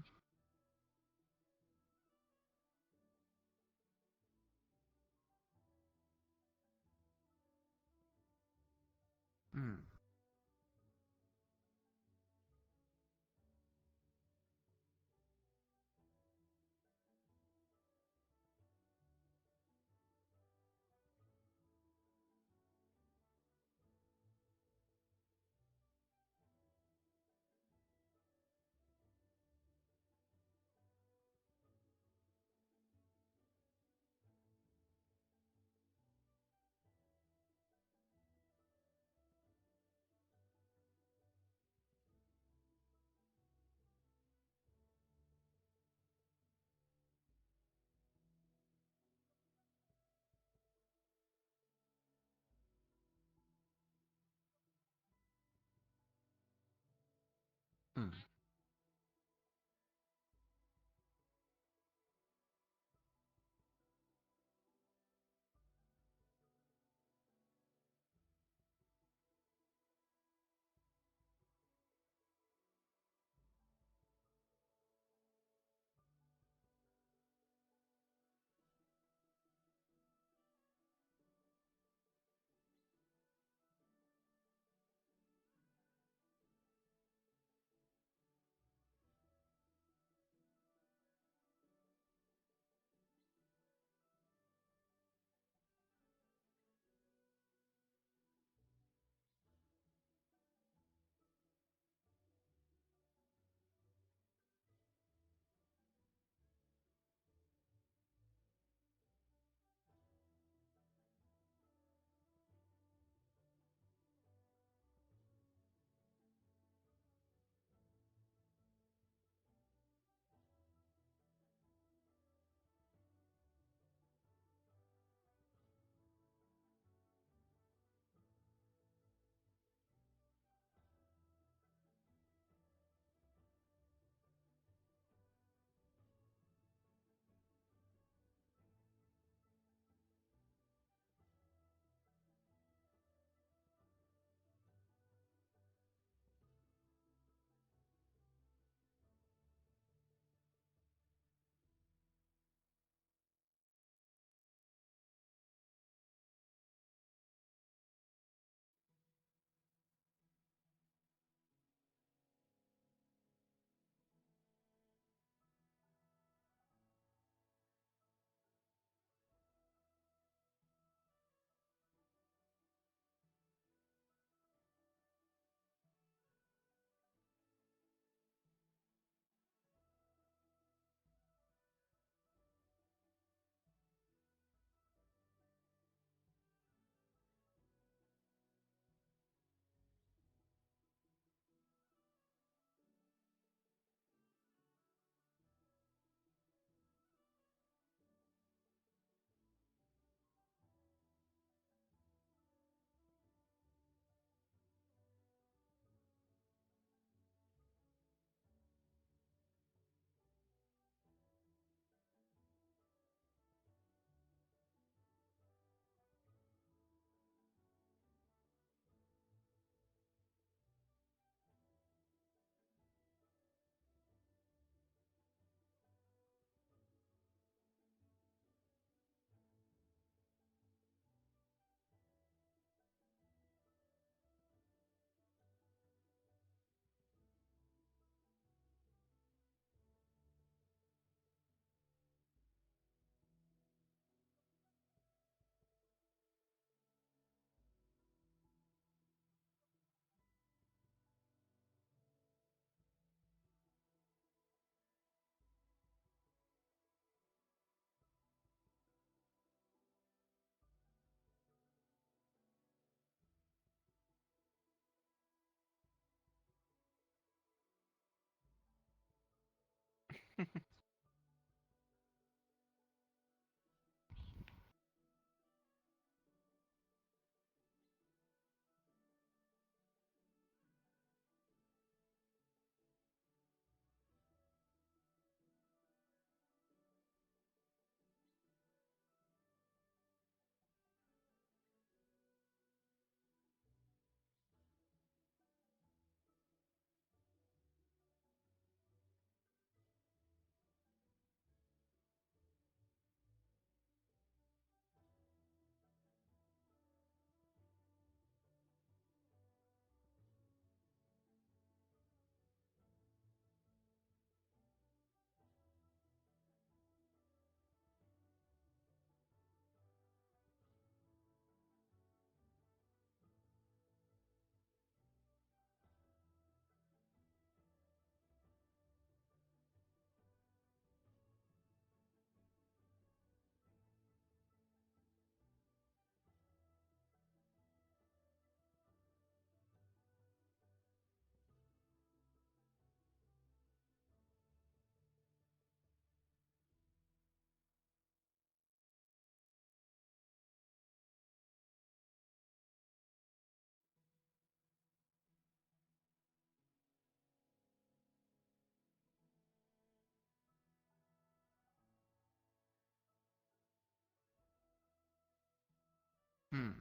Hmm.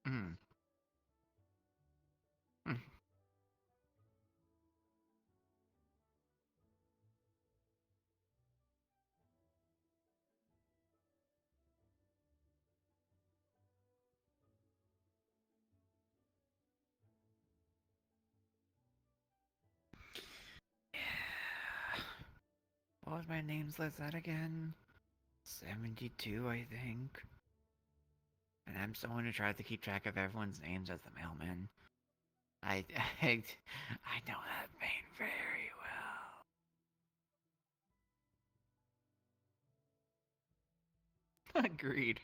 Hmm. Hmm. What was my name's list that again? 72, I think. And I'm someone who tries to keep track of everyone's names as the mailman. I, I know that pain very well. Agreed.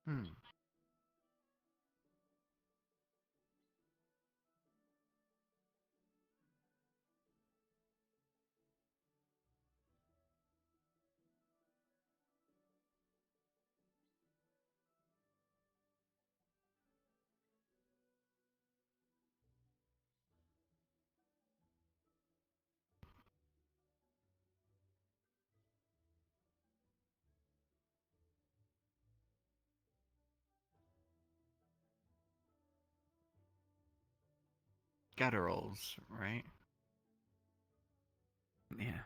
Hmm. Gutturals, right? Yeah.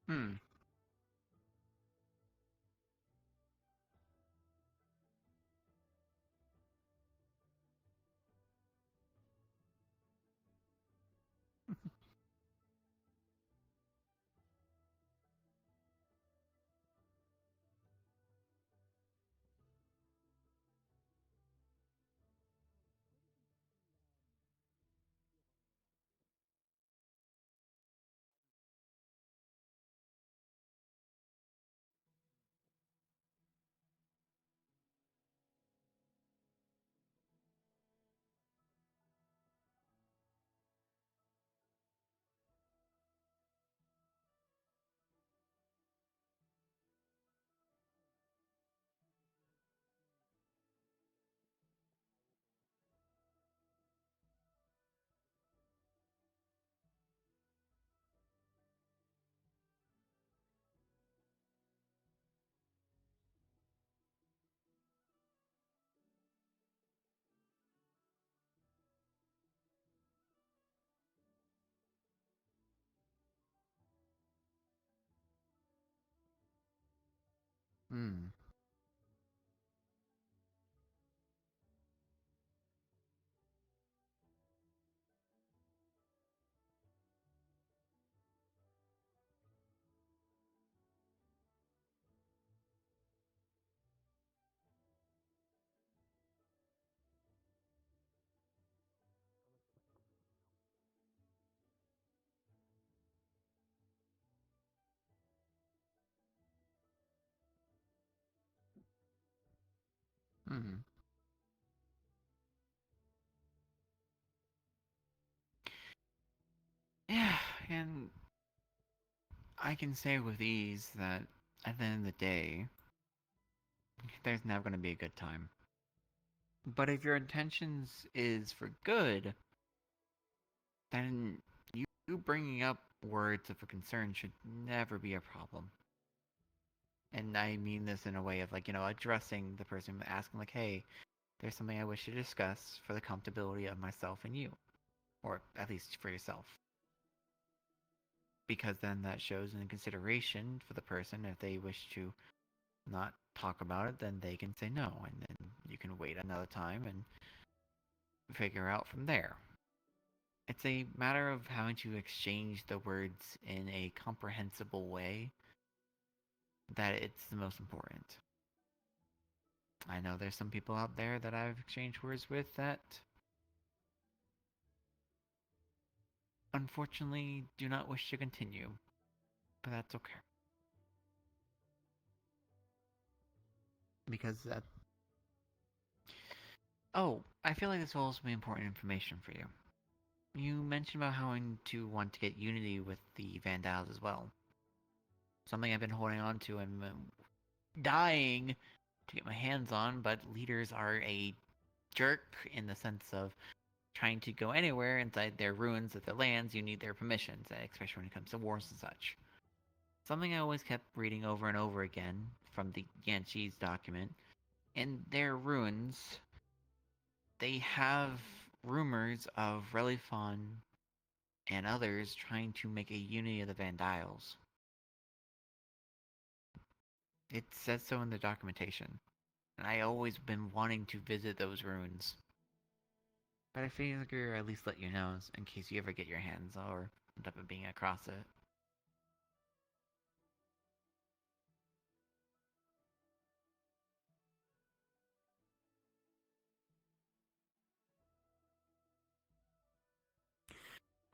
Hmm. Hmm. Hmm. Yeah, and I can say with ease that at the end of the day, there's never going to be a good time. But if your intentions is for good, then you bringing up words of a concern should never be a problem. And I mean this in a way of like, addressing the person, asking like, hey, there's something I wish to discuss for the comfortability of myself and you. Or at least for yourself. Because then that shows in consideration for the person. If they wish to not talk about it, then they can say no, and then you can wait another time and figure out from there. It's a matter of having to exchange the words in a comprehensible way that it's the most important. I know there's some people out there that I've exchanged words with that unfortunately do not wish to continue, but that's okay. Because that. Oh, I feel like this will also be important information for you. You mentioned about how to want to get unity with the Vandals as well. Something I've been holding on to and dying to get my hands on, but leaders are a jerk in the sense of trying to go anywhere inside their ruins of their lands. You need their permissions, especially when it comes to wars and such. Something I always kept reading over and over again from the Yanchi's document. In their ruins, they have rumors of Relifon and others trying to make a unity of the Vandals. It says so in the documentation, and I always been wanting to visit those ruins. But I figure at least let you know in case you ever get your hands or end up being across it.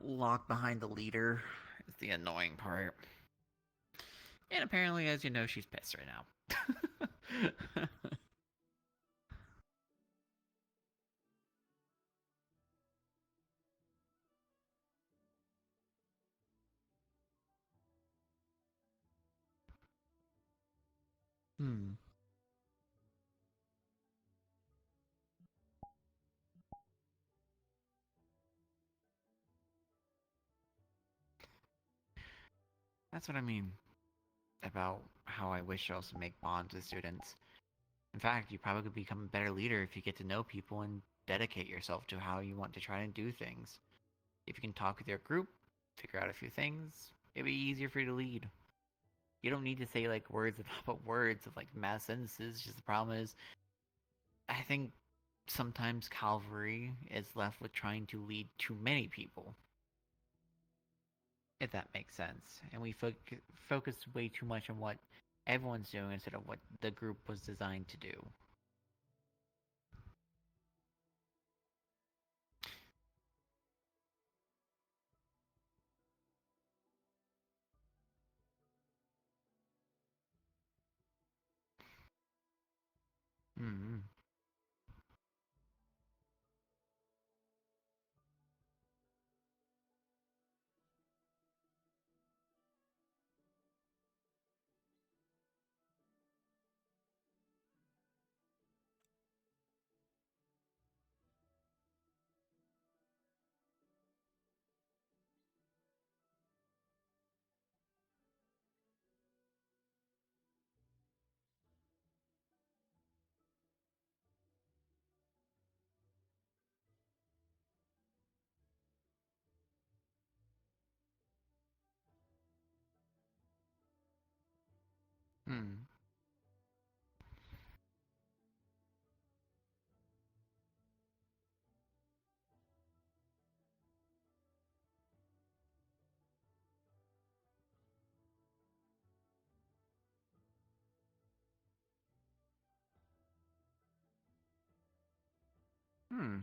Locked behind the leader is the annoying part. And apparently, as you know, she's pissed right now. Hmm. That's what I mean about how I wish I also make bonds with students. In fact, you probably could become a better leader if you get to know people and dedicate yourself to how you want to try and do things. If you can talk with your group, figure out a few things, it'd be easier for you to lead. You don't need to say like words about words of like mass sentences. Just the problem is, I think sometimes cavalry is left with trying to lead too many people. If that makes sense. And we focus way too much on what everyone's doing instead of what the group was designed to do. Hmm. Hmm. Hmm.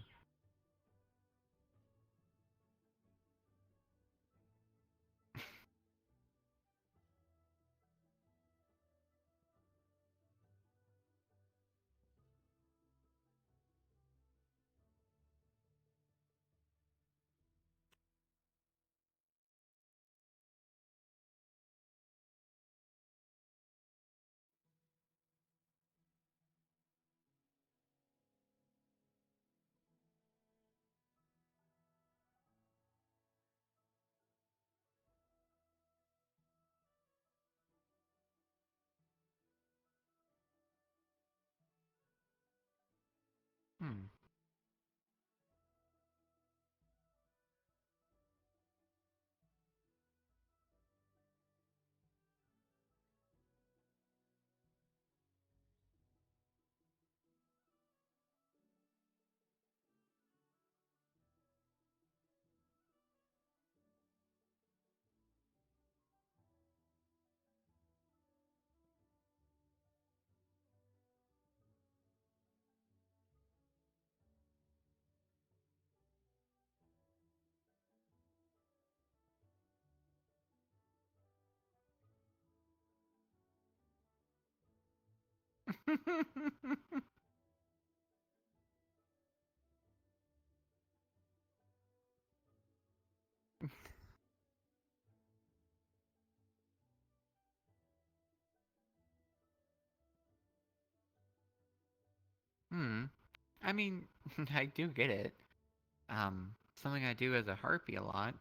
Hmm. Hmm. I mean, I do get it. Something I do as a harpy a lot.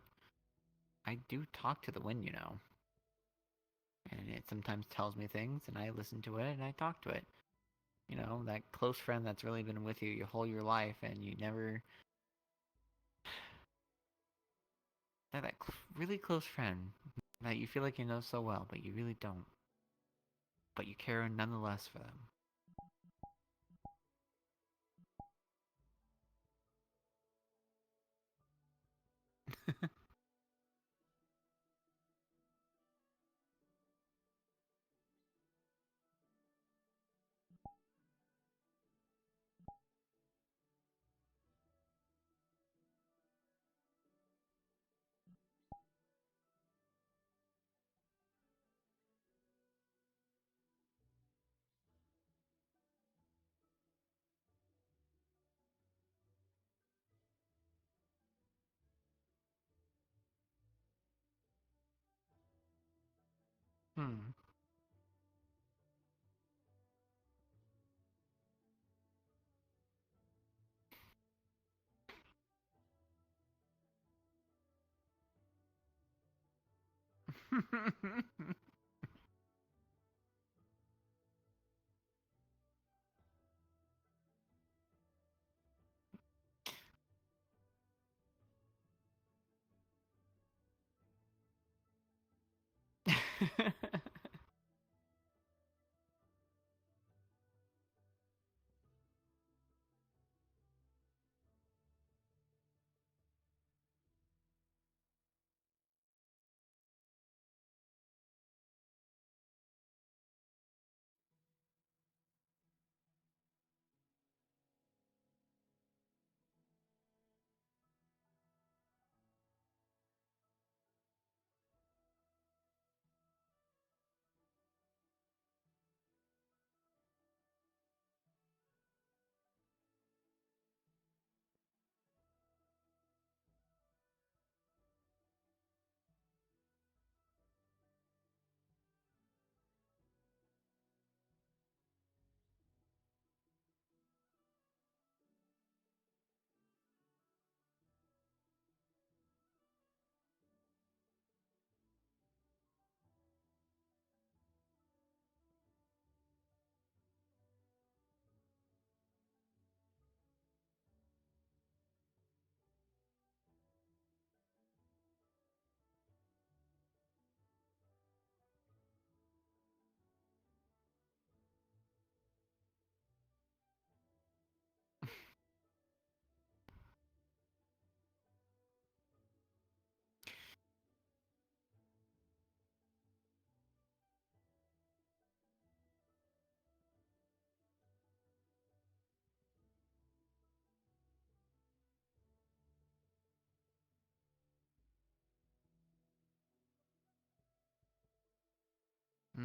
I do talk to the wind, you know. And it sometimes tells me things, and I listen to it, and I talk to it. You know, that close friend that's really been with you your whole your life, and you never... That really close friend that you feel like you know so well, but you really don't. But you care nonetheless for them. Hmm.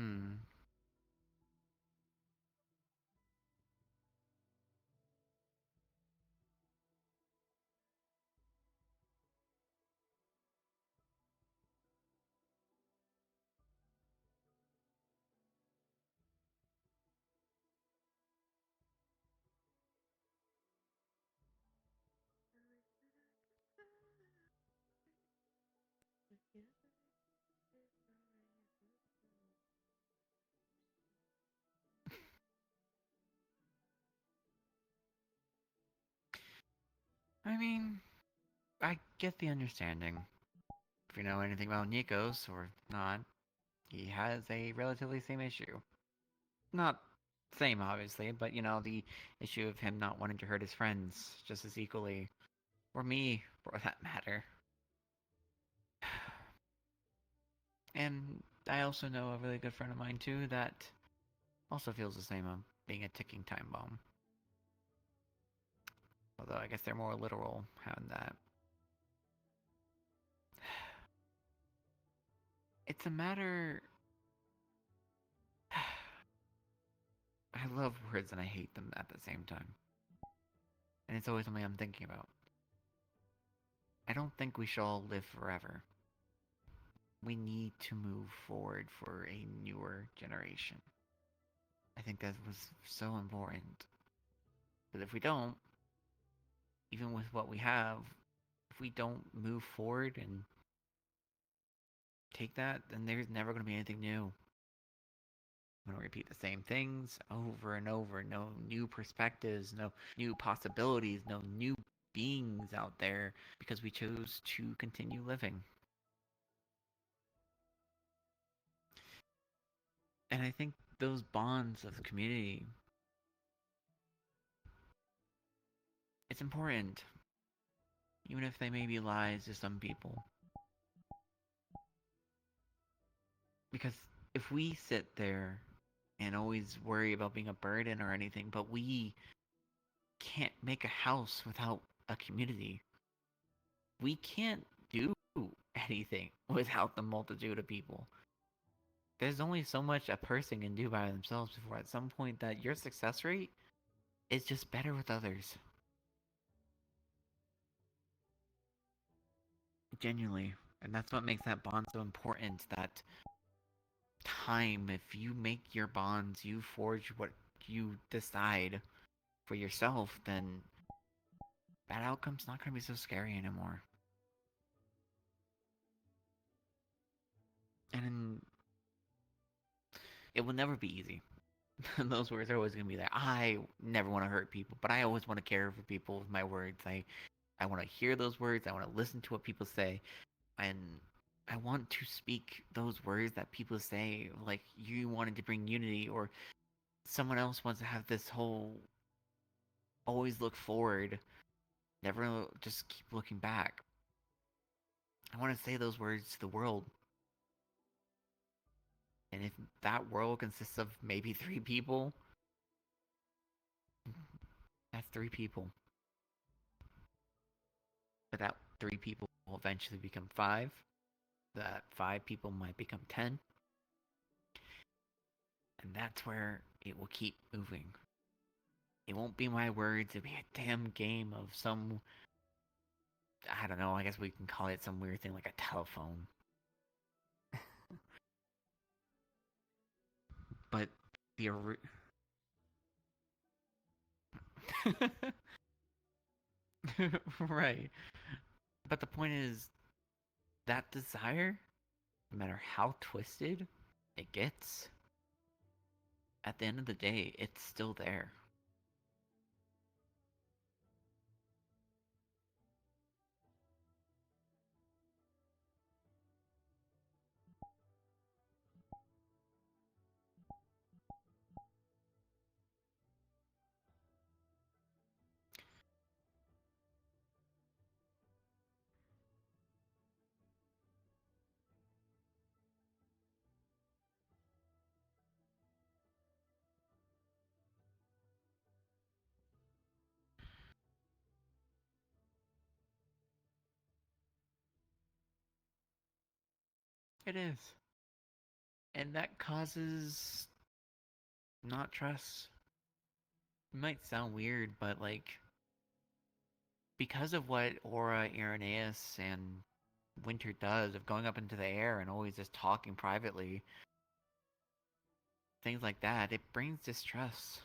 Hmm. I mean, I get the understanding. If you know anything about Nikos, or not, he has a relatively same issue. Not same, obviously, but you know, the issue of him not wanting to hurt his friends just as equally. Or me, for that matter. And I also know a really good friend of mine, too, that also feels the same of being a ticking time bomb. Although I guess they're more literal having that. It's a matter. I love words and I hate them at the same time. And it's always something I'm thinking about. I don't think we should all live forever. We need to move forward for a newer generation. I think that was so important. But if we don't, even with what we have, if we don't move forward and take that, then there's never going to be anything new. I'm going to repeat the same things over and over. No new perspectives, no new possibilities, no new beings out there because we chose to continue living. And I think those bonds of community, it's important. Even if they may be lies to some people. Because if we sit there and always worry about being a burden or anything, but we can't make a house without a community. We can't do anything without the multitude of people. There's only so much a person can do by themselves before at some point that your success rate is just better with others. Genuinely. And that's what makes that bond so important. That time, if you make your bonds, you forge what you decide for yourself, then that outcome's not going to be so scary anymore. And it will never be easy. Those words are always going to be there. I never want to hurt people, but I always want to care for people with my words. I want to hear those words. I want to listen to what people say. And I want to speak those words that people say, like you wanted to bring unity, or someone else wants to have this whole always look forward, never just keep looking back. I want to say those words to the world. And if that world consists of maybe 3 people, that's 3 people. But that 3 people will eventually become 5. That 5 people might become 10. And that's where it will keep moving. It won't be my words, it'll be a damn game of some, I don't know, I guess we can call it some weird thing like a telephone. But the right. But the point is, that desire, no matter how twisted it gets, at the end of the day, it's still there. It is. And that causes not trust. It might sound weird, but like, because of what Aura, Irenaeus, and Winter does of going up into the air and always just talking privately, things like that, it brings distrust.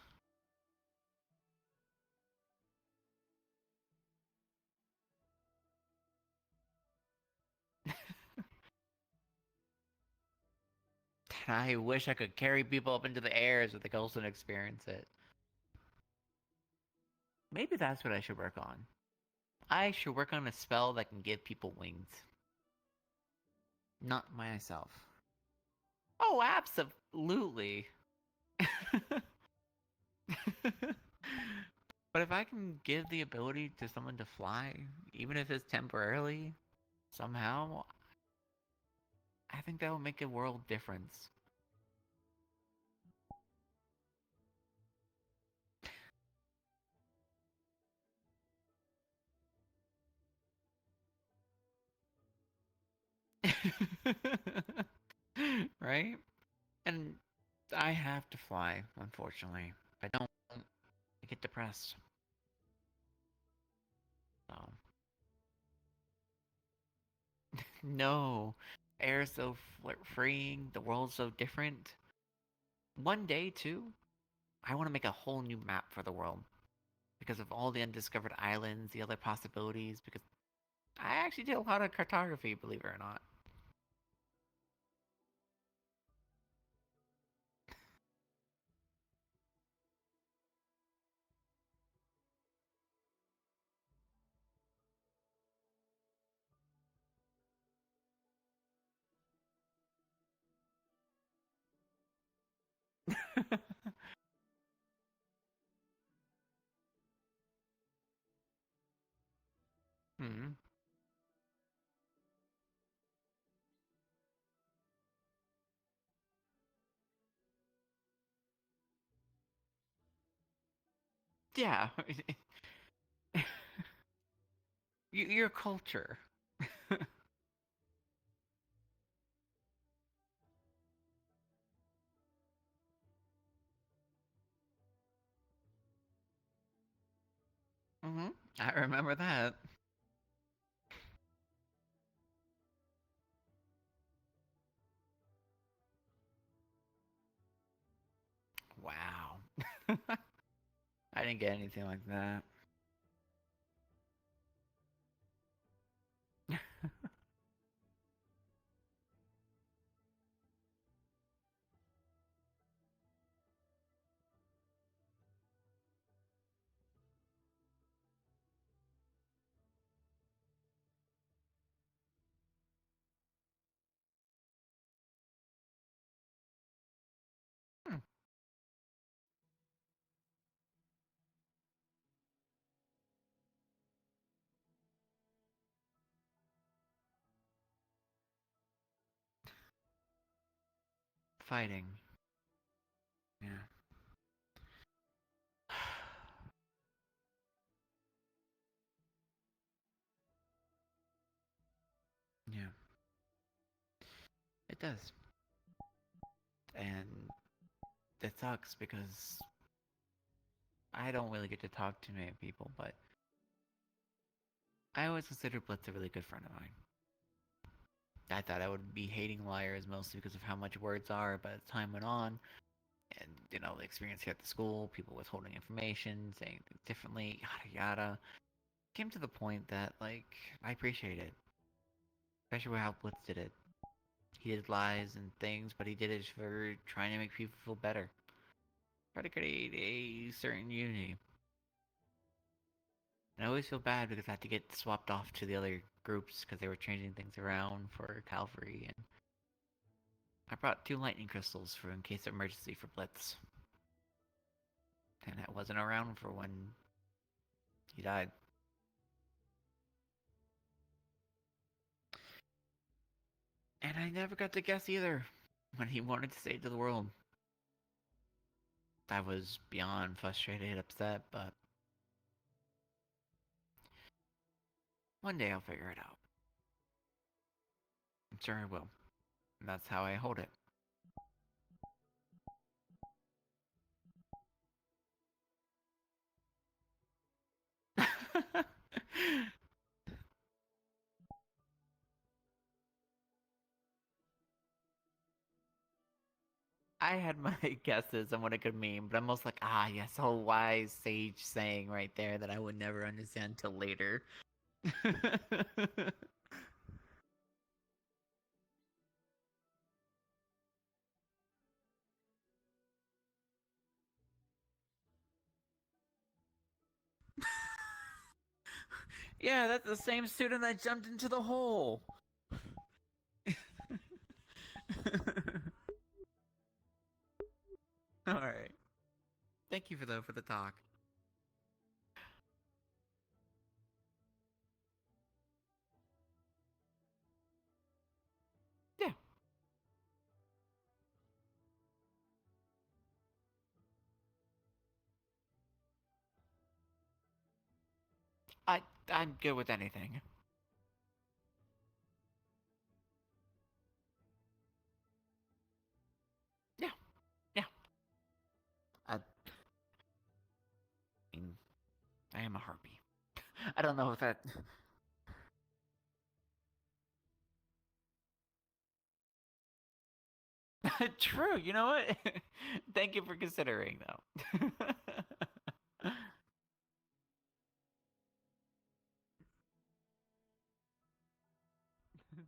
I wish I could carry people up into the air so they could also experience it. Maybe that's what I should work on. I should work on a spell that can give people wings. Not myself. Oh, absolutely. But if I can give the ability to someone to fly, even if it's temporarily, somehow, I think that will make a world difference. Right? And I have to fly, unfortunately. If I don't, I get depressed. So. No. Air's so freeing, the world's so different. One day, too, I want to make a whole new map for the world. Because of all the undiscovered islands, the other possibilities, because I actually did a lot of cartography, believe it or not. Hmm. Yeah. Your culture. Hmm. I remember that. Wow. I didn't get anything like that. Hmm. Fighting. Yeah. Yeah. It does. And it sucks because I don't really get to talk to many people, but I always considered Blitz a really good friend of mine. I thought I would be hating liars mostly because of how much words are, but as time went on, and the experience here at the school, people withholding information, saying things differently, yada yada, came to the point that I appreciate it, especially how Blitz did it. He did lies and things, but he did it for trying to make people feel better, try to create a certain unity. And I always feel bad because I had to get swapped off to the other groups because they were changing things around for Calvary, and I brought 2 lightning crystals for in case of emergency for Blitz. And I wasn't around for when he died. And I never got to guess either when he wanted to say to the world. I was beyond frustrated, upset, but one day I'll figure it out. I'm sure I will. And that's how I hold it. I had my guesses on what it could mean, but I'm most like, ah, yes, whole wise sage saying right there that I would never understand till later. Yeah, that's the same student that jumped into the hole. All right. Thank you for the talk. Yeah. I'm good with anything. Yeah. Yeah. I mean, I am a harpy. I don't know if that. True. You know what? Thank you for considering, though.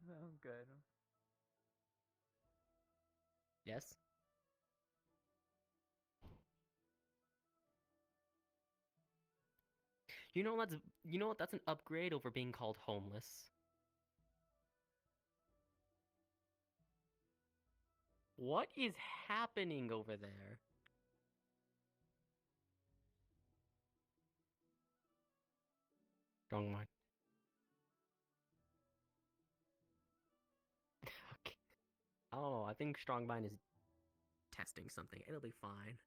Sounds good. Yes. You know what that's an upgrade over being called homeless. What is happening over there? Strong mind. Okay. Oh, I think strong mind is testing something. It'll be fine.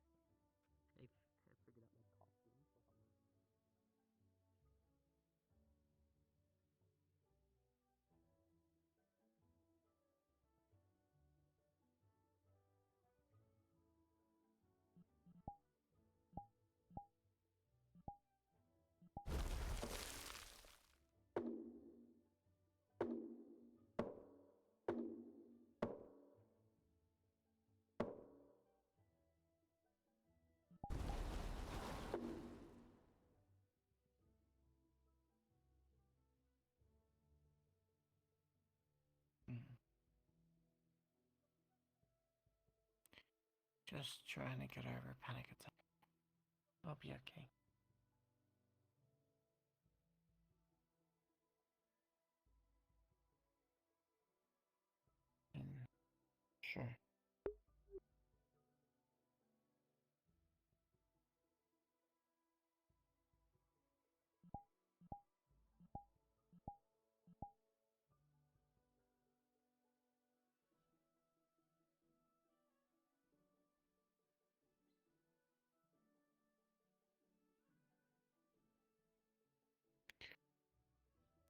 Just trying to get over a panic attack. I'll be okay. Sure.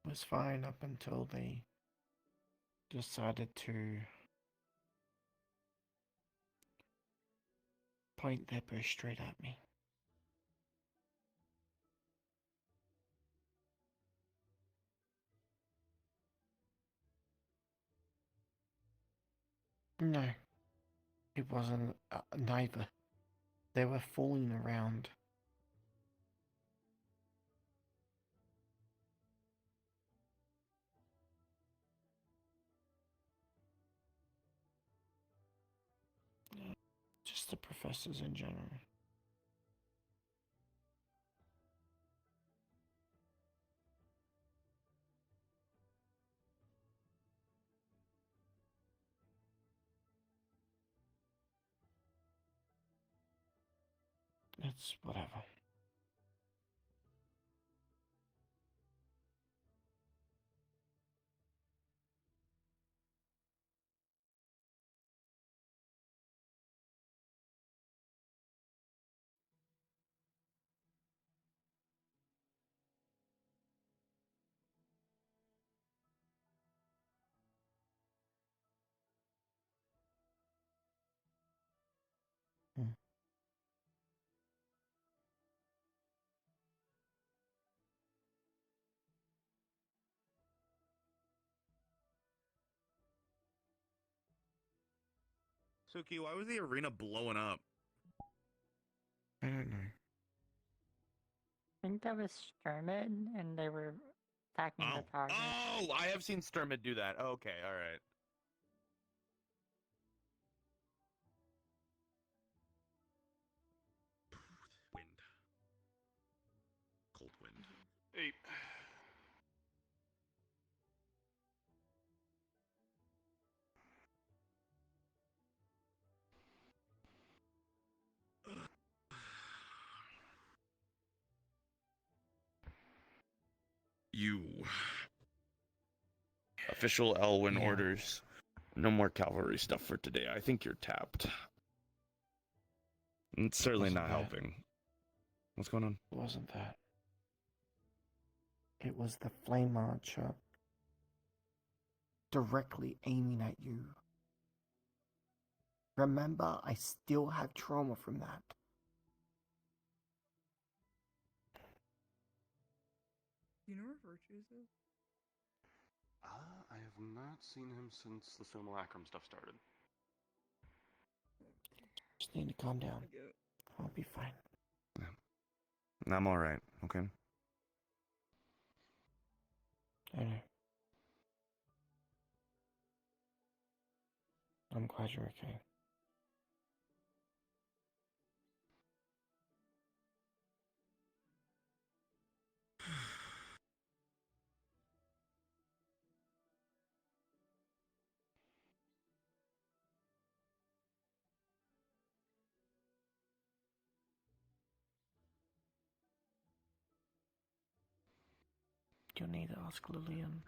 Was fine up until they decided to point their bush straight at me. No, it wasn't neither. They were fooling around. Just the professors in general. It's whatever. Suki, why was the arena blowing up? I don't know. I think that was Sturmid, and they were attacking the target. Oh, I have seen Sturmid do that. Okay, all right. Wind. Cold wind. 8. You. Official Elwyn orders. No more cavalry stuff for today. I think you're tapped. It's certainly Wasn't not that. helping. What's going on? It wasn't that. It was the flame archer directly aiming at you. Remember, I still have trauma from that. You know where Virtues is? I have not seen him since the simulacrum stuff started. Just need to calm down. I'll be fine. I'm alright, okay? I know. I'm glad you're okay. You'll need to ask Lillian.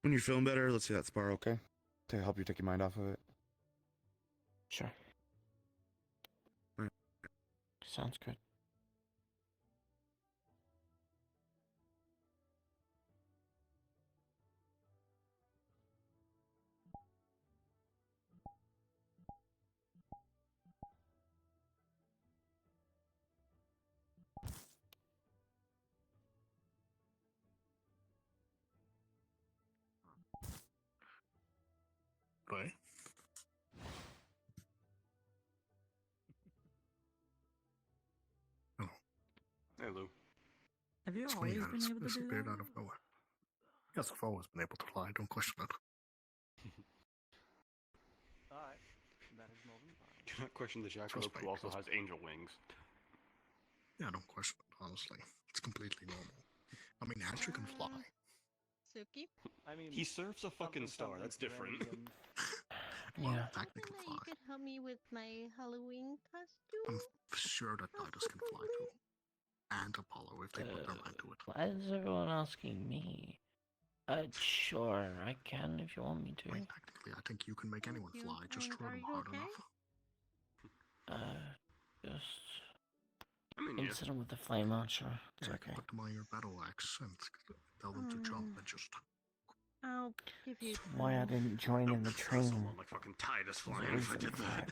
When you're feeling better, let's see that spar, okay? To help you take your mind off of it. Sure. Right. Sounds good. Right. Hey, Lou. Have you It's always me, been it's able to do disappeared that? out of nowhere. Yes, I've always been able to fly. Don't question it. Alright, that is more than fine. Do not question the jackalope who also has angel wings. Yeah, don't question it, honestly. It's completely normal. I mean, Hatcher can fly. Suki? I mean, He surfs a fucking star. That's different. Yeah. Technically That fly. you could help me with my Halloween costume? I'm sure that Titus can fly too. And Apollo if they put their mind to it. Why is everyone asking me? Sure, I can if you want me to. I mean, technically, I think you can make anyone fly. Just throw them hard enough. Just I mean, instead of with the flame archer. It's Yeah, okay. put them on your battle axe and tell them to jump and just. I'll give you Why I didn't join in the training. Someone like fucking Titus flying if I did that.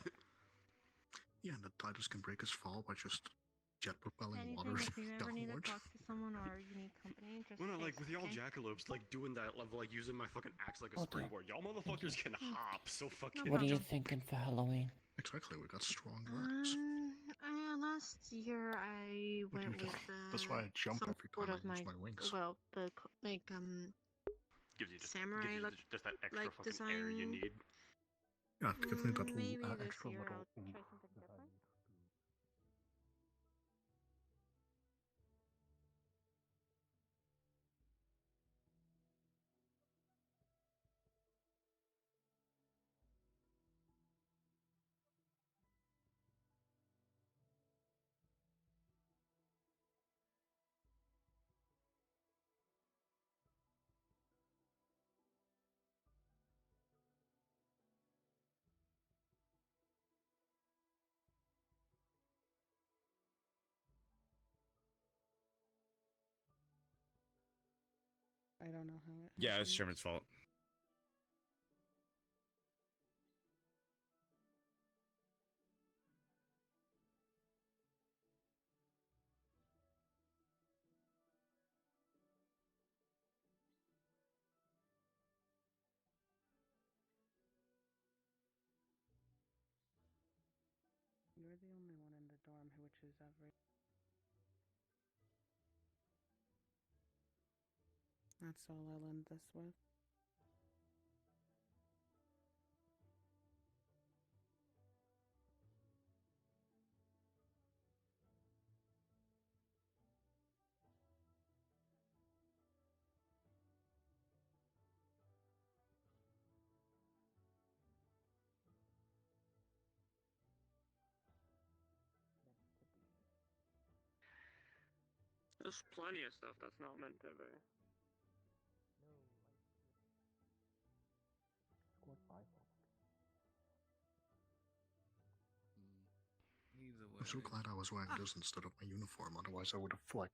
Yeah, and the Titus can break his fall by just jet propelling anything water if you ever need to downwards. talk to someone or you need company, just Well, no, say like with y'all okay? jackalopes, like doing that level, like using my fucking axe like a Okay. springboard. Y'all motherfuckers can hop so fucking. What are you thinking for Halloween? Exactly, we got strong legs. Last year I What do went you with think? That's why I jump some every sort time of I use my wings. well, the Gives you just, samurai gives you look just that extra like fucking design. air you need. Yeah, it gives me that Maybe little this extra year little I'll oomph try something that I different. need. I don't know how it Yeah, it's happened. Sherman's fault. You're the only one in the dorm who would choose every. That's all I'll end this with. There's plenty of stuff that's not meant to be. I'm so glad I was wearing this instead of my uniform. Otherwise, I would have like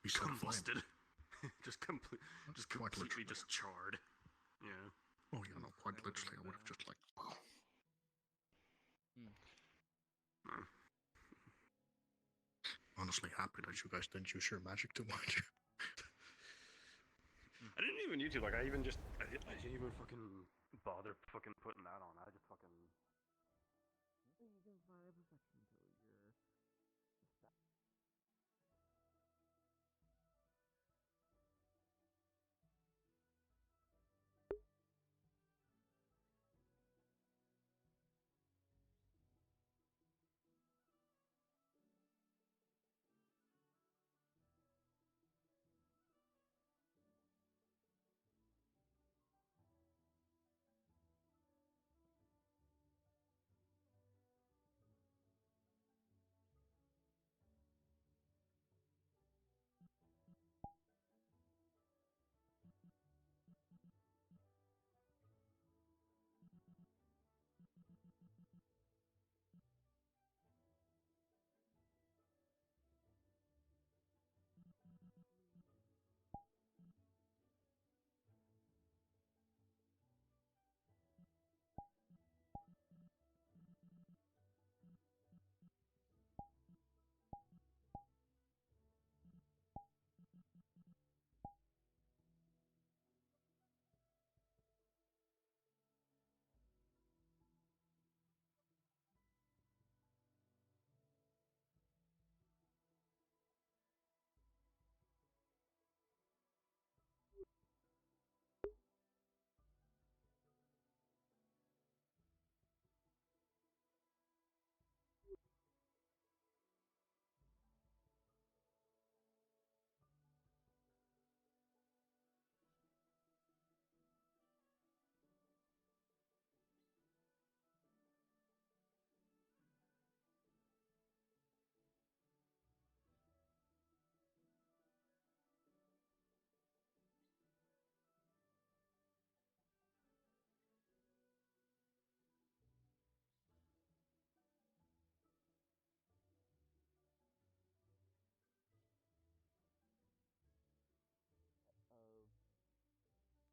be set aflame. Combusted. just completely literally. just charred. Yeah. Oh yeah, no, quite literally, I would have just like. Honestly, happy that you guys didn't use your magic too much. I didn't even need to. Like, I didn't even fucking bother fucking putting that on. I just fucking.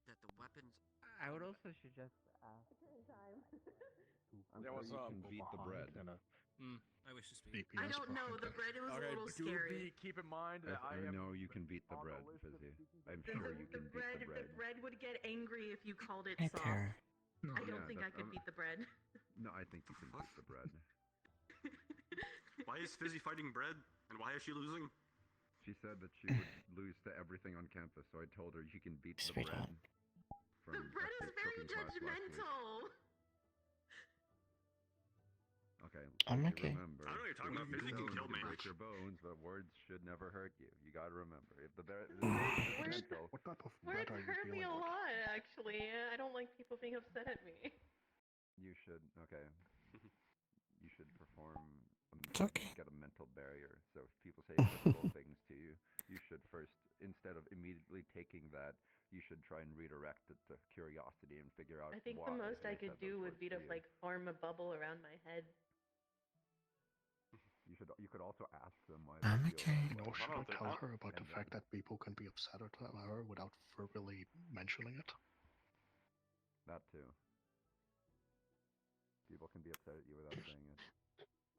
That the weapons. I would also suggest ask. Yeah, what's up? You can beat the bread. I wish to speak. I don't know. The bread was a little scary. Keep in mind that I know you can beat the bread, Fizzy. I'm sure you can beat the bread. The bread would get angry if you called it Hey, soft. Tara. I don't think I could beat the bread. No, I think you can beat the bread. Why is Fizzy fighting bread? And why is she losing? She said that she would lose to everything on campus, so I told her you can beat the bread. The bread is very judgmental. Okay. I'm you okay. Remember, I don't know what you're talking about. Fizzy can kill me. break your bones, but words should never hurt you. You gotta remember. If the bread is judgmental, What type of Words bread are you hurt me dealing a with? lot, actually. I don't like people being upset at me. you should you should perform. It's okay. Get a mental barrier. So if people say difficult things to you, you should first, instead of immediately taking that, you should try and redirect it to curiosity and figure out. I think why the most I they could said those do would words be to you. like form a bubble around my head. You could also ask them why. I'm they feel okay. that No, way. should I tell her about the And fact that people can be upset at her without verbally mentioning it? That too. People can be upset at you without saying it.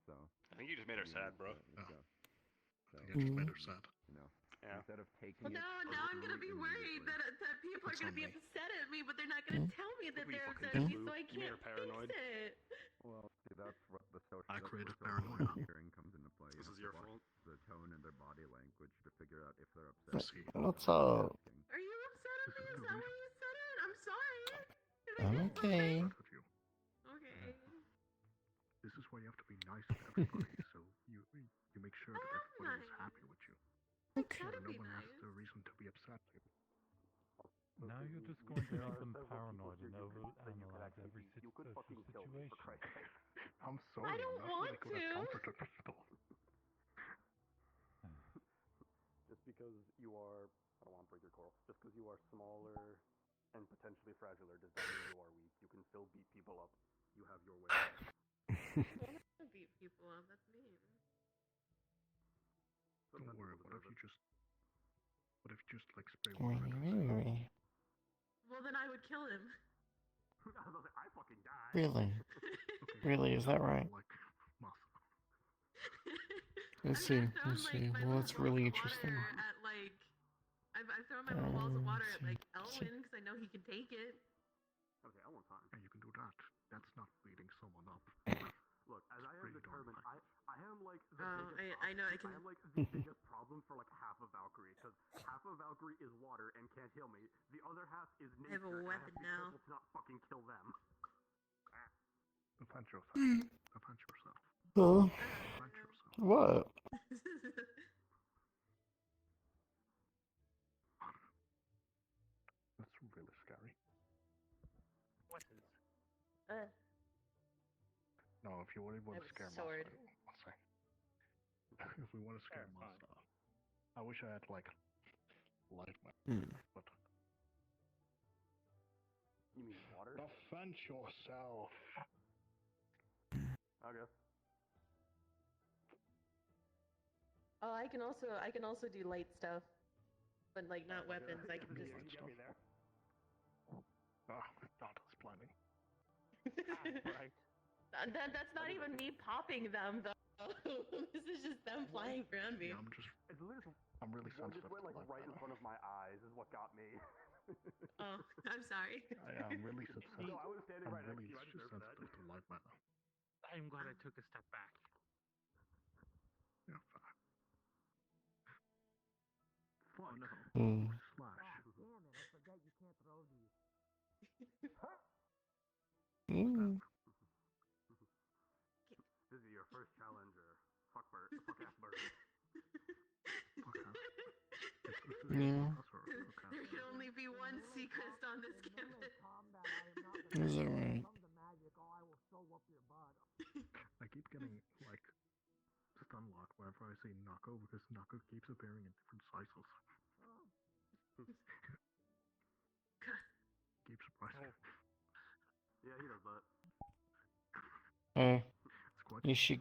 So. I think you just made her sad, bro. So, I think I just made her sad. You know. Instead of taking Well, it. now I'm gonna be worried that people are That's gonna on be me. upset at me, but they're not gonna tell me that We they're fucking upset at me, flew. so I You made her can't paranoid. fix it. Well, see, that's what the social. I that's created where social paranoia. hearing comes into play. You This have is to your watch fault. the tone and their body language to figure out if they're upset. What's up? Are you upset at me? Is that why you said it? I'm sorry. Did I I'm do okay. something? Okay. This is why you have to be nice to everybody, so you make sure that everybody is happy with you. Okay. So no one has the reason to be upset. Now you're just going to make them paranoid and overanalyze every situation. I'm sorry. I don't I'm not want really good at to. comforter pistol. Just because you are, I don't want to break your coral. Just because you are smaller and potentially fragiler does not mean you are weak. You can still beat people up. You have your way. I don't want to beat people up. That's mean. Don't worry. What if you just like spray water? Well, then I would kill him. I fucking died. Really? Really, is that right? Let's see. Let's see. Well, that's really interesting. At like, I've thrown my little balls of water at like Elwin because I know he can take it. Okay, I want time. Yeah, you can do that. That's not beating someone up. Look, as I am determined, I am like the biggest I know I can. I am like the biggest problem for like half of Valkyrie, because half of Valkyrie is water and can't heal me. The other half is nature. I have a weapon and I now. have to be careful to not fucking kill them. Defend yourself. Defend yourself. Huh? Defend yourself. What? That's really scary. What is? No, if you really want to scare sword. I'll say. If we want to scare monster, I wish I had like life matter, but you mean water? Defend yourself. Okay. Oh, I can also do light stuff, but like not weapons. I can just. Dante's planning. Right. That's not even me popping them though. This is just them flying around me. Yeah, I'm really sensitive. One just went like right in front of my eyes is what got me. Oh, I'm sorry. I'm really sensitive. No, I was standing right next to you. I deserve that. To life matter. I'm glad I took a step back. Yeah, fuck. Fuck. Mm. Slash. Damn it, I forgot you can't throw these. Mm. This is your first challenger. Fuck ass burger. Yeah. There can only be one Seacrest on this campus. Is that right? I keep getting like stun locked whenever I say Knuckle because Knuckle keeps appearing in different cycles. Keep surprising. Yeah, he does that. Hey, you should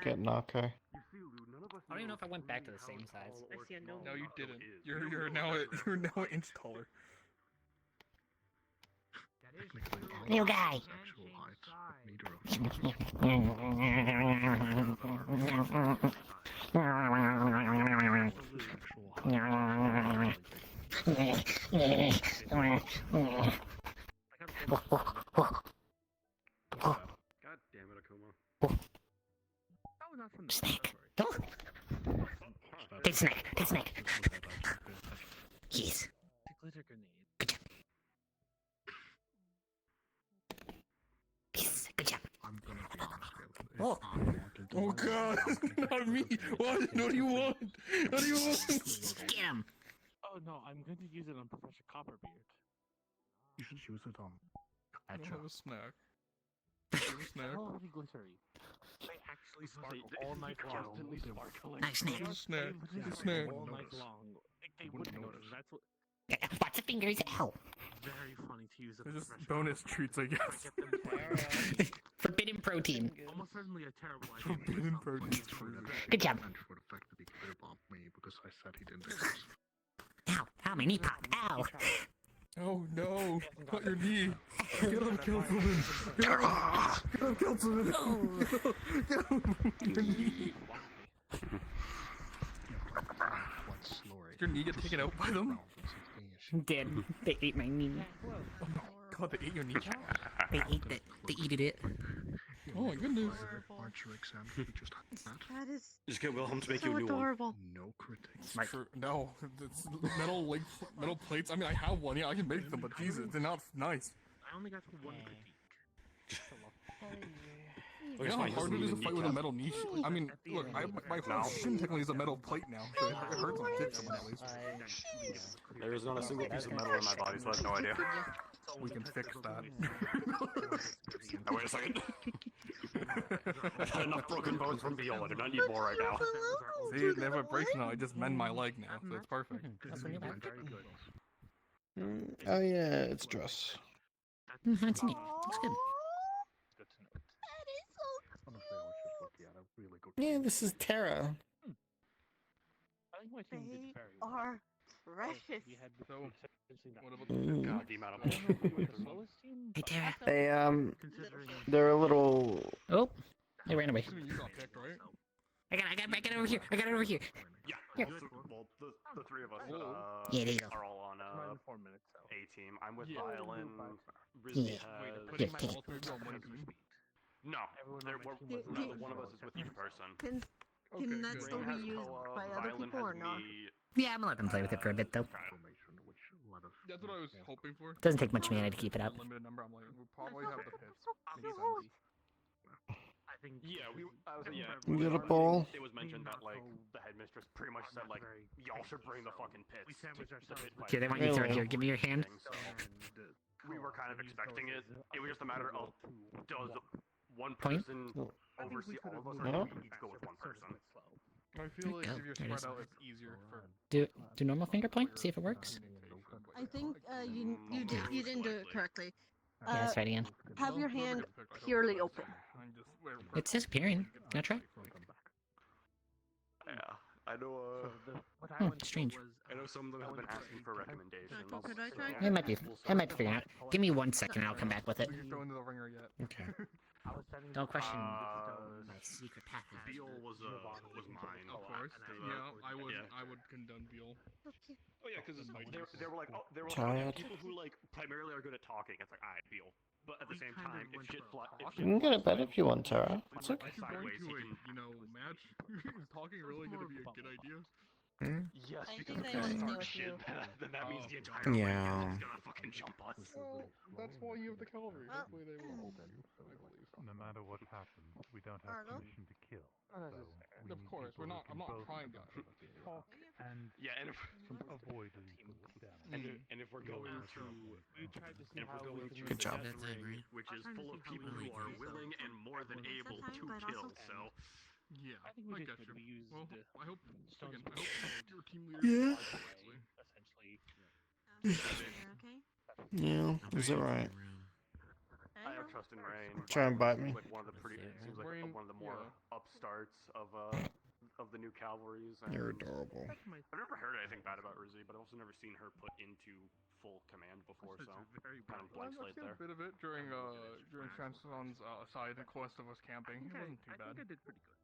get Nako. I don't even know if I went back to the same size. I see a no. No, you didn't. You're now an inch taller. New guy. God damn it, Akuma. Oh, not from Snack. Good snack. Good snack. Yes. glitter grenade. Yes. Good job. I'm gonna be honest. Oh. Oh god, not me. What do you want? What do you want? Get him. Oh no, I'm going to use it on Professor Copperbeard. You should use it on. I don't have a snack. Snack. Oh, really glittery. They actually sparkle all night long. Constantly sparkling. Nice snack. Snack. Snack. All night long. They wouldn't notice. That's what. Watch the fingers. Ow. Very funny to use a Just bonus treats, I guess. Forbidden protein. Almost certainly a terrible idea. Forbidden protein. Good job. For the fact that he clear bombed me because I said he didn't exist. Ow. Ow, my knee popped. Ow. Oh no, not your knee. Get him, Councilman. Get him, Councilman. Get him. Your knee. your knee get taken out by them? Dead. They ate my knee. God, they ate your knee. They ate that. They eated it. Oh my goodness. That is Just get Wilhelm to make so you a new adorable. No critics. It's true. No, it's metal plates. I mean, I have one. Yeah, I can make them, but Jesus, they're not nice. I only got one critique. You know how hard it is to fight with a metal niche? I mean, look, my whole shin technically is a metal plate now, so it hurts when I kick someone at least. There is not a single piece of metal in my body, so I have no idea. We can fix that. Now, wait a second. I've had enough broken bones from Beal. I do not need more right now. See, they have a break now. I just mend my leg now, so it's perfect. Oh yeah, it's dress. That's neat. That's good. Yeah, this is Terra. I think my team did They very well. are precious. God, the amount of Hey, Tara. They're a little. Oh, they ran away. You got picked, right? I got it over here. I got it over here. Yeah, Here. well, the three of us Yeah, there you go. are all on A team. I'm with Yeah. Violin. Yeah. Rizzy Yeah, has... okay. No, neither one of us is with each person. Can that still be used by other people or not? Yeah, I'm gonna let them play with it for a bit though. That's what I was hoping for. Doesn't take much mana to keep it up. Limited number. I'm like, we'll probably have the pits. I think. Yeah, You got a ball? It was mentioned that like the headmistress pretty much said like y'all should bring the fucking pits. To pit fight. Here, they want you to throw it here. Give me your hand. So, we were kind of expecting it. It was just a matter of does one Point? person oversee all of us, or No. do we each go with one person? I feel like There if you're it is. spread out, it's easier for. Do normal finger point. See if it works. I think you didn't do it correctly. Yeah, let's try it again. Have your hand purely open. It says appearing. Can I try? Yeah, I know. Strange. I know some of them have been asking for recommendations. Could I try? It might be. I might be figuring it out. Give me 1 second. I'll come back with it. You're throwing to the ringer yet? Okay. Don't question my secret path. Beal was mine. Of course. Yeah, I would condone Beal. Oh yeah, because they were like Tired. people who like primarily are good at talking. It's like I Beal, but at the same time, if shit You can get a bed if you want, Tara. It's okay. If you're going to a match, is talking really going to be a good idea? Yes, I because think if they we want to start stay with shit, you. then that means the entire Yeah. land is gonna fucking jump us. Well, that's why you have the cavalry. Hopefully they will. No matter what happens, we don't have Arlo? permission to kill. Of course, we're not. I'm not trying to. Talk and Yeah, and if avoid illegal damage. and if we're going to Good job. which is full of people who are willing and more than able to kill. So Yeah, I think we get just you. we used Well, I hope Stone's again, I hope your team leader. Yeah. essentially. Okay. Yeah, is it right? I have trust in Rain. Try and bite me. Like one of the pretty, seems like Rain, one of the more upstarts of the new cavalries. And You're adorable. I've never heard anything bad about Rizzy, but I've also never seen her put into full command before, so kind of blank slate I've there. seen a bit of it during Chanson's side quest of us camping. It wasn't too bad. I did pretty good.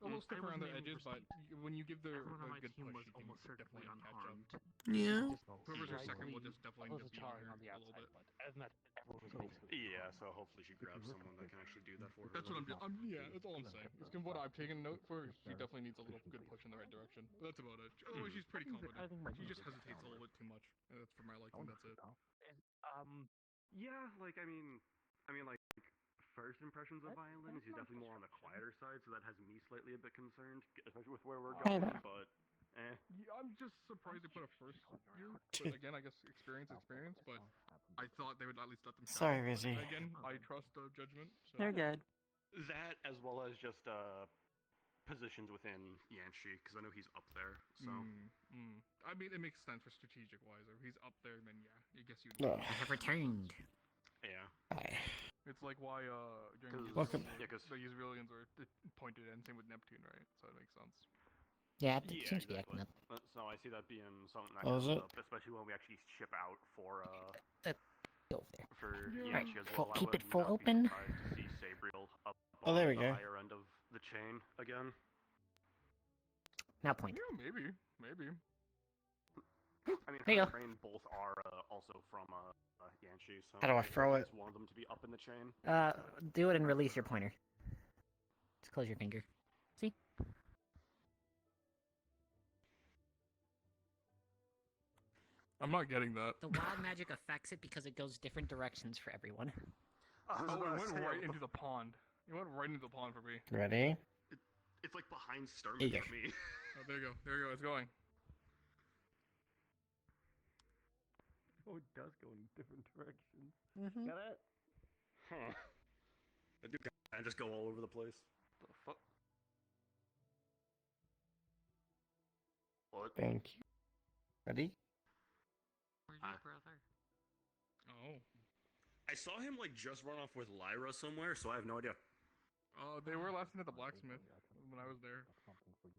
A little stiff I around the wasn't able edges, but when you give the Everyone on my good team push, was you can almost certainly definitely catch up. unharmed. Yeah. Whoever's your second will just definitely I was just be charring on here the a little outside, bit. but as that, everyone was basically. Yeah, so hopefully she grabs someone that can actually do that for her. That's what I'm doing. Yeah, that's all I'm saying. It's from what I've taken note for. She definitely needs a little good push in the right direction. But that's about it. Otherwise, she's pretty confident. She just hesitates a little bit too much. And that's for my liking. That's it. Yeah, like I mean, like first impressions of Violin is he's definitely more on the quieter side, so that has me slightly a bit concerned, especially with where we're going. But Yeah, I'm just surprised they put a first year. But again, I guess experience. But I thought they would at least let them. Sorry, try. Rizzy. Again, I trust judgment. So. They're good. that as well as just positions within Yanshi, because I know he's up there. So I mean, it makes sense for strategic wise. If he's up there, then yeah, I guess you. Ugh. I have returned. yeah. Hi. It's like why during Welcome. Yeah, because the Usabilians were pointed in, same with Neptune, right? So it makes sense. Yeah, it seems to be acting up. So I see that being something that Oh, is comes it? up, especially when we actually ship out for Go over there. for Right, Yanshi as full- well. I keep it would full not be open. surprised to see Sabriel up Oh, there we on the go. higher end of the chain again. Now point. Yeah, maybe. I mean, There you her go. brain both are also from Yanshi, so How do I throw it? just wanted them to be up in the chain. Do it and release your pointer. Just close your finger. See? I'm not getting that. The wild magic affects it because it goes different directions for everyone. I was Oh, about it to went say, right what into the pond. It went right into the pond for me. Ready? It's like behind Sturman Here you for me. Oh, there you go. There you go. It's going. Oh, it does go in different directions. Mm-hmm. Got it? Huh. I do kind of just go all over the place. The fuck? What? Thank you. Ready? Where's your brother? Oh. I saw him like just run off with Lyra somewhere, so I have no idea. They were last seen at the blacksmith when I was there. Is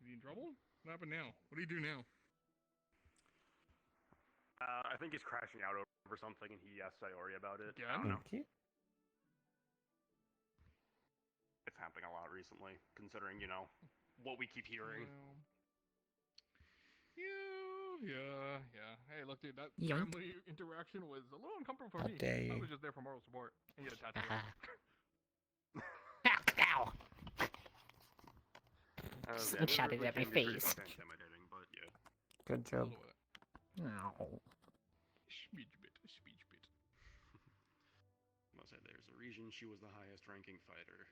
he in trouble? What happened now? What do you do now? I think he's crashing out over something, and he asked Sayori about it. Again? I don't know. Thank you. It's happening a lot recently, considering, you know, what we keep hearing. Yeah. Hey, look, dude, that Yoink. family interaction was a little uncomfortable for How me. dare I you. was just there for moral support. And you had a tattoo. Ow! Yeah, Shot it at my face. Intimidating, but yeah. Good job. Ow. Speech bit. I'll say there's a reason she was the highest ranking fighter.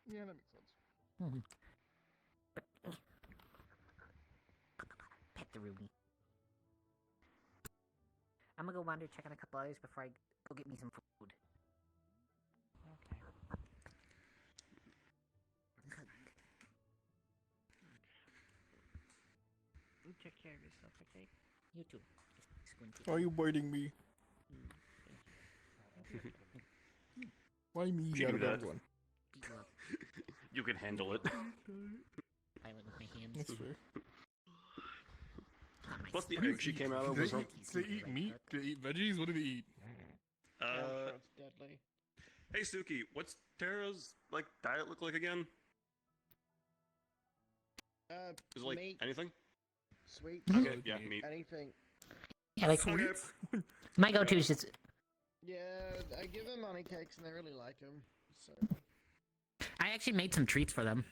Yeah, that makes sense. Pet the Ruby. I'm gonna go wander, check on a couple others before I go get me some food. Okay. You take care of yourself, okay? You too. Just squinty. Why are you biting me? Why me She out do of that. everyone? Beat you up. You can handle it. Violent with my hands. That's fair. Plus the egg she came out of was Do they eat meat? Do they eat veggies? What do they eat? It's deadly. Hey Suki, what's Tara's like diet look like again? Is it like meat, anything? sweet, Okay, yeah, meat. anything. Yeah, like Okay. my go-to is just. Yeah, I give them money cakes and they really like them. So. I actually made some treats for them.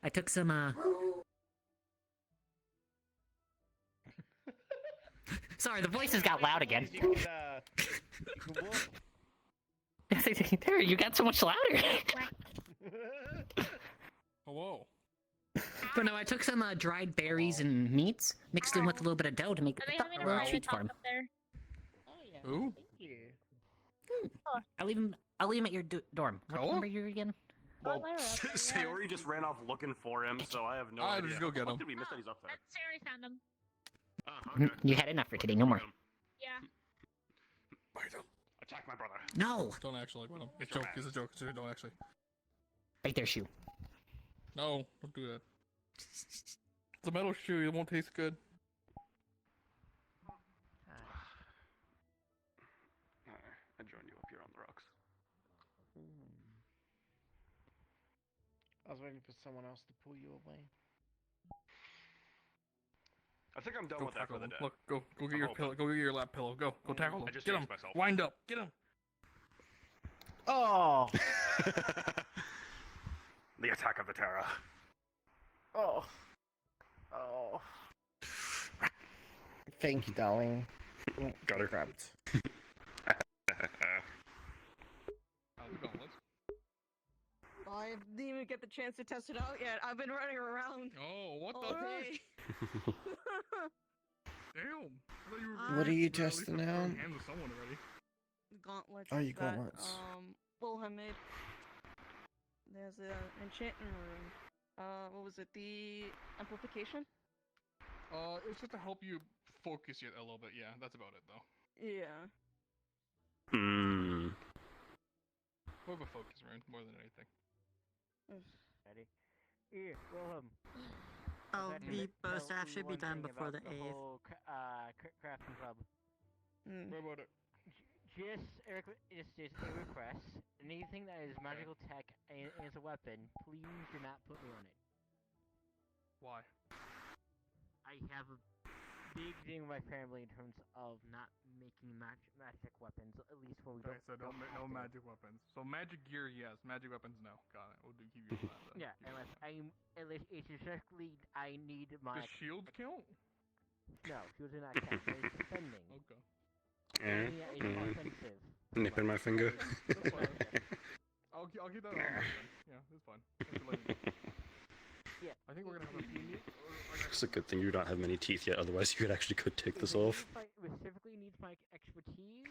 I took some. Sorry, the voices got loud again. You could, There, you got so much louder. Hello. But no, I took some dried berries and meats, mixed in with a little bit of dough to make Are they a having a little private treats for talk him. up there? Oh yeah. Who? Thank you. I'll leave him at your dorm. What Hello? number are you again? Well, Lyra up there, yeah. Sayori just ran off looking for him, so I have no I'll idea. just go get What him. did we miss that he's up there? Sayori found him. Ah, okay. You had enough for today, no more. Yeah. Attack my brother. No! Don't actually put him. It's a joke. It's a joke. Don't actually. Right there, shoe. No, don't do that. It's a metal shoe. It won't taste good. I join you up here on the rocks. I was waiting for someone else to pull you away. I think I'm done Go with that tackle for the him. day. Look, go get I'm your hoping. pillow. Go get your lap pillow. Go tackle him. I just Get him. jinxed myself. Wind up. Get him. Oh! The attack of the Terra. Oh. Oh. Thank you, darling. Got her. Grabbed. I didn't even get the chance to test it out yet. I've been running around Oh, what all the heck? day. Damn. I thought you were What are you at least testing throwing out? hands with someone already. Gauntlets. Oh, you that, gauntlets. Wilhelm made. There's an enchanting room. What was it? The amplification? It's just to help you focus it a little bit. Yeah, that's about it though. Yeah. Hmm. More of a focus rune, more than anything. Ready? Here, Wilhelm. Oh, the bow Tell staff me should be one done thing before about the 8th. whole crafting club. What about it? Just a request. Anything that is magical tech and is a weapon, please do not put me on it. Why? I have a big thing with my family in terms of not making magic weapons, at least when we Okay, don't. so no magic weapons. So magic gear, yes. Magic weapons, no. Got it. We'll keep you on that then. Yeah, unless it's exactly I need my. Does shields count? No, shields are not count. It's defending. Okay. Yeah, it's offensive. Nipping my finger. That's fine. I'll keep that on there then. Yeah, that's fine. Thanks for letting me know. Yeah. I think we're gonna have a. It's a good thing you don't have many teeth yet, otherwise you could take this off. If I specifically needs my expertise,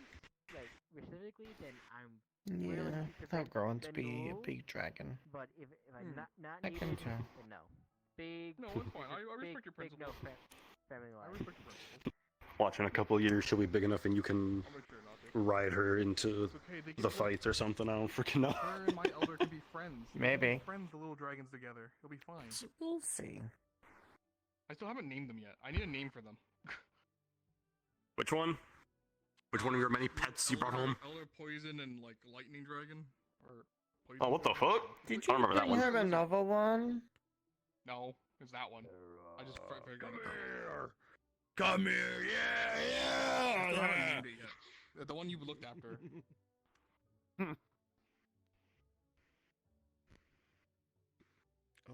like specifically, then I'm. Yeah, without growing to be a big dragon. But if I not I can needed, tell. then no. Big. No, it's fine. I respect your big principles. no family life. I respect your principles. Watch, in a couple of years she'll be big enough and you can I'll make sure not to. ride her into Okay, they can the fights or something, I don't freaking know. Her and my elder can be friends. They can Maybe. be friends, the little dragons together. It'll be fine. We'll see. I still haven't named them yet. I need a name for them. Which one? Which one of your many pets you brought home? Elder Poison and like Lightning Dragon? Or Poison Oh, what the Dragon? fuck? Did I don't remember that one. have another one? No, it's that one. I just figured out. Come here, yeah, I still haven't named it yet. The one you looked after. Oh.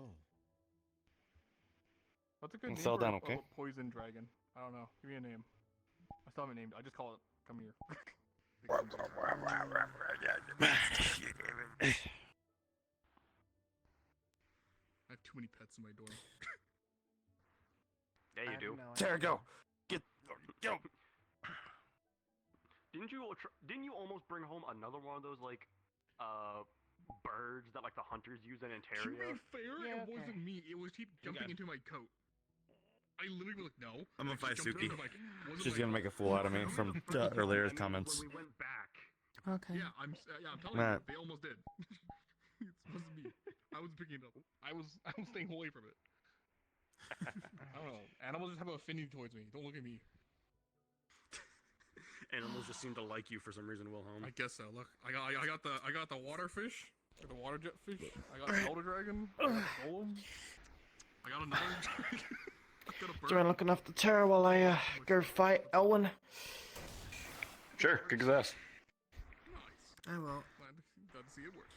What's a good name Fell for down, a okay? poison dragon? I don't know. Give me a name. I still haven't named it. I just call it. Come here. I have too many pets in my dorm. Yeah, you do. There, go. Get, go. Didn't you almost bring home another one of those like birds that like the hunters use in To Ontario? be fair, it wasn't me. It was he jumping into my coat. I literally was like, no. I'm gonna I fight just jumped Suki. into my- wasn't She's my gonna coat. make a fool out of me from earlier comments. When we went back. Okay. Yeah, I'm telling Matt. you, they almost did. It wasn't me. I was picking it up. I was staying away from it. I don't know. Animals just have an affinity towards me. Don't look at me. Animals just seem to like you for some reason, Wilhelm. I guess so. Look, I got the water fish, or the water jet fish. I got the elder dragon. I got the golem. I got another dragon. I got a bird. Do you want to look enough the terror while I go fight Elwin? Sure, kick his ass. I will. Glad to see it work.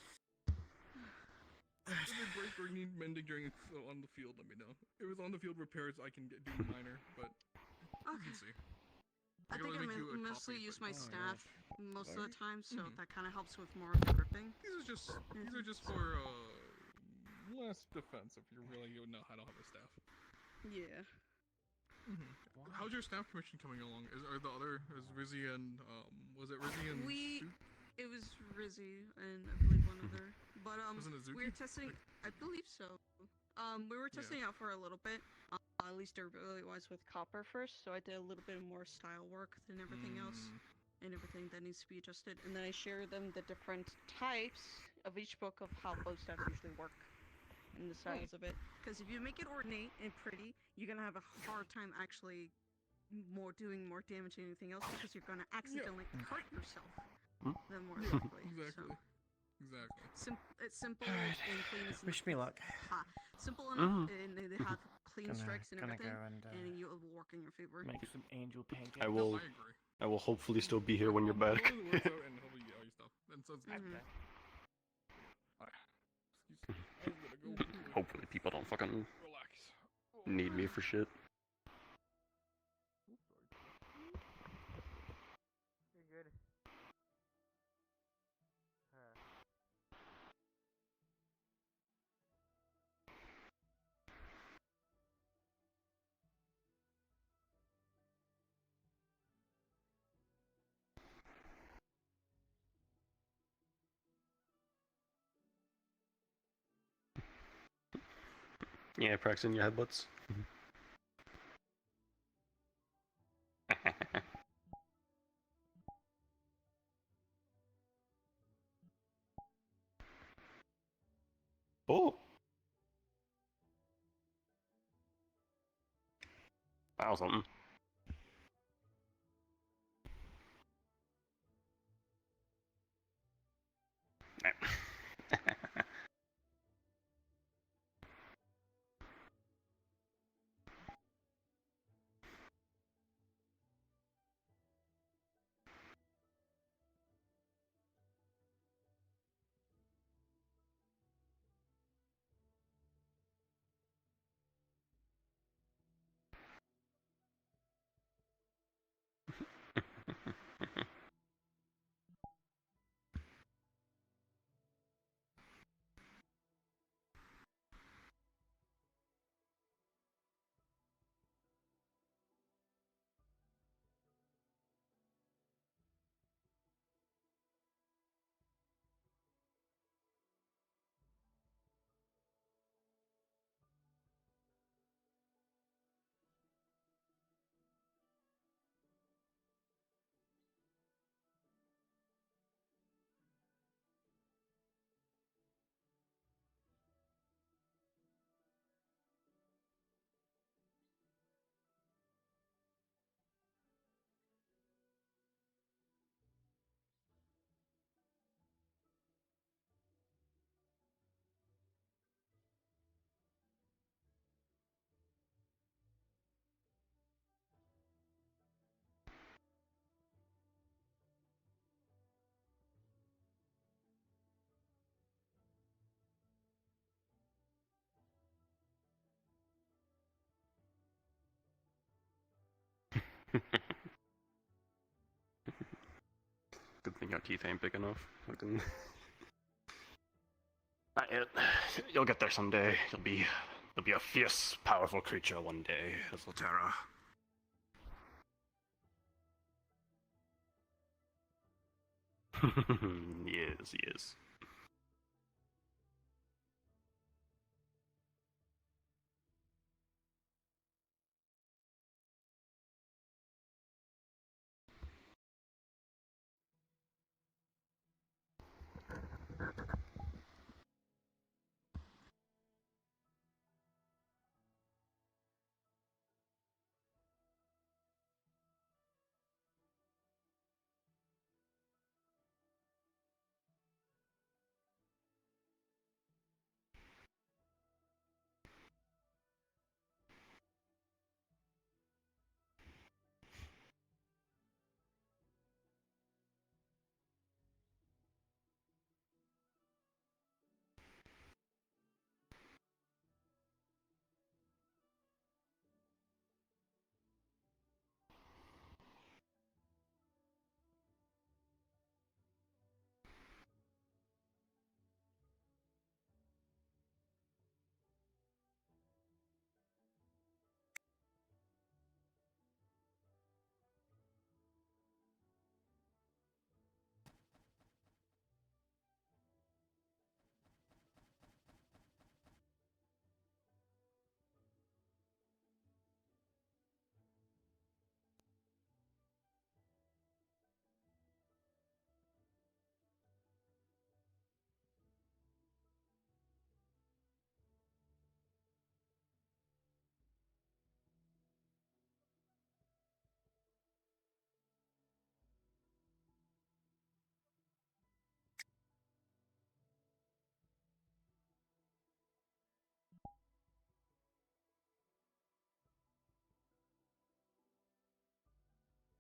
If it breaks or need mending during on the field, let me know. If it's on the field repairs, I can do minor, but you can see. I can think always I make you a mostly copy, use but- my staff most of the time, so Mhm. that kind of helps with more of the gripping. These are just for less defense if you really know how to have a staff. Yeah. How's your staff commission coming along? Is Rizzy and was it Rizzy and Su- It was Rizzy and I believe one other. But Wasn't it we were Zuki? testing. I believe so. We were testing out for a little bit. At least durability wise with copper first, so I did a little bit more style work than everything else, and everything that needs to be adjusted. And then I share them the different types of each book of how bow staff usually work, and the styles of it. Because if you make it ornate and pretty, you're gonna have a hard time actually doing more damage than anything else because you're gonna accidentally hurt yourself. Then more likely. Exactly. So. Exactly. It's simple and clean. It's Wish me luck. Simple enough, Mhm. and they have clean strikes and gonna everything, go and, it will work in your favor. Make some angel pancakes. I will hopefully still be here when you're back. Hopefully it works out and hopefully you get all your stuff. Then sounds good. Hopefully people don't fucking Relax. need me for shit. You're good. Yeah, practicing your headbutts. Oh! That was something. Good thing your teeth ain't big enough. Fucking. Not yet. You'll get there someday. You'll be a fierce, powerful creature one day, little Terra. Yes, yes.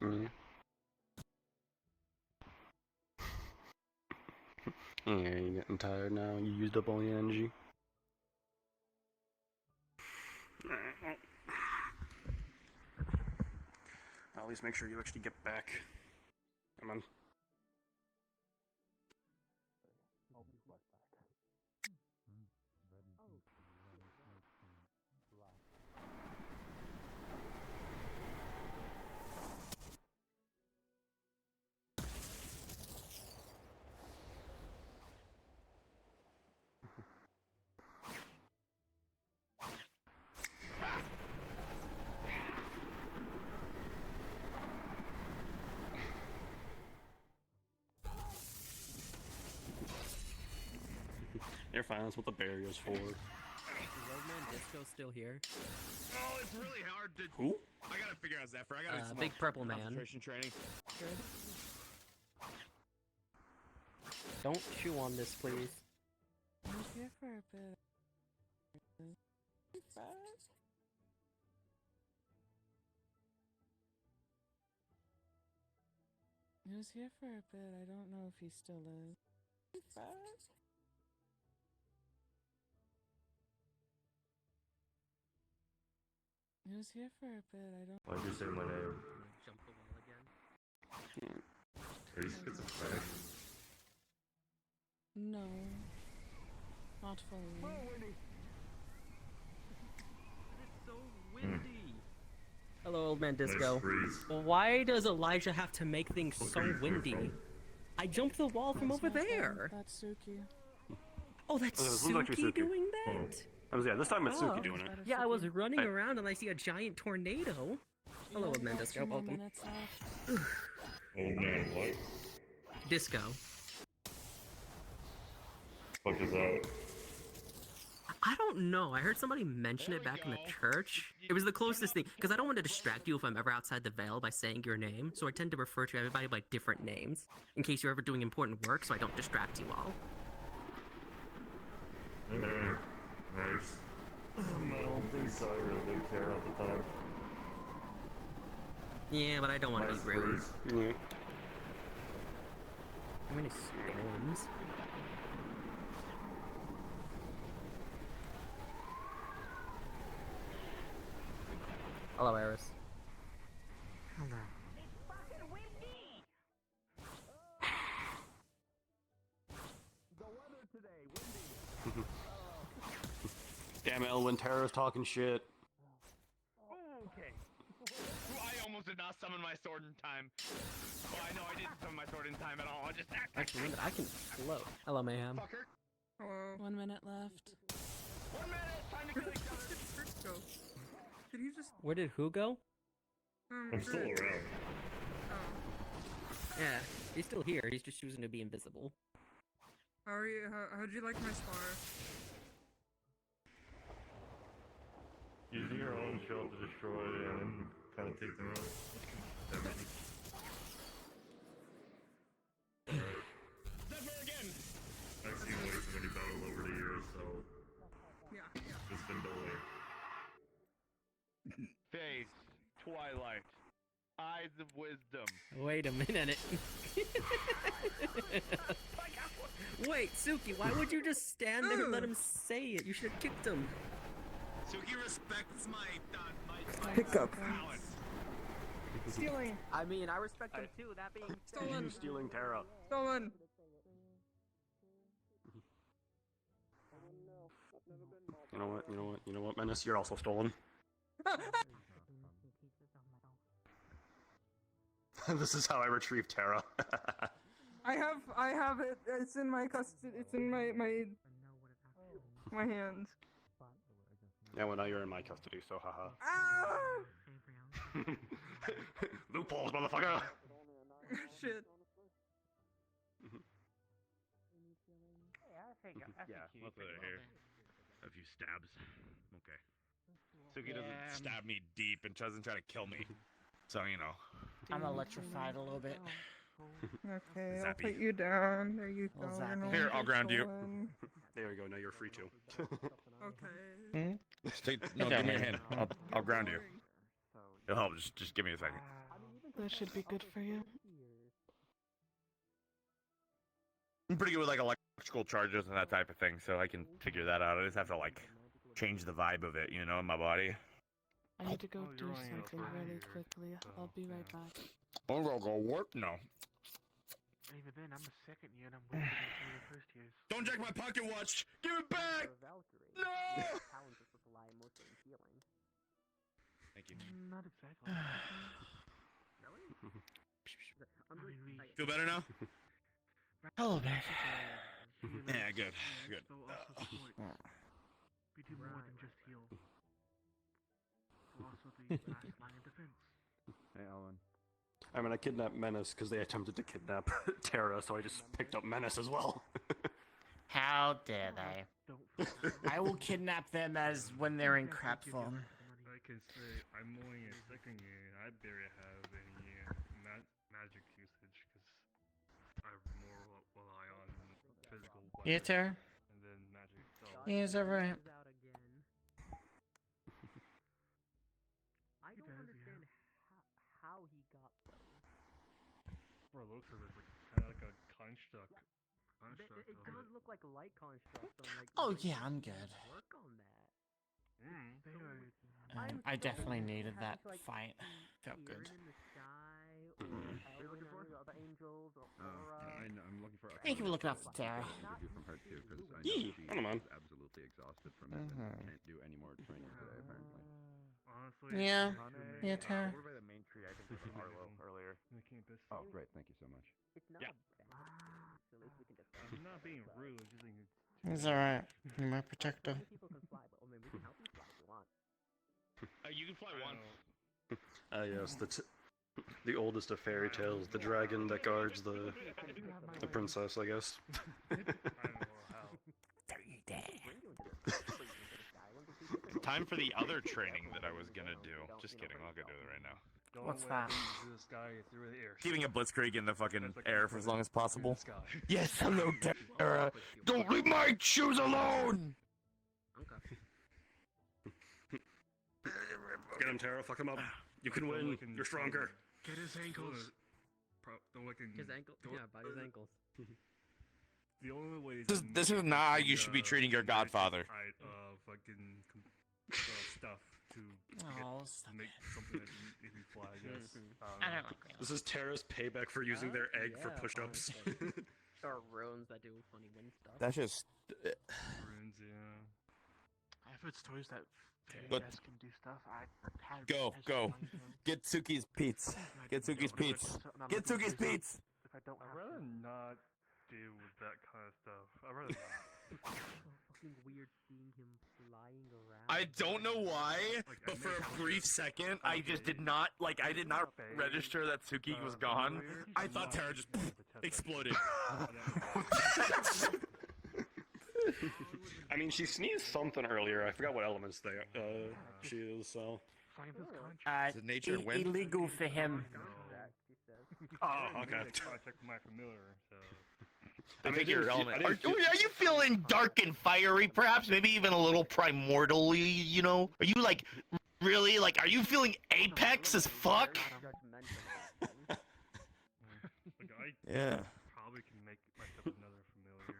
Mm. Yeah, you're getting tired now. You used up all your energy. At least make sure you actually get back. Come on. You're fine, that's what the barrier's for. Is Old Man Disco still here? Oh, it's really hard to. Who? I gotta figure out Zephyr. I gotta do some Big more purple man. concentration training. Don't chew on this, please. I was here for a bit. He was here for a bit. I don't know if he still is. He was here for a bit. I don't. Why'd you say my name? Jump the wall again. Are you schizophrenic? No. Not fully. It's so windy. Hello, Old Man Nice Disco. breeze. Why does Elijah have to make things so windy? I jumped the wall from over there. That's Suki. Oh, that's Oh, it looks like Suki Suki. doing that? Yeah, this time it's Oh. Suki doing it. Yeah, I was running Hey. around and I see a giant tornado. Hello, Old Man Disco. Welcome. Old man, what? Disco. Fuck is that? I don't know. I heard somebody mention it back in the church. It was the closest thing, because I don't want to distract you if I'm ever outside the veil by saying your name, so I tend to refer to everybody by different names, in case you're ever doing important work, so I don't distract you all. Nice. I don't think so. I really didn't care at the time. Yeah, but I don't want to Nice be rude. breeze. How many storms? Hello, Eris. Hello. Damn it, Elwin, Terra's talking shit. Okay. I almost did not summon my sword in time. Well, I know I didn't summon my sword in time at all. I just Actually, remember, I can float. Hello, Mayhem. Fucker. 1 minute left. 1 minute. Time to kill each other. Can you just? Where did who go? I'm still around. Yeah, he's still here. He's just choosing to be invisible. How are you? How'd you like my spar? Using your own shell to destroy and kind of take them out. Never again. I've seen way too many battles over the years, so Yeah. it's been delayed. Face, Twilight, Eyes of Wisdom. Wait a minute. Wait, Suki, why would you just stand there and let him say it? You should have kicked him. Suki respects my Hiccup. talent. Stealing. I mean, I respect him too, that being Stolen. Who's stealing Terra? Stolen. You know what, Menace? You're also stolen. This is how I retrieve Terra. I have it. It's in my custody. It's in my hands. Yeah, well, now you're in my custody, so haha. Ah! Loopholes, motherfucker! Shit. Yeah, let's put it here. A few stabs. Okay. Suki doesn't stab me deep and doesn't try to kill me. So, you know. I'm electrified a little bit. Okay, I'll Zappy. put you down. There you go. Little zappy. no Here, I'll longer ground you. stolen. There you go, now you're free to. Okay. No, give me your hand. I'll ground you. It'll help. Just give me a second. That should be good for you. I'm pretty good with like electrical charges and that type of thing, so I can figure that out. I just have to like change the vibe of it, you know, in my body. I need to go do something really quickly. I'll be right back. I'm gonna go work now. Even then, I'm a second year and I'm working through the first years. Don't check my pocket watch! Give it back! No! Thank you. Not exactly. Feel better now? Hello there. Yeah, good. Good. We do more than just heal. We're also the last line of defense. Hey, Alan. I mean, I kidnapped Menace because they attempted to kidnap Terra, so I just picked up Menace as well. How dare they? I will kidnap them as when they're in crap form. I can say I'm only a second year and I barely have any magic usage because I more rely on physical weapons Yeah, Tara? and then magic. So Yeah, is that right? I don't understand how he got those. for looks of it, it's kind of like a construct. It does look like light constructs. Oh yeah, I'm good. Work on that. I definitely needed that fight. Felt good. In the sky, or Elwin or the other angels, or Aura. I'm looking for. Thank you for looking out for Tara. Interview from her too, because I know Yee, she I don't mind. is absolutely exhausted from it and can't do any more training today. Apparently. Honestly, Yeah. Yeah, Tara. Over by the main tree, I think it was Arlo earlier. the campus. Oh, great! Thank you so much. It's not Yeah. bad. So at least we can defend. I'm not being rude, just like It's alright. You're my protector. Other people can fly, but I mean, we can help you fly if you want. You can fly once. Yes, the oldest of fairy tales, the dragon that guards the princess, I guess. Time for the other training that I was gonna do. Just kidding, I'm not gonna do it right now. What's that? The sky through the air. Keeping a blitzkrieg in the fucking air for as long as possible. Yes, hello, Tara. Don't leave my shoes alone! Get him, Terra, fuck him up. You can win, you're stronger. Get his ankles. Don't look in. His ankle? Yeah, by his ankles. The only way This is not how you should be treating your godfather. Fucking stuff to make something that can fly, I guess. I don't like that. This is Terra's payback for using their egg for yeah, push-ups. Or runes that do funny wind stuff. That's just. Runes, yeah. I have it's toys that fairy But- guys can do stuff. I had Go. Get Suki's Pete's. Get Suki's Pete's. Get Suki's Pete's. If I don't I'd have rather to. not deal with that kind of stuff. I'd rather not. Fucking weird seeing him flying around. I don't know why, but for a brief second, I just did not register that Suki was gone. I thought Tara just exploded. I mean, she sneezed something earlier. I forgot what elements she is, so. Is it nature and wind? Illegal for him. Oh, okay. I checked my familiar, so. I think your element. Are you feeling dark and fiery, perhaps? Maybe even a little primordially, you know? Are you like, really? Like, are you feeling apex as fuck? Yeah. Probably can make myself another familiar.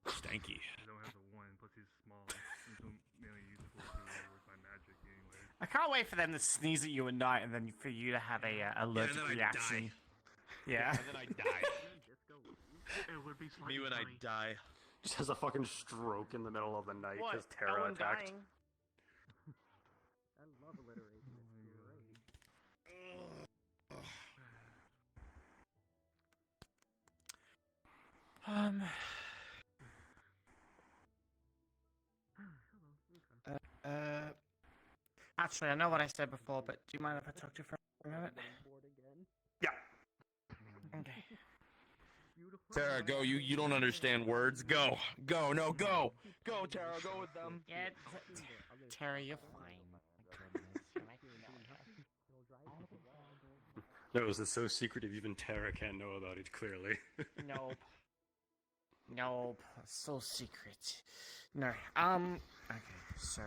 Stanky. I don't have the one, plus he's small. He's mainly useful with my magic anyway. I can't wait for them to sneeze at you at night and then for you to have a allergic then I reaction. die. Yeah. And then I die. It would be Me when I die. Just has a fucking stroke in the middle of the night What? because Tara Ellen attacked. dying. I love alliteration. It's great. Actually, I know what I said before, but do you mind if I talk to you for a minute? Yeah. Okay. Tara, go. You don't understand words. Go. Go. No, go. Go, Tara. Go with them. Yeah, Tara, you're fine. No, this is so secretive, even Tara can't know about it, clearly. Nope. Nope. So secret. No. Okay, so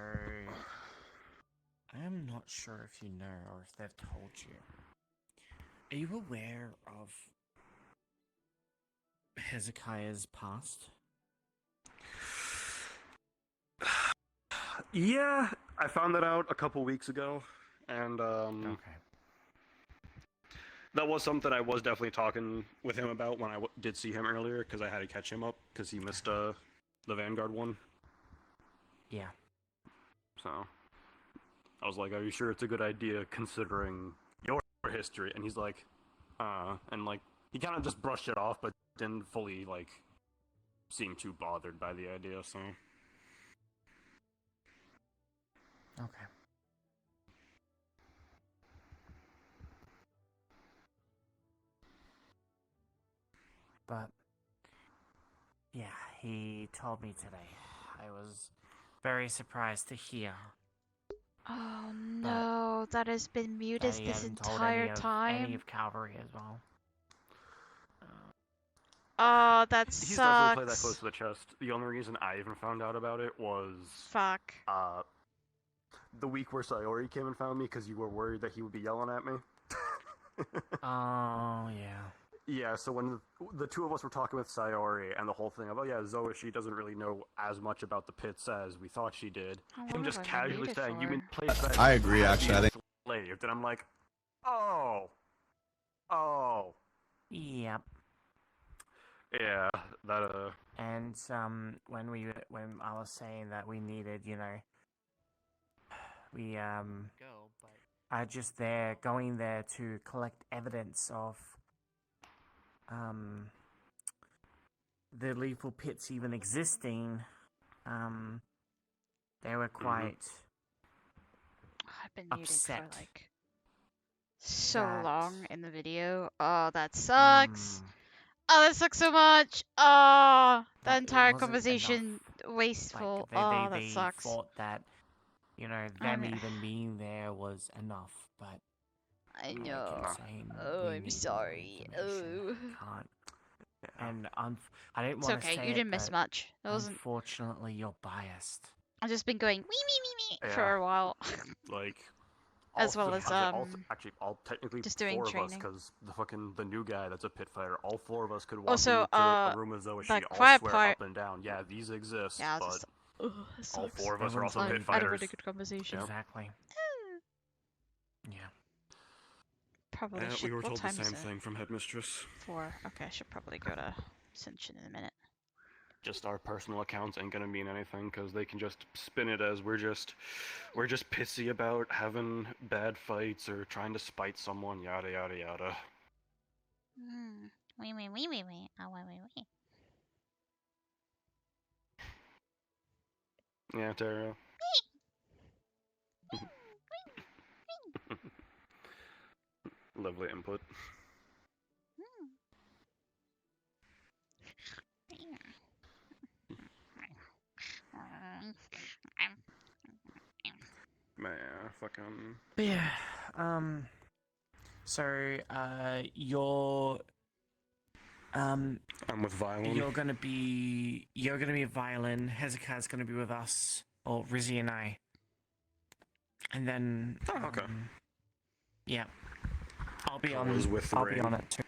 I am not sure if you know or if they've told you. Are you aware of Hezekiah's past? Yeah, I found that out a couple weeks ago, and Okay. that was something I was definitely talking with him about when I did see him earlier, because I had to catch him up, because he missed the Vanguard one. Yeah. So, I was like, are you sure it's a good idea, considering your history? And he's like, and like, he kind of just brushed it off, but didn't fully, like, seem too bothered by the idea, so. Okay. But yeah, he told me today. I was very surprised to hear Oh no, that has been muted that he this hadn't told entire any of, time. any of Calvary as well. Oh, that He's definitely played that sucks. close to the chest. The only reason I even found out about it was Fuck. the week where Sayori came and found me because you were worried that he would be yelling at me. Oh yeah. Yeah, so when the two of us were talking with Sayori and the whole thing of, oh yeah, Zoe, she doesn't really know as much about the pits as we thought she did. Him just casually saying, you mean place that I agree, actually. I think. enslaved, and I'm like, oh. Yep. Yeah, that And when I was saying that we needed, we Go, but are just going there to collect evidence of the lethal pits even existing. They were quite I've been muted upset. for like so that- long in the video. Oh, that sucks. Oh, that sucks so much. Oh, the That it entire wasn't conversation wasteful. They, Oh, they that sucks. thought that, them even being there was enough, but I kept know. saying, Oh, "We I'm need sorry. more information. Oh. I can't." And I didn't It's want to okay, say you it, didn't miss but much. It wasn't. Unfortunately, you're biased. I've just been going wee Yeah. for a while. like. As all well th- as, actually, all technically just doing 4 of us, training. because the new guy that's a pit fighter, all 4 of us could walk Also, into a room with Zoe. She the all quiet swear part- up and down, yeah, these exist, Yeah, but just- that all sucks. 4 of us are also I pit had a fighters. really good conversation. Exactly. Yeah. Probably should. we were What told the time is same it? thing from Headmistress. 4. Okay, I should probably go to Ascension in a minute. just our personal accounts ain't gonna mean anything because they can just spin it as we're just pissy about having bad fights or trying to spite someone, yada yada yada. Wait. Oh, wait. Yeah, Tara. Lovely input. Man, fucking. But yeah. So, you're. I'm with Violin. You're gonna be Violin. Hezekiah's gonna be with us, or Rizzy and I. And then. Oh, okay. Yeah. I'll be Cole's on. with I'll Rain. be on it too.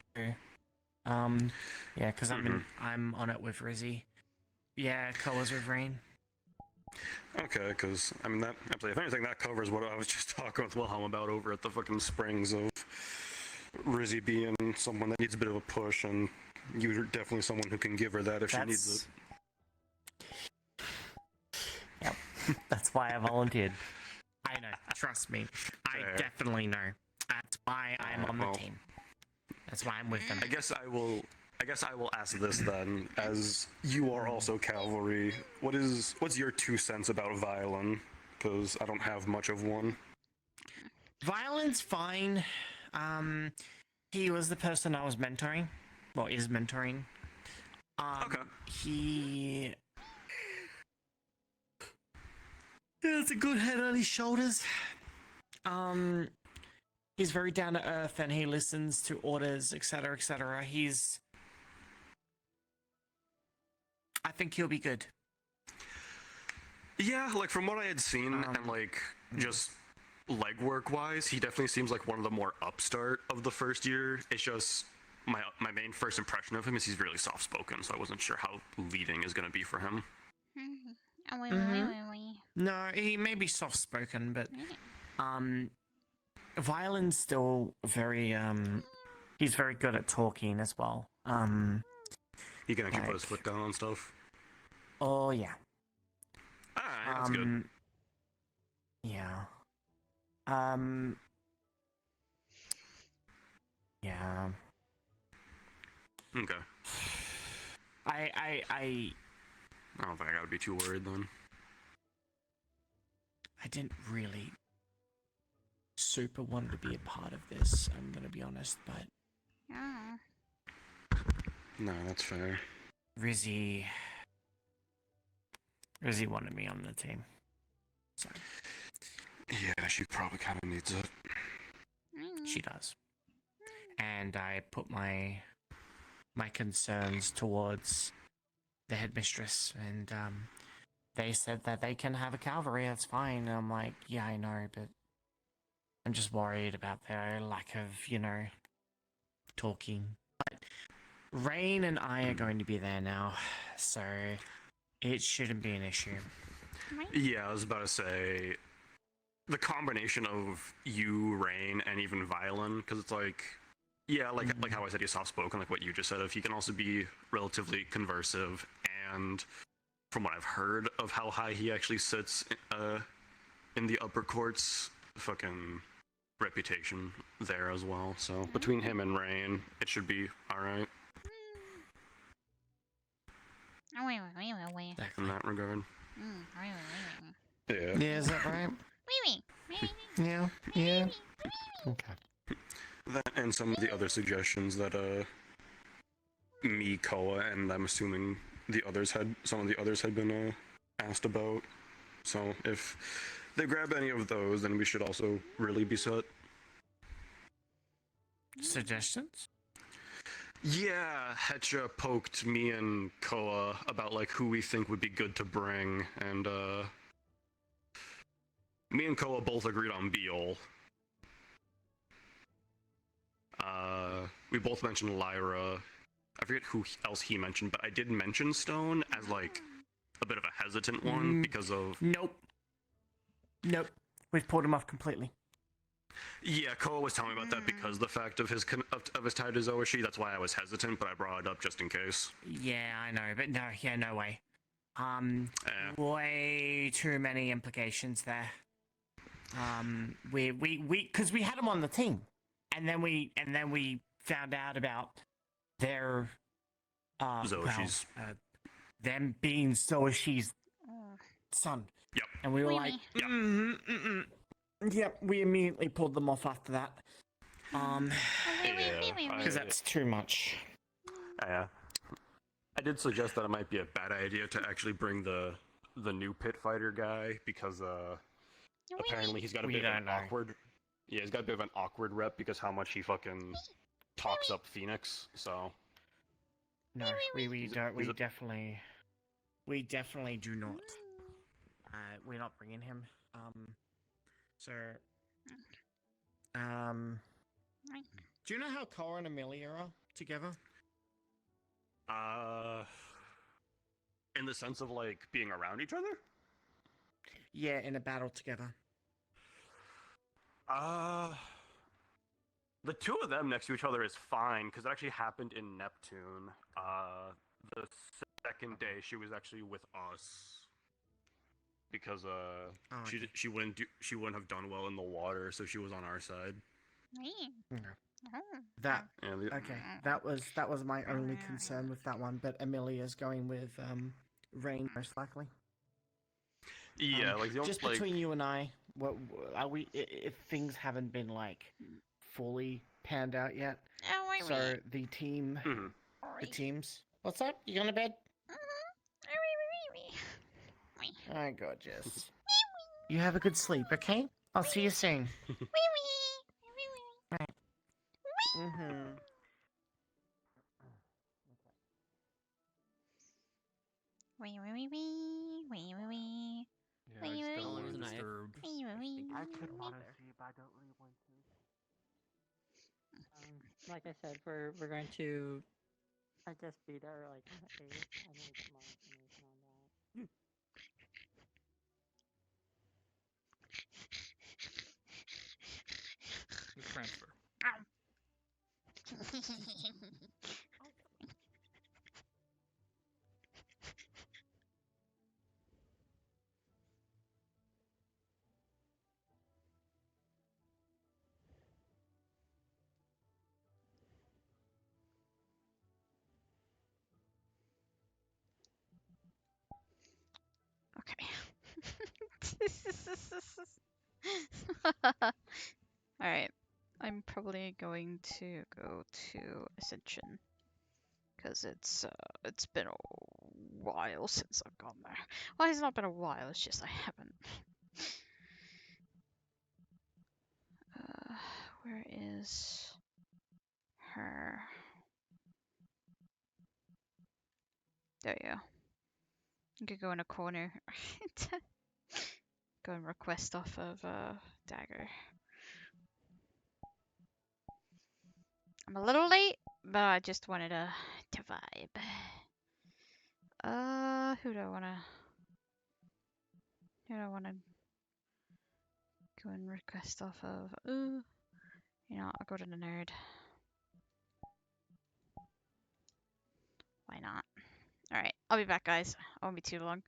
Yeah, because I'm on it with Rizzy. Yeah, Cole's with Rain. Okay, because I mean if anything, that covers what I was just talking with Wilhelm about over at the fucking Springs of Rizzy being someone that needs a bit of a push, and you're definitely someone who can give her that if she needs it. Yep, that's why I volunteered. I know, trust me, I definitely know. That's why I'm on the team. That's why I'm with them. I guess I will ask this then, as you are also cavalry. What's your 2 cents about Violin? Because I don't have much of one. Violin's fine. He was the person I was mentoring. Well, is mentoring. Okay. He has a good head on his shoulders. He's very down to earth and he listens to orders, etc., etc. I think he'll be good. Yeah, like from what I had seen and like just legwork wise, he definitely seems like one of the more upstart of the first year. It's just my main first impression of him is he's really soft spoken, so I wasn't sure how leading is gonna be for him. Wait. No, he may be soft spoken, but Violin's still very he's very good at talking as well. He can actually put his foot down on stuff. Oh yeah. Alright, that's good. Yeah. Yeah. Okay. I don't think I gotta be too worried then. I didn't really super want to be a part of this, I'm gonna be honest, but No, that's fair. Rizzy wanted me on the team. So yeah, she probably kinda needs it. She does. And I put my concerns towards the headmistress, and they said that they can have a cavalry, that's fine. And I'm like, yeah, I know, but I'm just worried about their lack of, talking. But Rain and I are going to be there now, so it shouldn't be an issue. Yeah, I was about to say, the combination of you, Rain, and even Violin, because it's like, yeah, like how I said he's soft-spoken, like what you just said, if he can also be relatively conversive, and from what I've heard of how high he actually sits in the upper courts, fucking reputation there as well. So between him and Rain, it should be alright. Wait. In that regard. Yeah. Yeah, is that right? Yeah. Okay. That and some of the other suggestions that me, Koa, and I'm assuming some of the others had been asked about. So if they grab any of those, then we should also really be set. Suggestions? Yeah, Hetcha poked me and Koa about like who we think would be good to bring, and me and Koa both agreed on Beal. We both mentioned Lyra. I forget who else he mentioned, but I did mention Stone as like a bit of a hesitant one because of... Nope. We've pulled him off completely. Yeah, Koa was telling me about that because the fact of his of his tie to Zoishi. That's why I was hesitant, but I brought it up just in case. Yeah, I know, but no, yeah, no way. Way too many implications there. Because we had them on the team, and then we found out about their Zoishi's. them being Zoishi's son. Yep. And we were like, Yep, we immediately pulled them off after that. Because that's too much. Yeah. I did suggest that it might be a bad idea to actually bring the new pit fighter guy because apparently he's got a bit of an awkward. Yeah, he's got a bit of an awkward rep because how much he fucking talks up Phoenix. So. No, we definitely do not. We're not bringing him. Do you know how Cora and Amelia are together? In the sense of like being around each other? Yeah, in a battle together. The two of them next to each other is fine because it actually happened in Neptune. The second day she was actually with us because she wouldn't have done well in the water, so she was on our side. That was my only concern with that one, but Amelia's going with Rain most likely. Yeah, like the just between you and I, what are we? If things haven't been like fully panned out yet, so the team, the teams. What's up? You going to bed? Oh, gorgeous. You have a good sleep, okay? I'll see you soon. Right. Yeah, I just don't want to disturb. I could want to see, but I don't really want to. Like I said, we're going to, I guess, be there like 8. I need more information on that. Transfer. Alright. I'm probably going to go to Ascension. Because it's been a while since I've gone there. Well, it's not been a while, it's just I haven't. Where is her? There you go. You could go in a corner. Go and request off of Dagger. I'm a little late, but I just wanted to vibe. Who do I wanna go and request off of? You know, I'll go to the nerd. Why not? Alright, I'll be back, guys. I won't be too long.